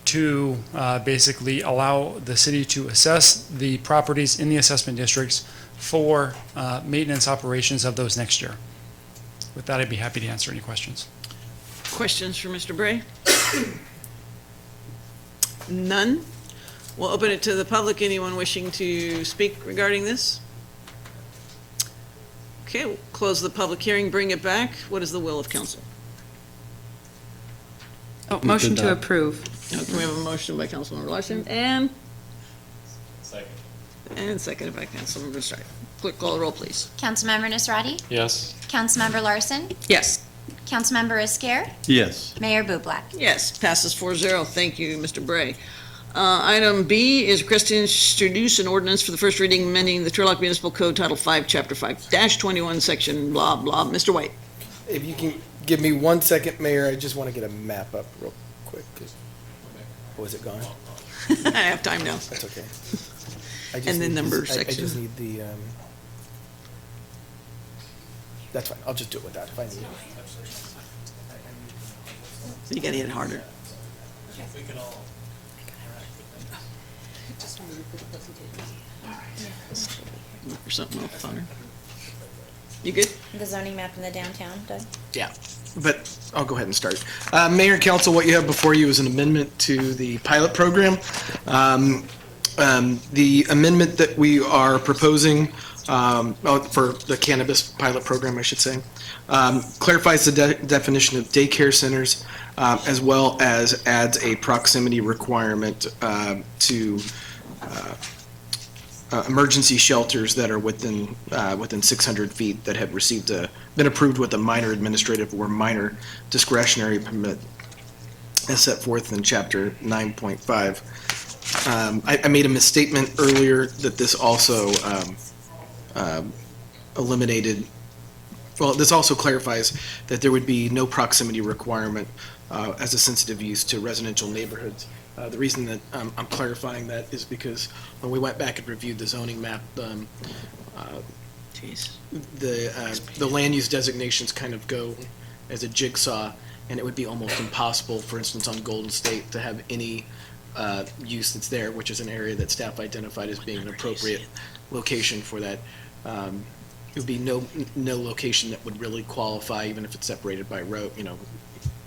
I: to basically allow the city to assess the properties in the assessment districts for maintenance operations of those next year. With that, I'd be happy to answer any questions.
A: Questions for Mr. Bray? None? We'll open it to the public. Anyone wishing to speak regarding this? Okay, we'll close the public hearing, bring it back. What is the will of council?
K: Oh, motion to approve.
A: Can we have a motion by Councilmember Larson and? Second. And seconded by Councilmember Strike. Clerk, call the roll, please.
G: Councilmember Nisrati?
J: Yes.
G: Councilmember Larson?
K: Yes.
G: Councilmember Isker?
C: Yes.
G: Mayor Bublak?
A: Yes, passes 4-0. Thank you, Mr. Bray. Item B is request to introduce an ordinance for the first reading amending the Turlock Municipal Code Title 5, Chapter 5-21, Section blah, blah. Mr. White.
D: If you can give me 1 second, Mayor, I just want to get a map up real quick. Oh, is it gone?
A: I have time now.
D: That's okay.
A: And then number
D: I
A: section.
D: just need the, that's fine. I'll just do it with that if I need it.
A: You gotta hit it harder. Look for something a little funner. You good?
G: The zoning map in the downtown, Doug?
F: Yeah, but I'll go ahead and start. Mayor and council, what you have before you is an amendment to the pilot program. The amendment that we are proposing for the cannabis pilot program, I should say, clarifies the definition of daycare centers as well as adds a proximity requirement to emergency shelters that are within 600 feet that have been approved with a minor administrative or minor discretionary permit as set forth in Chapter 9.5. I made a misstatement earlier that this also eliminated, well, this also clarifies that there would be no proximity requirement as a sensitive use to residential neighborhoods. The reason that I'm clarifying that is because when we went back and reviewed the zoning map, the land use designations kind of go as a jigsaw, and it would be almost impossible, for instance, on Golden State to have any use that's there, which is an area that staff identified as being an appropriate location for that. It would be no location that would really qualify, even if it's separated by road,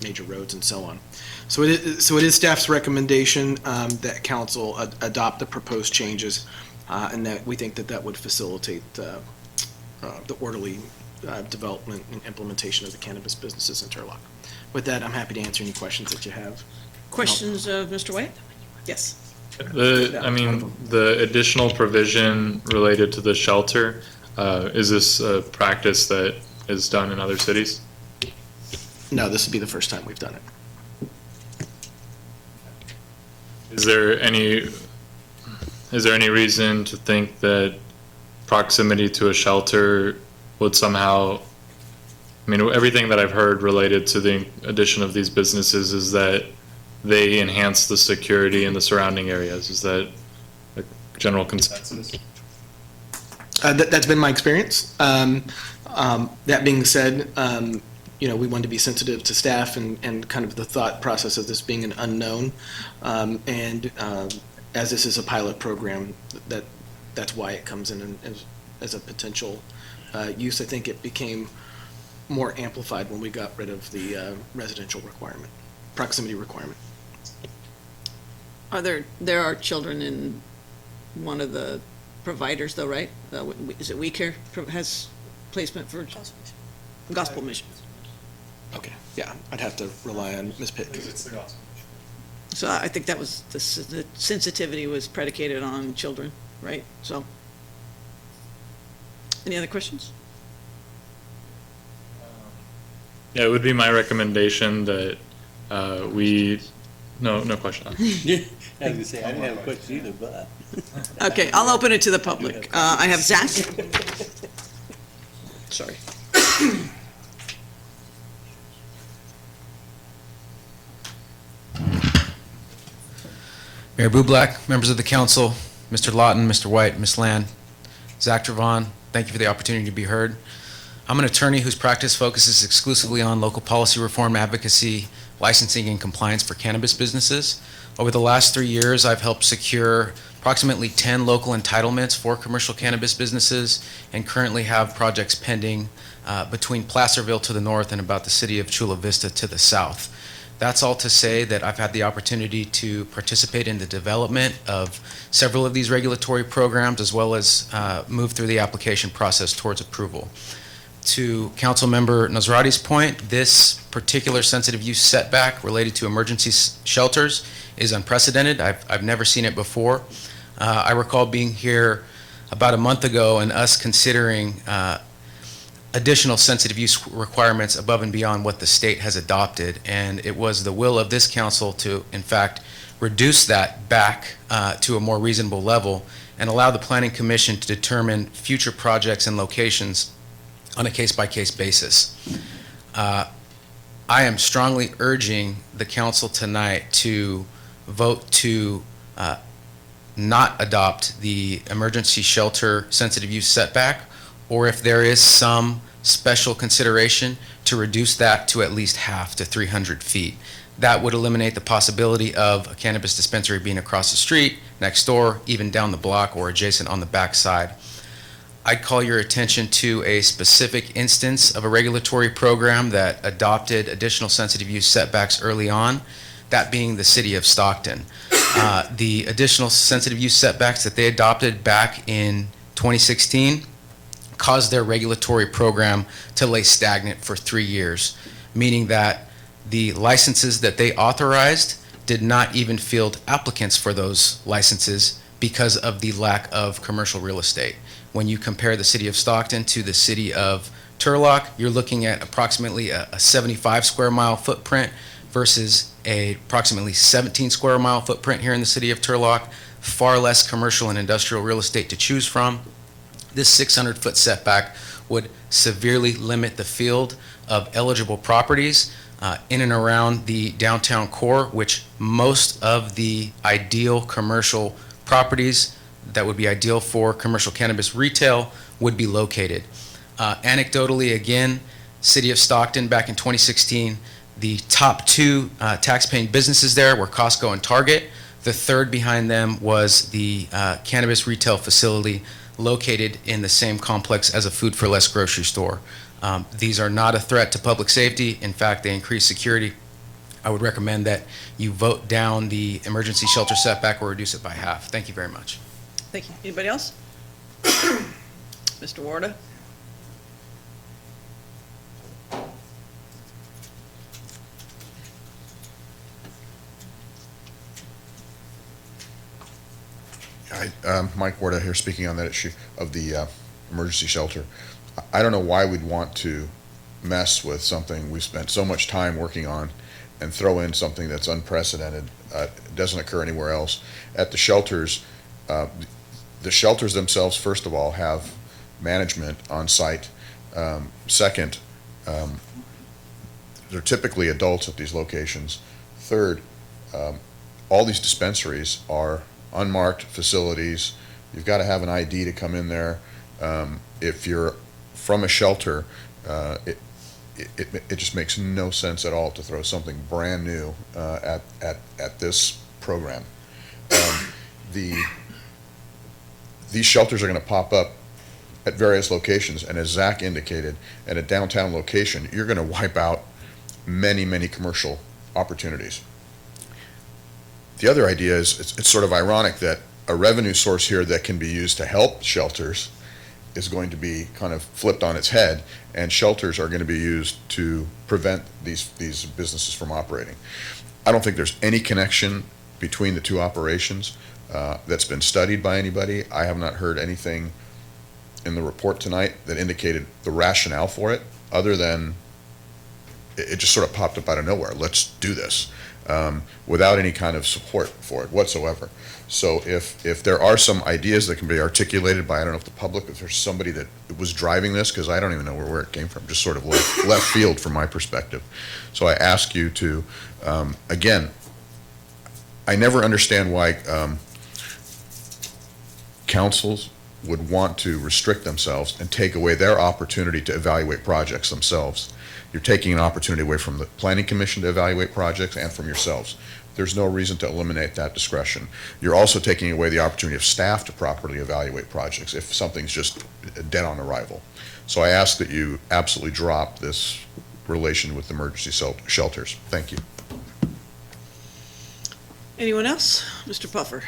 F: major roads and so on. So it is staff's recommendation that council adopt the proposed changes, and that we think that would facilitate the orderly development and implementation of the cannabis businesses in Turlock. With that, I'm happy to answer any questions that you have.
A: Questions of Mr. White? Yes.
J: The additional provision related to the shelter, is this a practice that is done in other cities?
F: No, this would be the first time we've done it.
J: Is there any reason to think that proximity to a shelter would somehow, everything that I've heard related to the addition of these businesses is that they enhance the security in the surrounding areas. Is that a general consensus?
F: That's been my experience. That being said, we want to be sensitive to staff and kind of the thought process of this being an unknown. As this is a pilot program, that's why it comes in as a potential use. I think it became more amplified when we got rid of the residential requirement, proximity requirement.
A: There are children in one of the providers though, right? Is it We Care has placement for Gospel Mission?
F: Okay, yeah, I'd have to rely on Ms. Pitt.
J: It's the gospel.
A: So I think that was, the sensitivity was predicated on children, right? So, any other questions?
J: Yeah, it would be my recommendation that No question.
C: I was gonna say, I didn't have a question either, but.
A: Okay, I'll open it to the public. I have Zach. Sorry.
M: Mayor Bublak, members of the council, Mr. Lawton, Mr. White, Ms. Land, Zach Travon, thank you for the opportunity to be heard. I'm an attorney whose practice focuses exclusively on local policy reform, advocacy, licensing, and compliance for cannabis businesses. Over the last 3 years, I've helped secure approximately 10 local entitlements for commercial cannabis businesses and currently have projects pending between Placerville to the north and about the city of Chula Vista to the south. That's all to say that I've had the opportunity to participate in the development of several of these regulatory programs as well as move through the application process towards approval. To Councilmember Nazrati's point, this particular sensitive use setback related to emergency shelters is unprecedented. I've never seen it before. I recall being here about a month ago and us considering additional sensitive use requirements above and beyond what the state has adopted, and it was the will of this council to, in fact, reduce that back to a more reasonable level and allow the Planning Commission to determine future projects and locations on a case-by-case basis. I am strongly urging the council tonight to vote to not adopt the emergency shelter sensitive use setback, or if there is some special consideration, to reduce that to at least half to 300 feet. That would eliminate the possibility of a cannabis dispensary being across the street, next door, even down the block or adjacent on the back side. I'd call your attention to a specific instance of a regulatory program that adopted additional sensitive use setbacks early on, that being the city of Stockton. The additional sensitive use setbacks that they adopted back in 2016 caused their regulatory program to lay stagnant for 3 years, meaning that the licenses that they authorized did not even field applicants for those licenses because of the lack of commercial real estate. When you compare the city of Stockton to the city of Turlock, you're looking at approximately a 75 square mile footprint versus a approximately 17 square mile footprint here in the city of Turlock, far less commercial and industrial real estate to choose from. This 600-foot setback would severely limit the field of eligible properties in and around the downtown core, which most of the ideal commercial properties that would be ideal for commercial cannabis retail would be located. Anecdotally, again, City of Stockton back in 2016, the top two tax-paying businesses there were Costco and Target. The third behind them was the cannabis retail facility located in the same complex as a Food for Less grocery store. These are not a threat to public safety. In fact, they increase security. I would recommend that you vote down the emergency shelter setback or reduce it by half. Thank you very much.
A: Thank you. Anybody else? Mr. Warda?
N: Hi, Mike Warda here, speaking on that issue of the emergency shelter. I don't know why we'd want to mess with something we spent so much time working on and throw in something that's unprecedented. It doesn't occur anywhere else. At the shelters themselves, first of all, have management on site. Second, they're typically adults at these locations. Third, all these dispensaries are unmarked facilities. You've got to have an ID to come in there. If you're from a shelter, it just makes no sense at all to throw something brand new at this program. These shelters are going to pop up at various locations, and as Zach indicated, at a downtown location, you're going to wipe out many, many commercial opportunities. The other idea is, it's sort of ironic that a revenue source here that can be used to help shelters is going to be kind of flipped on its head, and shelters are going to be used to prevent these businesses from operating. I don't think there's any connection between the two operations that's been studied by anybody. I have not heard anything in the report tonight that indicated the rationale for it, other than it just sort of popped up out of nowhere. Let's do this, without any kind of support for it whatsoever. So if there are some ideas that can be articulated by, I don't know if the public, if there's somebody that was driving this, because I don't even know where it came from, just sort of left field from my perspective. So I ask you to, again, I never understand why councils would want to restrict themselves and take away their opportunity to evaluate projects themselves. You're taking an opportunity away from the Planning Commission to evaluate projects and from yourselves. There's no reason to eliminate that discretion. You're also taking away the opportunity of staff to properly evaluate projects if something's just dead on arrival. So I ask that you absolutely drop this relation with emergency shelters. Thank you.
A: Anyone else? Mr. Puffer?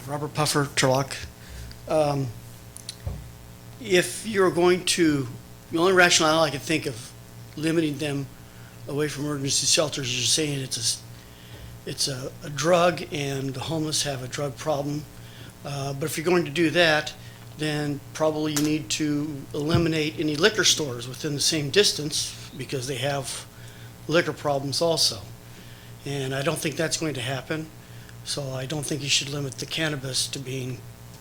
O: Robert Puffer, Turlock. If you're going to, the only rationale I can think of limiting them away from emergency shelters is you're saying it's a drug and the homeless have a drug problem. But if you're going to do that, then probably you need to eliminate any liquor stores within the same distance because they have liquor problems also. And I don't think that's going to happen. So I don't think you should limit the cannabis to being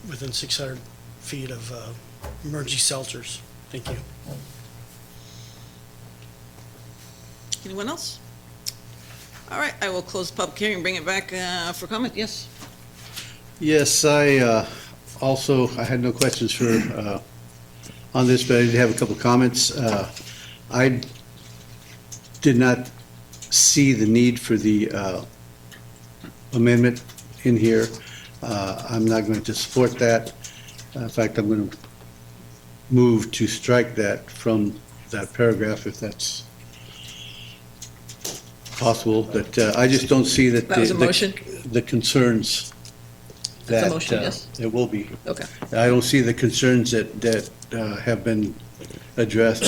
O: within 600 feet of emergency shelters. Thank you.
A: Anyone else? All right, I will close the public hearing and bring it back for comment. Yes?
C: Yes, I had no questions for, on this, but I did have a couple comments. I did not see the need for the amendment in here. I'm not going to support that. In fact, I'm going to move to strike that from that paragraph if that's possible, but I just don't see that
A: That was a motion?
C: the concerns
A: That's a
C: that
A: motion, yes?
C: it will be.
A: Okay.
C: I don't see the concerns that have been addressed,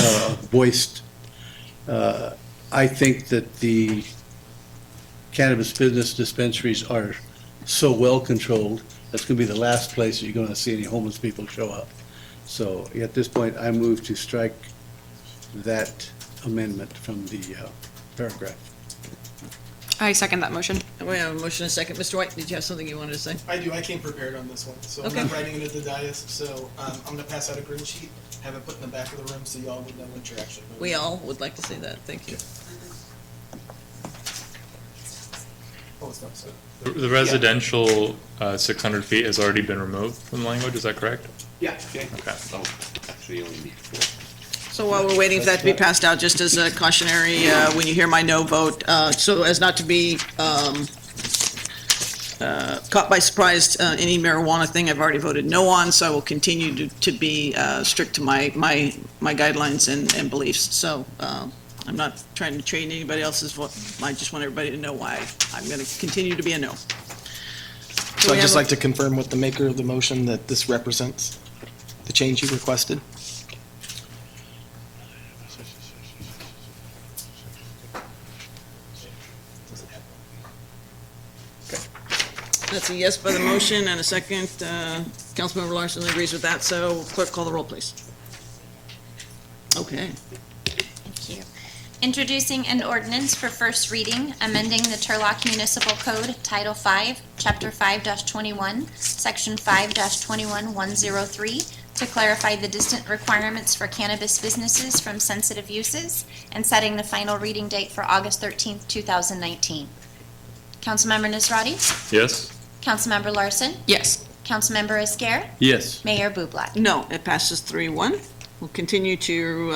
C: voiced. I think that the cannabis business dispensaries are so well controlled, that's going to be the last place that you're going to see any homeless people show up. So at this point, I move to strike that amendment from the paragraph.
K: I second that motion.
A: We have a motion and a second. Mr. White, did you have something you wanted to say?
F: I do. I came prepared on this one, so
A: Okay.
F: I'm not writing it at the dais. So I'm going to pass out a green sheet, have it put in the back of the room, so y'all would know what you're actually voting.
A: We all would like to say that. Thank you.
F: Oh, it's not so.
J: The residential 600 feet has already been removed from the language, is that correct?
F: Yeah.
J: Okay.
H: Actually, you only need 4.
A: So while we're waiting for that to be passed out, just as a cautionary, when you hear my no vote, so as not to be caught by surprise, any marijuana thing I've already voted no on, so I will continue to be strict to my guidelines and beliefs. So I'm not trying to trade anybody else's vote. I just want everybody to know why I'm going to continue to be a no.
F: So I'd just like to confirm with the maker of the motion that this represents the change you requested.
A: That's a yes by the motion and a second. Councilmember Larson agrees with that, so clerk, call the roll, please. Okay.
G: Thank you. Introducing an ordinance for first reading, amending the Turlock Municipal Code, Title 5, Chapter 5-21, Section 5-21103, to clarify the distant requirements for cannabis businesses from sensitive uses, and setting the final reading date for August 13th, 2019. Councilmember Nisrati?
J: Yes?
G: Councilmember Larson?
K: Yes.
G: Councilmember Esquer?
C: Yes.
G: Mayor Bublak?
A: No, it passes 3-1. We'll continue to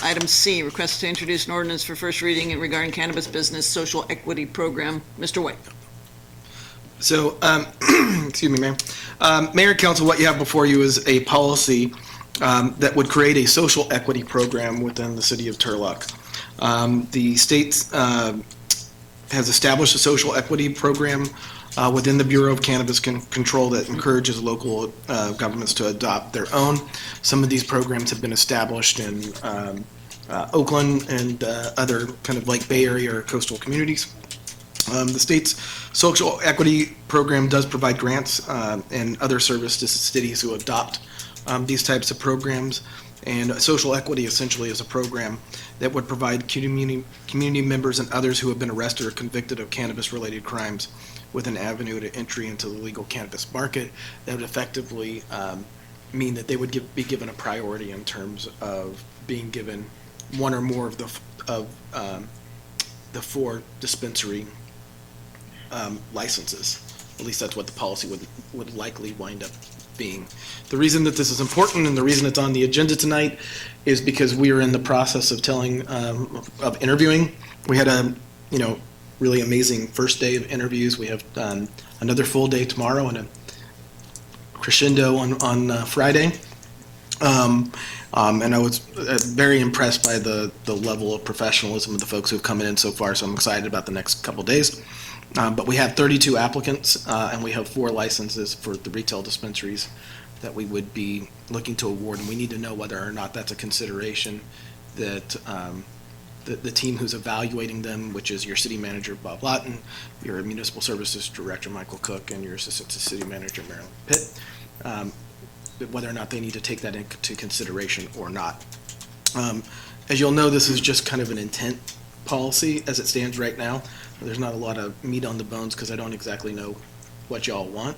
A: item C, request to introduce an ordinance for first reading regarding cannabis business social equity program. Mr. White.
F: So, excuse me, Mayor. Mayor and Council, what you have before you is a policy that would create a social equity program within the city of Turlock. The state has established a social equity program within the Bureau of Cannabis Control that encourages local governments to adopt their own. Some of these programs have been established in Oakland and other kind of like Bay Area or coastal communities. The state's social equity program does provide grants and other service to cities who adopt these types of programs. And social equity essentially is a program that would provide community members and others who have been arrested or convicted of cannabis-related crimes with an avenue to entry into the legal cannabis market that would effectively mean that they would be given a priority in terms of being given one or more of the 4 dispensary licenses. At least that's what the policy would likely wind up being. The reason that this is important and the reason it's on the agenda tonight is because we are in the process of of interviewing. We had a, really amazing first day of interviews. We have another full day tomorrow and a crescendo on Friday. And I was very impressed by the level of professionalism of the folks who've come in so far, so I'm excited about the next couple days. But we have 32 applicants, and we have 4 licenses for the retail dispensaries that we would be looking to award, and we need to know whether or not that's a consideration that the team who's evaluating them, which is your city manager, Bob Lawton, your municipal services director, Michael Cook, and your assistant city manager, Marilyn Pitt, whether or not they need to take that into consideration or not. As you'll know, this is just kind of an intent policy as it stands right now. There's not a lot of meat on the bones because I don't exactly know what y'all want.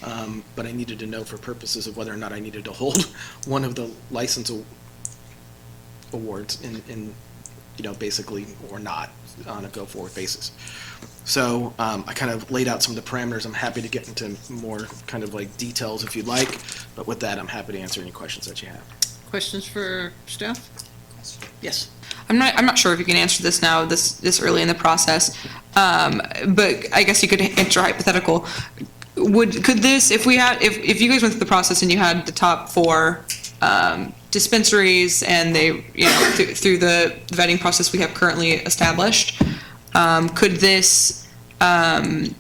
F: But I needed to know for purposes of whether or not I needed to hold one of the license awards in basically or not on a go-forward basis. So I kind of laid out some of the parameters. I'm happy to get into more kind of like details if you'd like, but with that, I'm happy to answer any questions that you have.
A: Questions for staff? Yes.
K: I'm not sure if you can answer this now, this early in the process, but I guess you could answer hypothetical. Could this, if you guys went through the process and you had the top 4 dispensaries and they, through the vetting process we have currently established, could this apply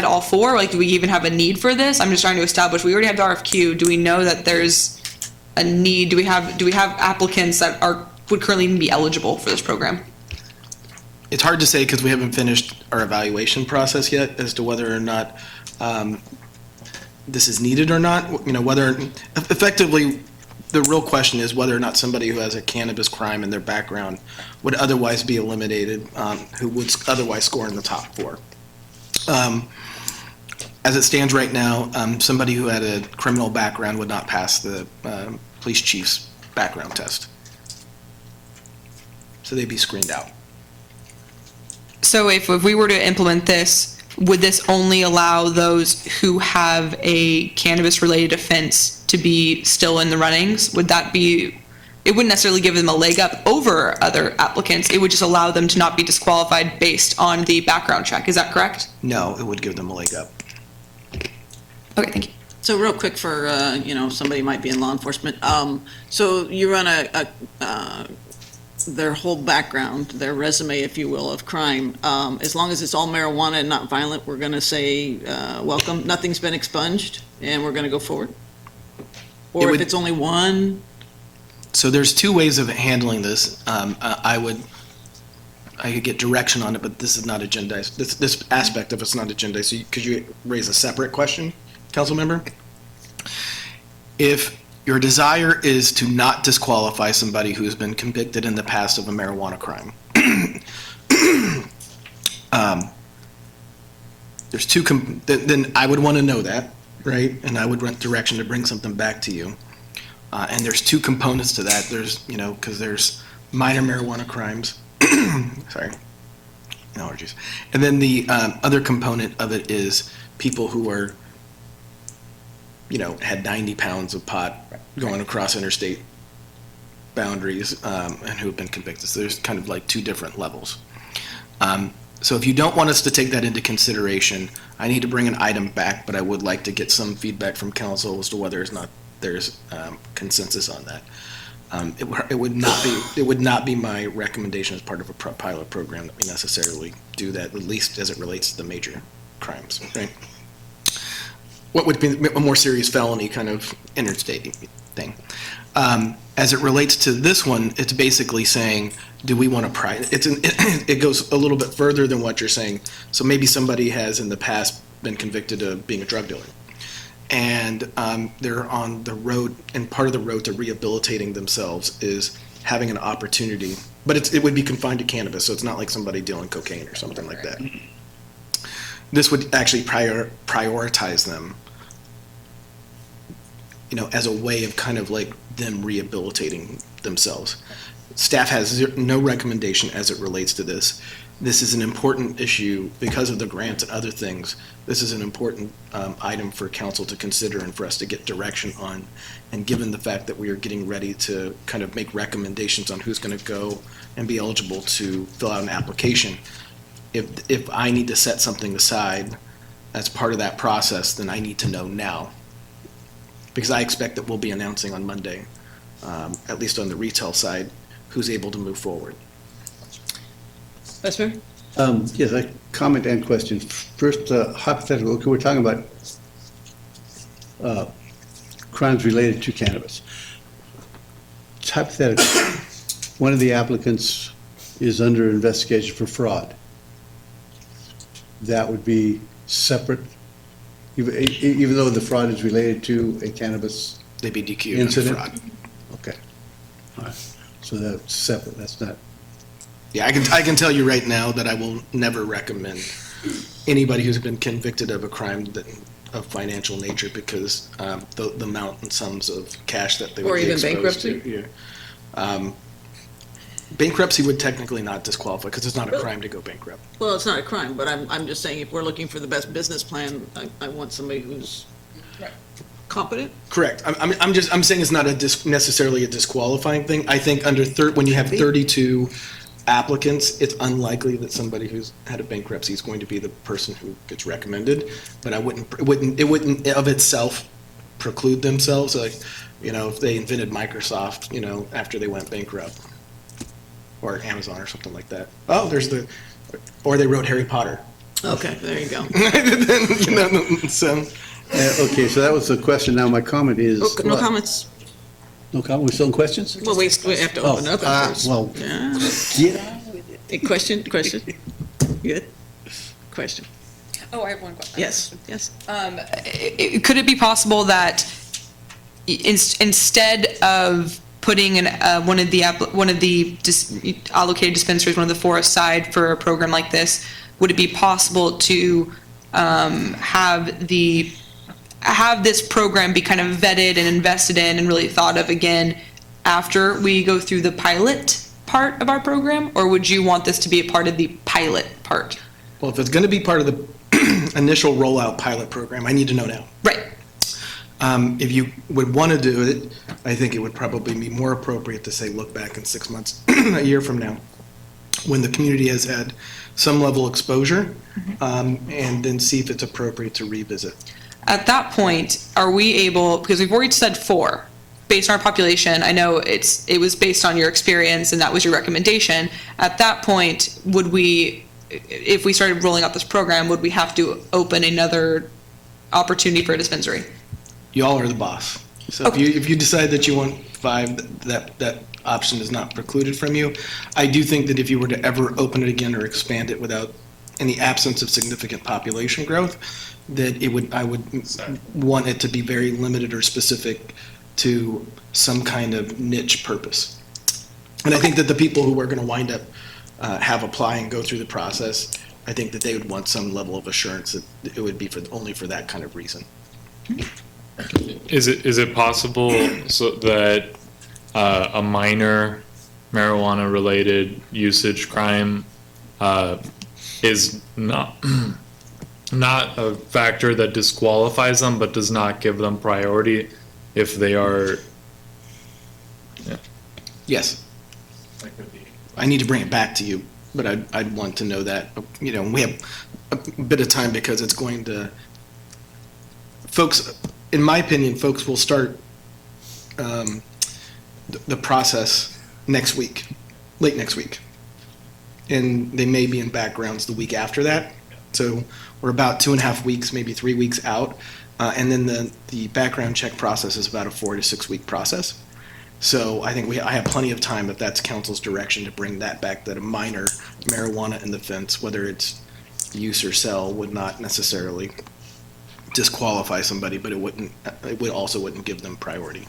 K: to all 4? Like, do we even have a need for this? I'm just trying to establish. We already have the RFQ. Do we know that there's a need? Do we have applicants that would currently even be eligible for this program?
F: It's hard to say because we haven't finished our evaluation process yet as to whether or not this is needed or not. Whether effectively the real question is whether or not somebody who has a cannabis crime in their background would otherwise be eliminated, who would otherwise score in the top 4. As it stands right now, somebody who had a criminal background would not pass the police chief's background test. So they'd be screened out.
K: So if we were to implement this, would this only allow those who have a cannabis-related offense to be still in the runnings? Would that be, it wouldn't necessarily give them a leg up over other applicants. It would just allow them to not be disqualified based on the background check. Is that correct?
F: No, it would give them a leg up.
K: Okay, thank you.
A: So real quick for, somebody might be in law enforcement. So you run their whole background, their resume, if you will, of crime. As long as it's all marijuana and not violent, we're going to say, welcome, nothing's been expunged, and we're going to go forward? Or if it's only one?
F: So there's 2 ways of handling this. I could get direction on it, but this is not agendized. This aspect of it's not agendized. So could you raise a separate question, council member? If your desire is to not disqualify somebody who's been convicted in the past of a marijuana crime, there's 2, then I would want to know that, right? And I would want direction to bring something back to you. And there's 2 components to that. There's, because there's minor marijuana crimes. Sorry, allergies. And then the other component of it is people who are, had 90 pounds of pot going across interstate boundaries and who have been convicted. So there's kind of like 2 different levels. So if you don't want us to take that into consideration, I need to bring an item back, but I would like to get some feedback from council as to whether or not there's consensus on that. It would not be my recommendation as part of a pilot program that we necessarily do that, at least as it relates to the major crimes, right? What would be a more serious felony kind of interstate thing. As it relates to this one, it's basically saying, do we want to it goes a little bit further than what you're saying. So maybe somebody has in the past been convicted of being a drug dealer. And they're on the road, and part of the road to rehabilitating themselves is having an opportunity, but it would be confined to cannabis, so it's not like somebody dealing cocaine or something like that. This would actually prioritize them, as a way of kind of like them rehabilitating themselves. Staff has no recommendation as it relates to this. This is an important issue because of the grants and other things. This is an important item for council to consider and for us to get direction on. And given the fact that we are getting ready to kind of make recommendations on who's going to go and be eligible to fill out an application, if I need to set something aside as part of that process, then I need to know now. Because I expect that we'll be announcing on Monday, at least on the retail side, who's able to move forward.
A: Vice Mayor?
C: Yes, a comment and question. First, hypothetical, okay, we're talking about crimes related to cannabis. It's hypothetical. One of the applicants is under investigation for fraud. That would be separate, even though the fraud is related to a cannabis
F: They'd be DQ'd
C: incident?
F: under fraud.
C: Okay. All right. So that's separate. That's not.
F: Yeah, I can tell you right now that I will never recommend anybody who's been convicted of a crime of financial nature because the amount and sums of cash that they would
A: Or
F: be
A: even
F: exposed to.
A: bankruptcy?
F: Yeah. Bankruptcy would technically not disqualify because it's not a crime to go bankrupt.
A: Well, it's not a crime, but I'm just saying if we're looking for the best business plan, I want somebody who's competent.
F: Correct. I'm saying it's not necessarily a disqualifying thing. I think when you have 32 applicants, it's unlikely that somebody who's had a bankruptcy is going to be the person who gets recommended. But it wouldn't of itself preclude themselves. Like, if they invented Microsoft, after they went bankrupt, or Amazon or something like that. Oh, or they wrote Harry Potter.
A: Okay, there you go.
F: So.
C: Okay, so that was the question. Now my comment is.
A: Okay, no comments.
C: No comment. We're still in questions?
A: Well, we have to open up first.
C: Well,
A: Yeah.
C: get on with it.
A: A question? Good. Question.
K: Oh, I have one question.
A: Yes.
K: Could it be possible that instead of putting one of the allocated dispensaries, one of the four aside for a program like this, would it be possible to have this program be kind of vetted and invested in and really thought of again after we go through the pilot part of our program? Or would you want this to be a part of the pilot part?
F: Well, if it's going to be part of the initial rollout pilot program, I need to know now.
K: Right.
F: If you would want to do it, I think it would probably be more appropriate to say, look back in 6 months, a year from now, when the community has had some level of exposure, and then see if it's appropriate to revisit.
K: At that point, are we able, because we've already said 4, based on our population, I know it was based on your experience and that was your recommendation. At that point, would we, if we started rolling out this program, would we have to open another opportunity for a dispensary?
F: Y'all are the boss. So if you decide that you want 5, that option is not precluded from you. I do think that if you were to ever open it again or expand it without any absence of significant population growth, that I would want it to be very limited or specific to some kind of niche purpose. And I think that the people who are going to wind up have apply and go through the process, I think that they would want some level of assurance that it would be only for that kind of reason.
J: Is it possible so that a minor marijuana related usage crime is not a factor that disqualifies them but does not give them priority if they are? Yeah.
F: Yes. I need to bring it back to you, but I'd want to know that. We have a bit of time because it's going to, folks, in my opinion, folks will start the process next week, late next week. And they may be in backgrounds the week after that. So we're about 2.5 weeks, maybe 3 weeks out. And then the background check process is about a 4 to 6 week process. So I think I have plenty of time, if that's council's direction, to bring that back, that a minor marijuana in the fence, whether it's use or sell, would not necessarily disqualify somebody, but it wouldn't give them priority.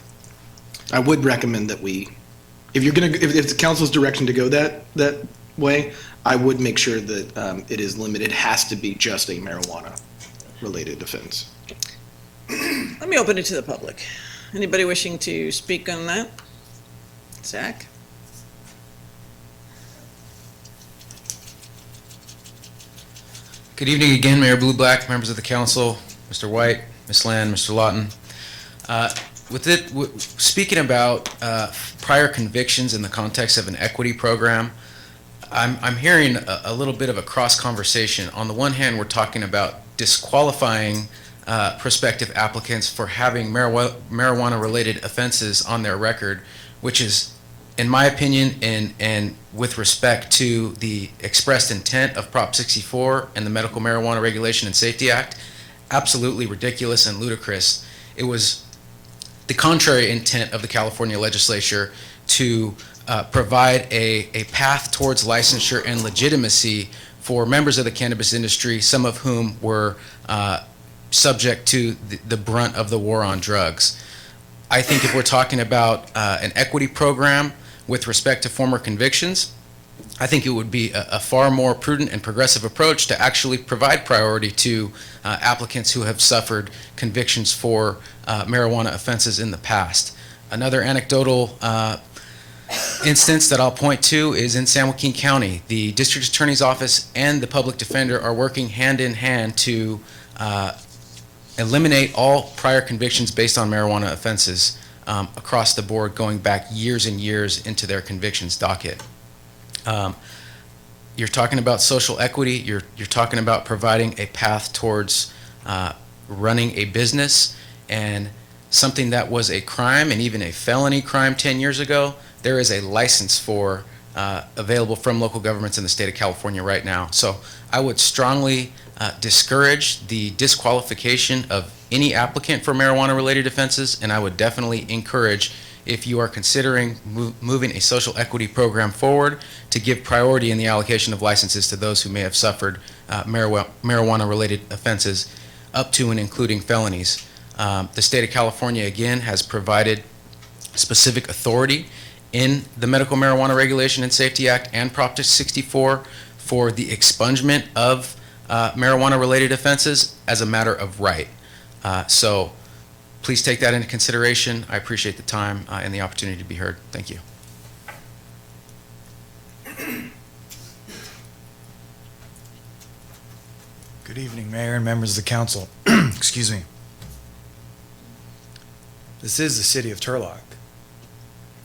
F: I would recommend that if it's council's direction to go that way, I would make sure that it is limited, it has to be just a marijuana-related offense.
A: Let me open it to the public. Anybody wishing to speak on that? Zach?
M: Good evening again, Mayor Blue Black, members of the council, Mr. White, Ms. Land, Mr. Lawton. Speaking about prior convictions in the context of an equity program, I'm hearing a little bit of a cross conversation. On the one hand, we're talking about disqualifying prospective applicants for having marijuana-related offenses on their record, which is, in my opinion, and with respect to the expressed intent of Prop 64 and the Medical Marijuana Regulation and Safety Act, absolutely ridiculous and ludicrous. It was the contrary intent of the California legislature to provide a path towards licensure and legitimacy for members of the cannabis industry, some of whom were subject to the brunt of the war on drugs. I think if we're talking about an equity program with respect to former convictions, I think it would be a far more prudent and progressive approach to actually provide priority to applicants who have suffered convictions for marijuana offenses in the past. Another anecdotal instance that I'll point to is in San Joaquin County. The District Attorney's Office and the Public Defender are working hand in hand to eliminate all prior convictions based on marijuana offenses across the board, going back years and years into their convictions docket. You're talking about social equity. You're talking about providing a path towards running a business, and something that was a crime and even a felony crime 10 years ago, there is a license for available from local governments in the state of California right now. So I would strongly discourage the disqualification of any applicant for marijuana-related offenses, and I would definitely encourage, if you are considering moving a social equity program forward, to give priority in the allocation of licenses to those who may have suffered marijuana-related offenses up to and including felonies. The state of California, again, has provided specific authority in the Medical Marijuana Regulation and Safety Act and Prop 64 for the expungement of marijuana-related offenses as a matter of right. So please take that into consideration. I appreciate the time and the opportunity to be heard. Thank you.
Q: Good evening, Mayor and members of the council. Excuse me. This is the city of Turlock,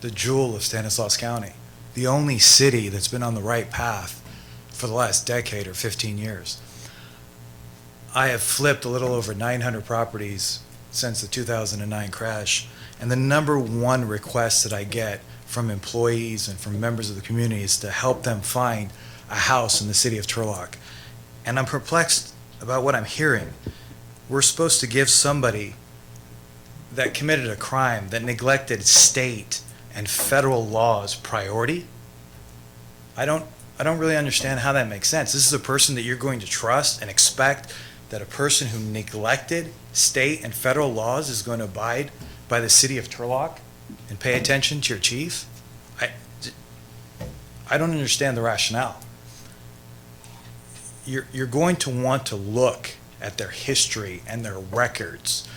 Q: the jewel of Stanislaus County, the only city that's been on the right path for the last decade or 15 years. I have flipped a little over 900 properties since the 2009 crash, and the number one request that I get from employees and from members of the community is to help them find a house in the city of Turlock. And I'm perplexed about what I'm hearing. We're supposed to give somebody that committed a crime, that neglected state and federal laws priority? I don't really understand how that makes sense. This is a person that you're going to trust and expect that a person who neglected state and federal laws is going to abide by the city of Turlock and pay attention to your chief? I don't understand the rationale. You're going to want to look at their history and their records,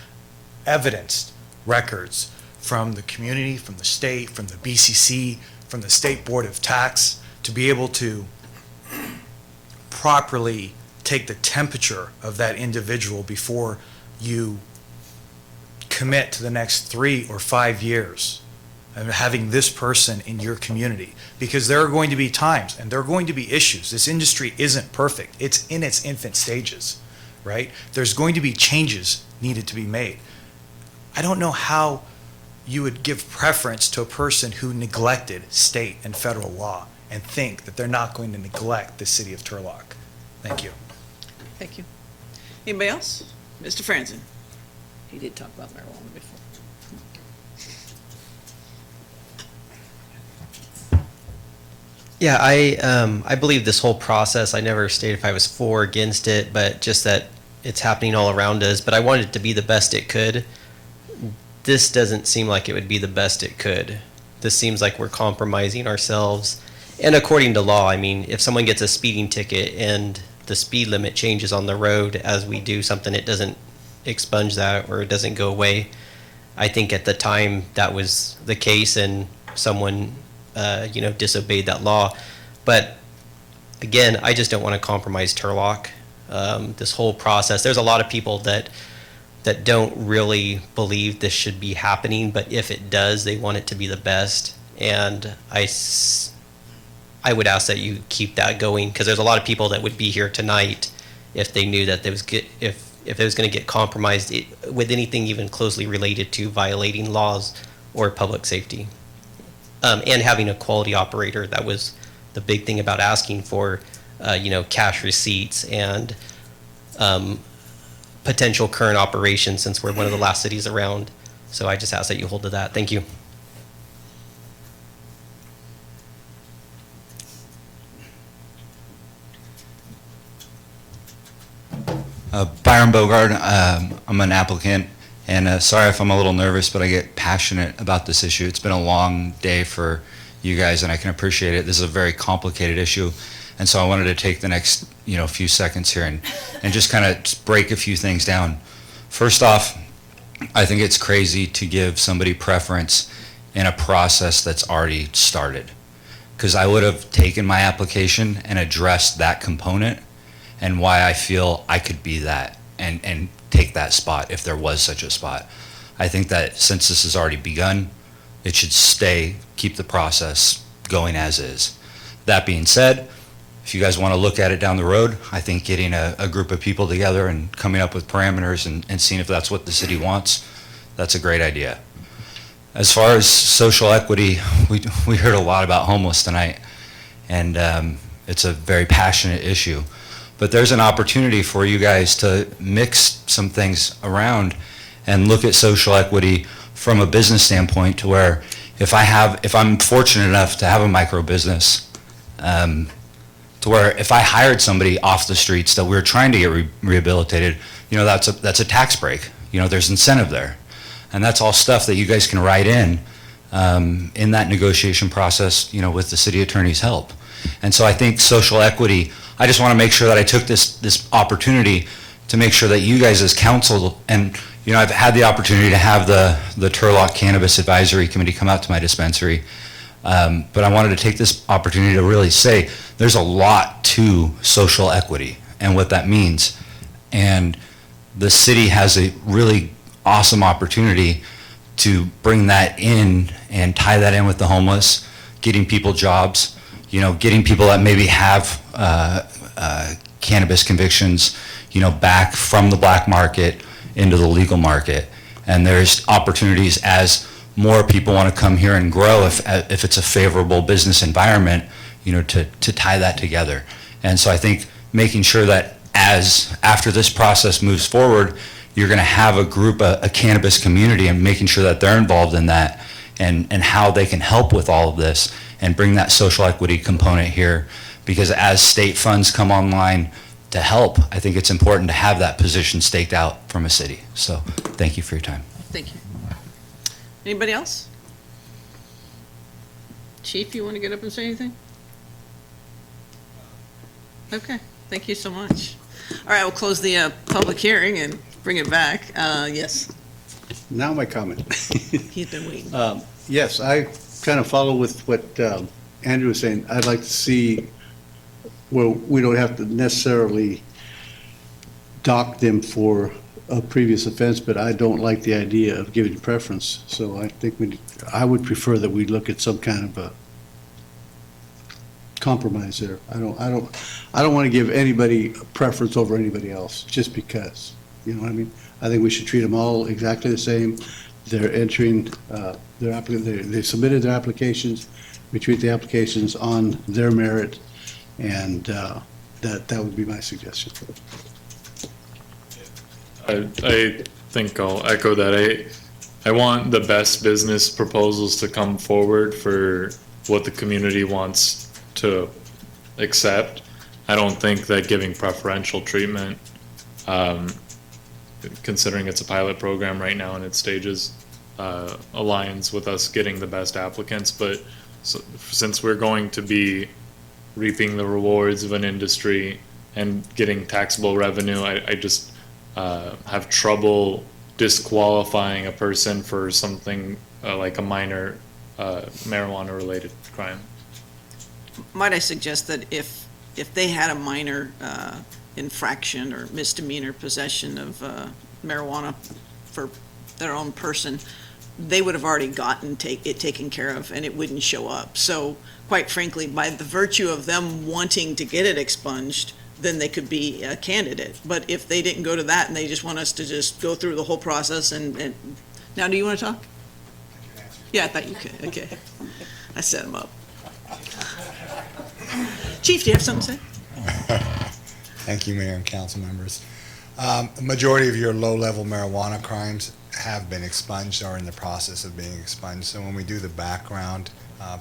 Q: evidenced records from the community, from the state, from the BCC, from the State Board of Tax, to be able to properly take the temperature of that individual before you commit to the next 3 or 5 years of having this person in your community. Because there are going to be times and there are going to be issues. This industry isn't perfect. It's in its infant stages, right? There's going to be changes needed to be made. I don't know how you would give preference to a person who neglected state and federal law and think that they're not going to neglect the city of Turlock. Thank you.
A: Thank you. Anybody else? Mr. Franzen. He did talk about marijuana before.
U: Yeah, I believe this whole process, I never stated if I was for or against it, but just that it's happening all around us, but I wanted it to be the best it could. This doesn't seem like it would be the best it could. This seems like we're compromising ourselves. And according to law, I mean, if someone gets a speeding ticket and the speed limit changes on the road as we do something, it doesn't expunge that or it doesn't go away. I think at the time that was the case and someone disobeyed that law. But again, I just don't want to compromise Turlock. This whole process, there's a lot of people that don't really believe this should be happening, but if it does, they want it to be the best. And I would ask that you keep that going, because there's a lot of people that would be here tonight if they knew that if it was going to get compromised with anything even closely related to violating laws or public safety. And having a quality operator, that was the big thing about asking for, cash receipts and potential current operations, since we're one of the last cities around. So I just ask that you hold to that. Thank you.
R: Byron Bogard, I'm an applicant, and sorry if I'm a little nervous, but I get passionate about this issue. It's been a long day for you guys, and I can appreciate it. This is a very complicated issue, and so I wanted to take the next few seconds here and just kind of break a few things down. First off, I think it's crazy to give somebody preference in a process that's already started, because I would have taken my application and addressed that component and why I feel I could be that and take that spot if there was such a spot. I think that since this has already begun, it should keep the process going as is. That being said, if you guys want to look at it down the road, I think getting a group of people together and coming up with parameters and seeing if that's what the city wants, that's a great idea. As far as social equity, we heard a lot about homeless tonight, and it's a very passionate issue. But there's an opportunity for you guys to mix some things around and look at social equity from a business standpoint, to where if I'm fortunate enough to have a micro business, to where if I hired somebody off the streets that we were trying to get rehabilitated, that's a tax break. There's incentive there. And that's all stuff that you guys can write in that negotiation process, with the city attorney's help. And so I think social equity, I just want to make sure that I took this opportunity to make sure that you guys as council, and I've had the opportunity to have the Turlock Cannabis Advisory Committee come out to my dispensary, but I wanted to take this opportunity to really say there's a lot to social equity and what that means. And the city has a really awesome opportunity to bring that in and tie that in with the homeless, getting people jobs, getting people that maybe have cannabis convictions, back from the black market into the legal market. And there's opportunities as more people want to come here and grow, if it's a favorable business environment, to tie that together. And so I think making sure that after this process moves forward, you're going to have a group, a cannabis community, and making sure that they're involved in that and how they can help with all of this and bring that social equity component here. Because as state funds come online to help, I think it's important to have that position staked out from a city. So thank you for your time.
A: Thank you. Anybody else? Chief, you want to get up and say anything? Okay, thank you so much. All right, we'll close the public hearing and bring it back. Yes.
C: Now my comment.
A: He's been waiting.
C: Yes, I kind of follow with what Andrew was saying. I'd like to see where we don't have to necessarily dock them for a previous offense, but I don't like the idea of giving preference. So I think I would prefer that we look at some kind of a compromise there. I don't want to give anybody a preference over anybody else just because. You know what I mean? I think we should treat them all exactly the same. They're entering they submitted their applications. We treat the applications on their merit, and that would be my suggestion.
J: I think I'll echo that. I want the best business proposals to come forward for what the community wants to accept. I don't think that giving preferential treatment, considering it's a pilot program right now in its stages, aligns with us getting the best applicants. But since we're going to be reaping the rewards of an industry and getting taxable revenue, I just have trouble disqualifying a person for something like a minor marijuana-related crime.
A: Might I suggest that if they had a minor infraction or misdemeanor possession of marijuana for their own person, they would have already gotten it taken care of and it wouldn't show up. So quite frankly, by the virtue of them wanting to get it expunged, then they could be a candidate. But if they didn't go to that and they just want us to just go through the whole process and now, do you want to talk? Yeah, I thought you could. Okay. I set him up. Chief, do you have something to say?
T: Thank you, Mayor and council members. A majority of your low-level marijuana crimes have been expunged or in the process of being expunged. So when we do the background,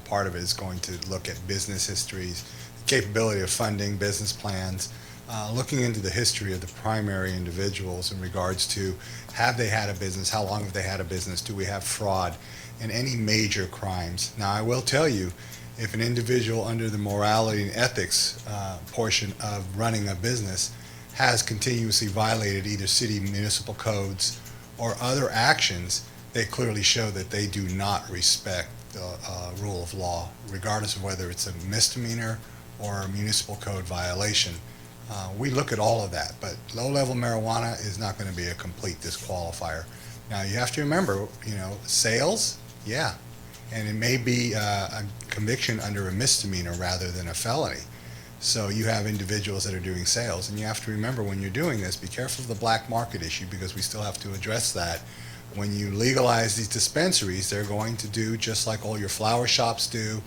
T: part of it is going to look at business histories, capability of funding, business plans, looking into the history of the primary individuals in regards to have they had a business, how long have they had a business, do we have fraud, and any major crimes. Now, I will tell you, if an individual under the morality and ethics portion of running a business has continuously violated either city municipal codes or other actions, they clearly show that they do not respect the rule of law, regardless of whether it's a misdemeanor or a municipal code violation. We look at all of that, but low-level marijuana is not going to be a complete disqualifier. Now, you have to remember, sales, yeah, and it may be a conviction under a misdemeanor rather than a felony. So you have individuals that are doing sales, and you have to remember when you're doing this, be careful of the black market issue, because we still have to address that. When you legalize these dispensaries, they're going to do just like all your flower shops do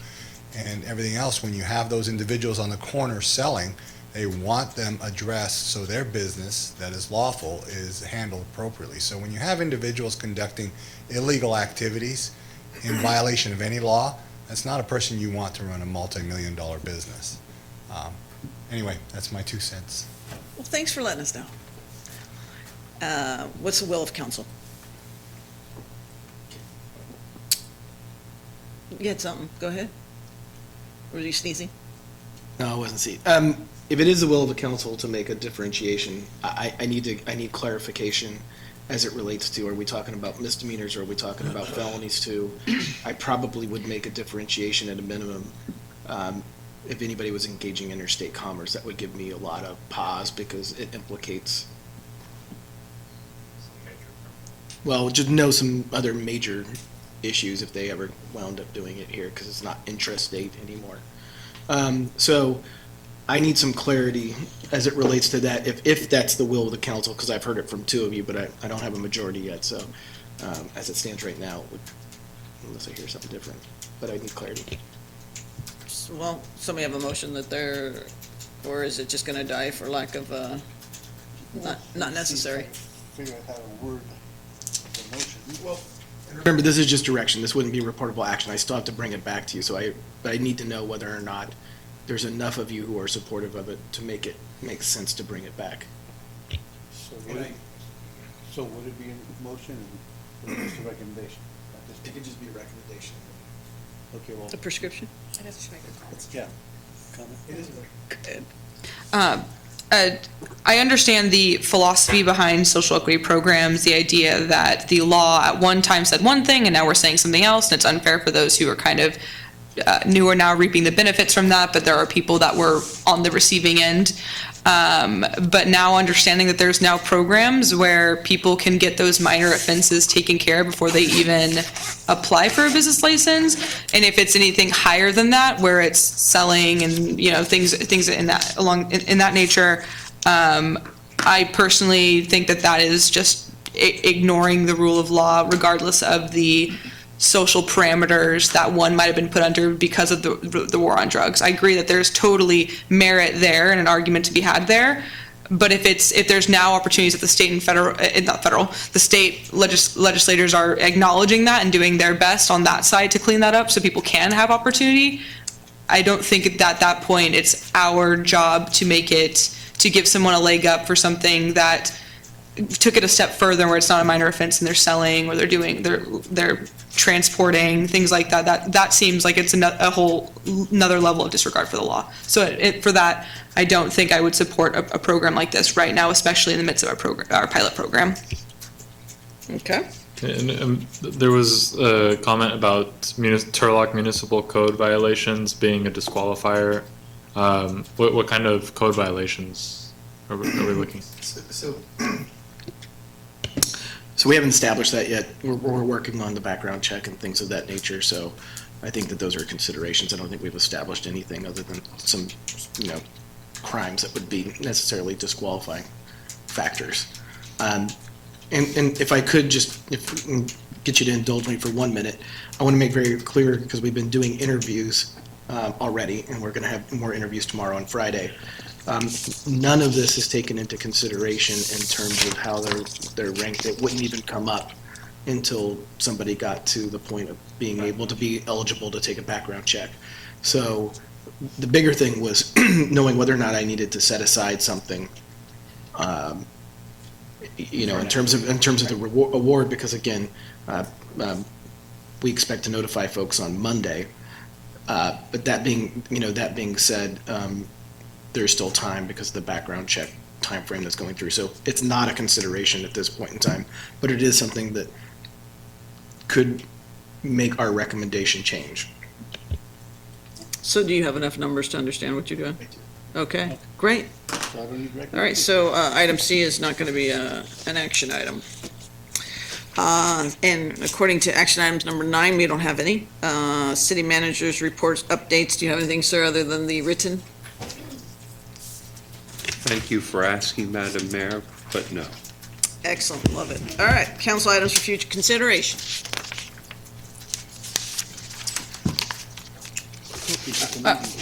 T: and everything else. When you have those individuals on the corner selling, they want them addressed so their business that is lawful is handled appropriately. So when you have individuals conducting illegal activities in violation of any law, that's not a person you want to run a multi-million-dollar business. Anyway, that's my 2 cents.
A: Well, thanks for letting us know. What's the will of council? You had something, go ahead. Were you sneezing?
F: No, I wasn't seeing. If it is the will of the council to make a differentiation, I need clarification as it relates to, are we talking about misdemeanors or are we talking about felonies too? I probably would make a differentiation at a minimum. If anybody was engaging interstate commerce, that would give me a lot of pause because it implicates, well, just know some other major issues if they ever wound up doing it here, because it's not intrastate anymore. So I need some clarity as it relates to that, if that's the will of the council, because I've heard it from 2 of you, but I don't have a majority yet. So as it stands right now, unless I hear something different, but I need clarity.
A: Well, somebody have a motion that they're, or is it just gonna die for lack of, not necessary?
O: Figure out how to word the motion. Well,
F: Remember, this is just direction. This wouldn't be reportable action. I still have to bring it back to you. So I need to know whether or not there's enough of you who are supportive of it to make it make sense to bring it back.
C: So would it be a motion or just a recommendation?
F: It could just be a recommendation.
C: Okay, well.
A: A prescription?
C: Yeah. Comment?
F: It is.
K: Good. I understand the philosophy behind social equity programs, the idea that the law at one time said one thing and now we're saying something else, and it's unfair for those who are kind of new are now reaping the benefits from that, but there are people that were on the receiving end. But now understanding that there's now programs where people can get those minor offenses taken care of before they even apply for a business license. And if it's anything higher than that, where it's selling and, things in that nature, I personally think that is just ignoring the rule of law, regardless of the social parameters that one might have been put under because of the war on drugs. I agree that there's totally merit there and an argument to be had there. But if there's now opportunities that the state and the state legislators are acknowledging that and doing their best on that side to clean that up so people can have opportunity, I don't think that at that point it's our job to make it, to give someone a leg up for something that took it a step further where it's not a minor offense and they're selling or they're transporting, things like that. That seems like it's a whole another level of disregard for the law. So for that, I don't think I would support a program like this right now, especially in the midst of our pilot program.
A: Okay.
J: And there was a comment about Turlock Municipal Code violations being a disqualifier. What kind of code violations are we looking?
F: So we haven't established that yet. We're working on the background check and things of that nature, so I think that those are considerations. I don't think we've established anything other than some, crimes that would be necessarily disqualifying factors. And if I could just get you to indulge me for 1 minute, I want to make very clear, because we've been doing interviews already, and we're going to have more interviews tomorrow on Friday. None of this is taken into consideration in terms of how they're ranked. It wouldn't even come up until somebody got to the point of being able to be eligible to take a background check. So the bigger thing was knowing whether or not I needed to set aside something, in terms of the award, because again, we expect to notify folks on Monday. But that being said, there's still time because of the background check timeframe that's going through. So it's not a consideration at this point in time, but it is something that could make our recommendation change.
A: So do you have enough numbers to understand what you're doing? Okay, great. All right, so item C is not going to be an action item. And according to action items number 9, we don't have any. City managers reports, updates. Do you have anything, sir, other than the written?
H: Thank you for asking, Madam Mayor, but no.
A: Excellent, love it. All right, council items for future consideration.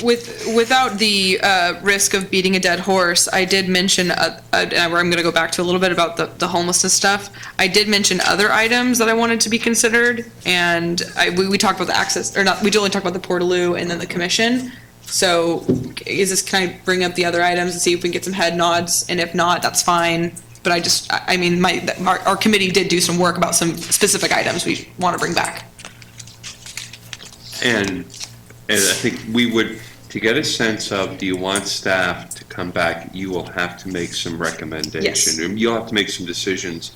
K: Without the risk of beating a dead horse, I did mention, where I'm going to go back to a little bit about the homelessness stuff. I did mention other items that I wanted to be considered, and we talked about the access, or not, we only talked about the Portaloo and then the commission. So can I bring up the other items and see if we can get some head nods? And if not, that's fine. But our committee did do some work about some specific items we want to bring back.
H: And I think we would, to get a sense of, do you want staff to come back, you will have to make some recommendation.
K: Yes.
H: You'll have to make some decisions.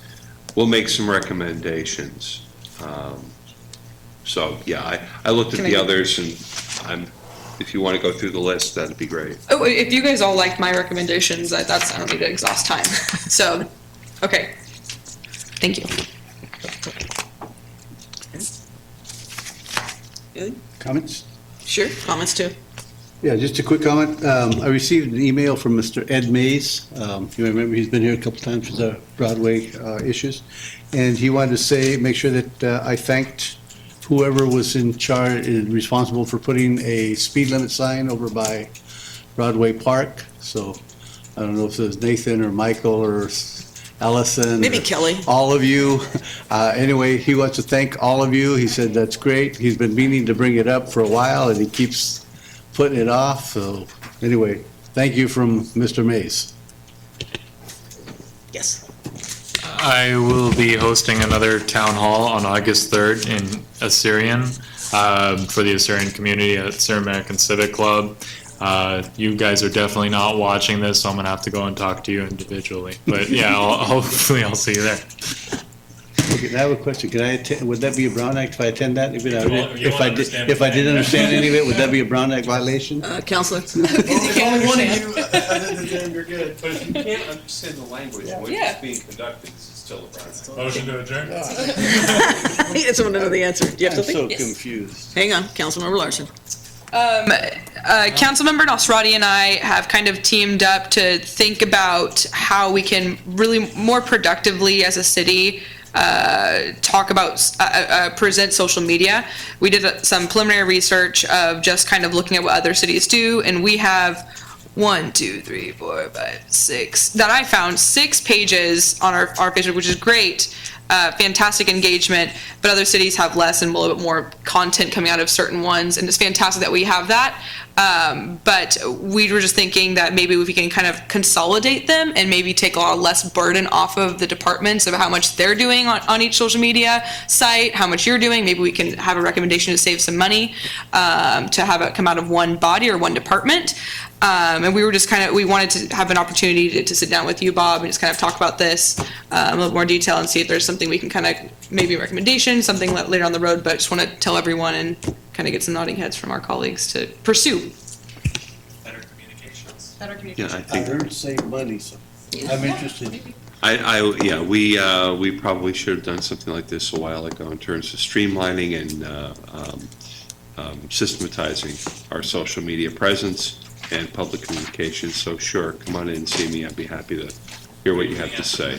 H: We'll make some recommendations. So, yeah, I looked at the others, and if you want to go through the list, that'd be great.
K: Oh, if you guys all liked my recommendations, I don't need to exhaust time. So, okay. Thank you.
C: Comments?
A: Sure, comments too.
C: Yeah, just a quick comment. I received an email from Mr. Ed Mays. You remember, he's been here a couple times for the Broadway issues. And he wanted to make sure that I thanked whoever was in charge, responsible for putting a speed limit sign over by Broadway Park. So I don't know if it was Nathan or Michael or Allison.
A: Maybe Kelly.
C: All of you. Anyway, he wants to thank all of you. He said that's great. He's been meaning to bring it up for a while, and he keeps putting it off. So anyway, thank you from Mr. Mays.
A: Yes.
J: I will be hosting another town hall on August 3rd in Assyrian for the Assyrian community at Assyrian American Civic Club. You guys are definitely not watching this, so I'm gonna have to go and talk to you individually. But yeah, hopefully I'll see you there.
C: Okay, I have a question. Can I attend, would that be a Brown Act if I attend that? If I didn't understand any of it, would that be a Brown Act violation?
A: Counselor?
E: There's only one of you, other than them, you're good. But if you can't understand the language, what is being conducted, this is still a Brown Act.
J: Motion to adjourn?
A: He doesn't want to know the answer. Do you have to
C: I'm
A: think?
C: so confused.
A: Hang on, Councilmember Larson.
K: Councilmember Nasrati and I have kind of teamed up to think about how we can really more productively as a city talk about, present social media. We did some preliminary research of just kind of looking at what other cities do, and we have 1, 2, 3, 4, 5, 6, that I found 6 pages on our Facebook, which is great, fantastic engagement, but other cities have less and a little bit more content coming out of certain ones, and it's fantastic that we have that. But we were just thinking that maybe if we can kind of consolidate them and maybe take a lot less burden off of the departments of how much they're doing on each social media site, how much you're doing, maybe we can have a recommendation to save some money, to have it come out of one body or one department. And we were just we wanted to have an opportunity to sit down with you, Bob, and just kind of talk about this in a little more detail and see if there's something we can kind of, maybe a recommendation, something later on the road, but just want to tell everyone and kind of get some nodding heads from our colleagues to pursue.
E: Better communications.
K: Better
H: Yeah,
K: communication.
H: I
C: I
H: think,
C: heard save money, so I'm interested.
H: yeah, we probably should have done something like this a while ago in terms of streamlining and systematizing our social media presence and public communications. So sure, come on in and see me. I'd be happy to hear what you have to say.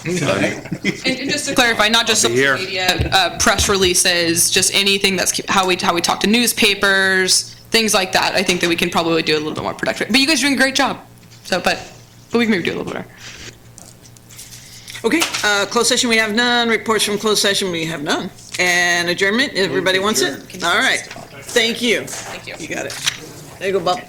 K: And just to clarify, not just
H: I'll be
K: social
H: here.
K: media, press releases, just anything that's how we talk to newspapers, things like that. I think that we can probably do a little bit more productive. But you guys are doing a great job. So, but we can maybe do a little bit better.
A: Okay, closed session, we have none. Reports from closed session, we have none. And adjournment, everybody wants it? All right. Thank you.
K: Thank you.
A: You got it. There you go, Bob.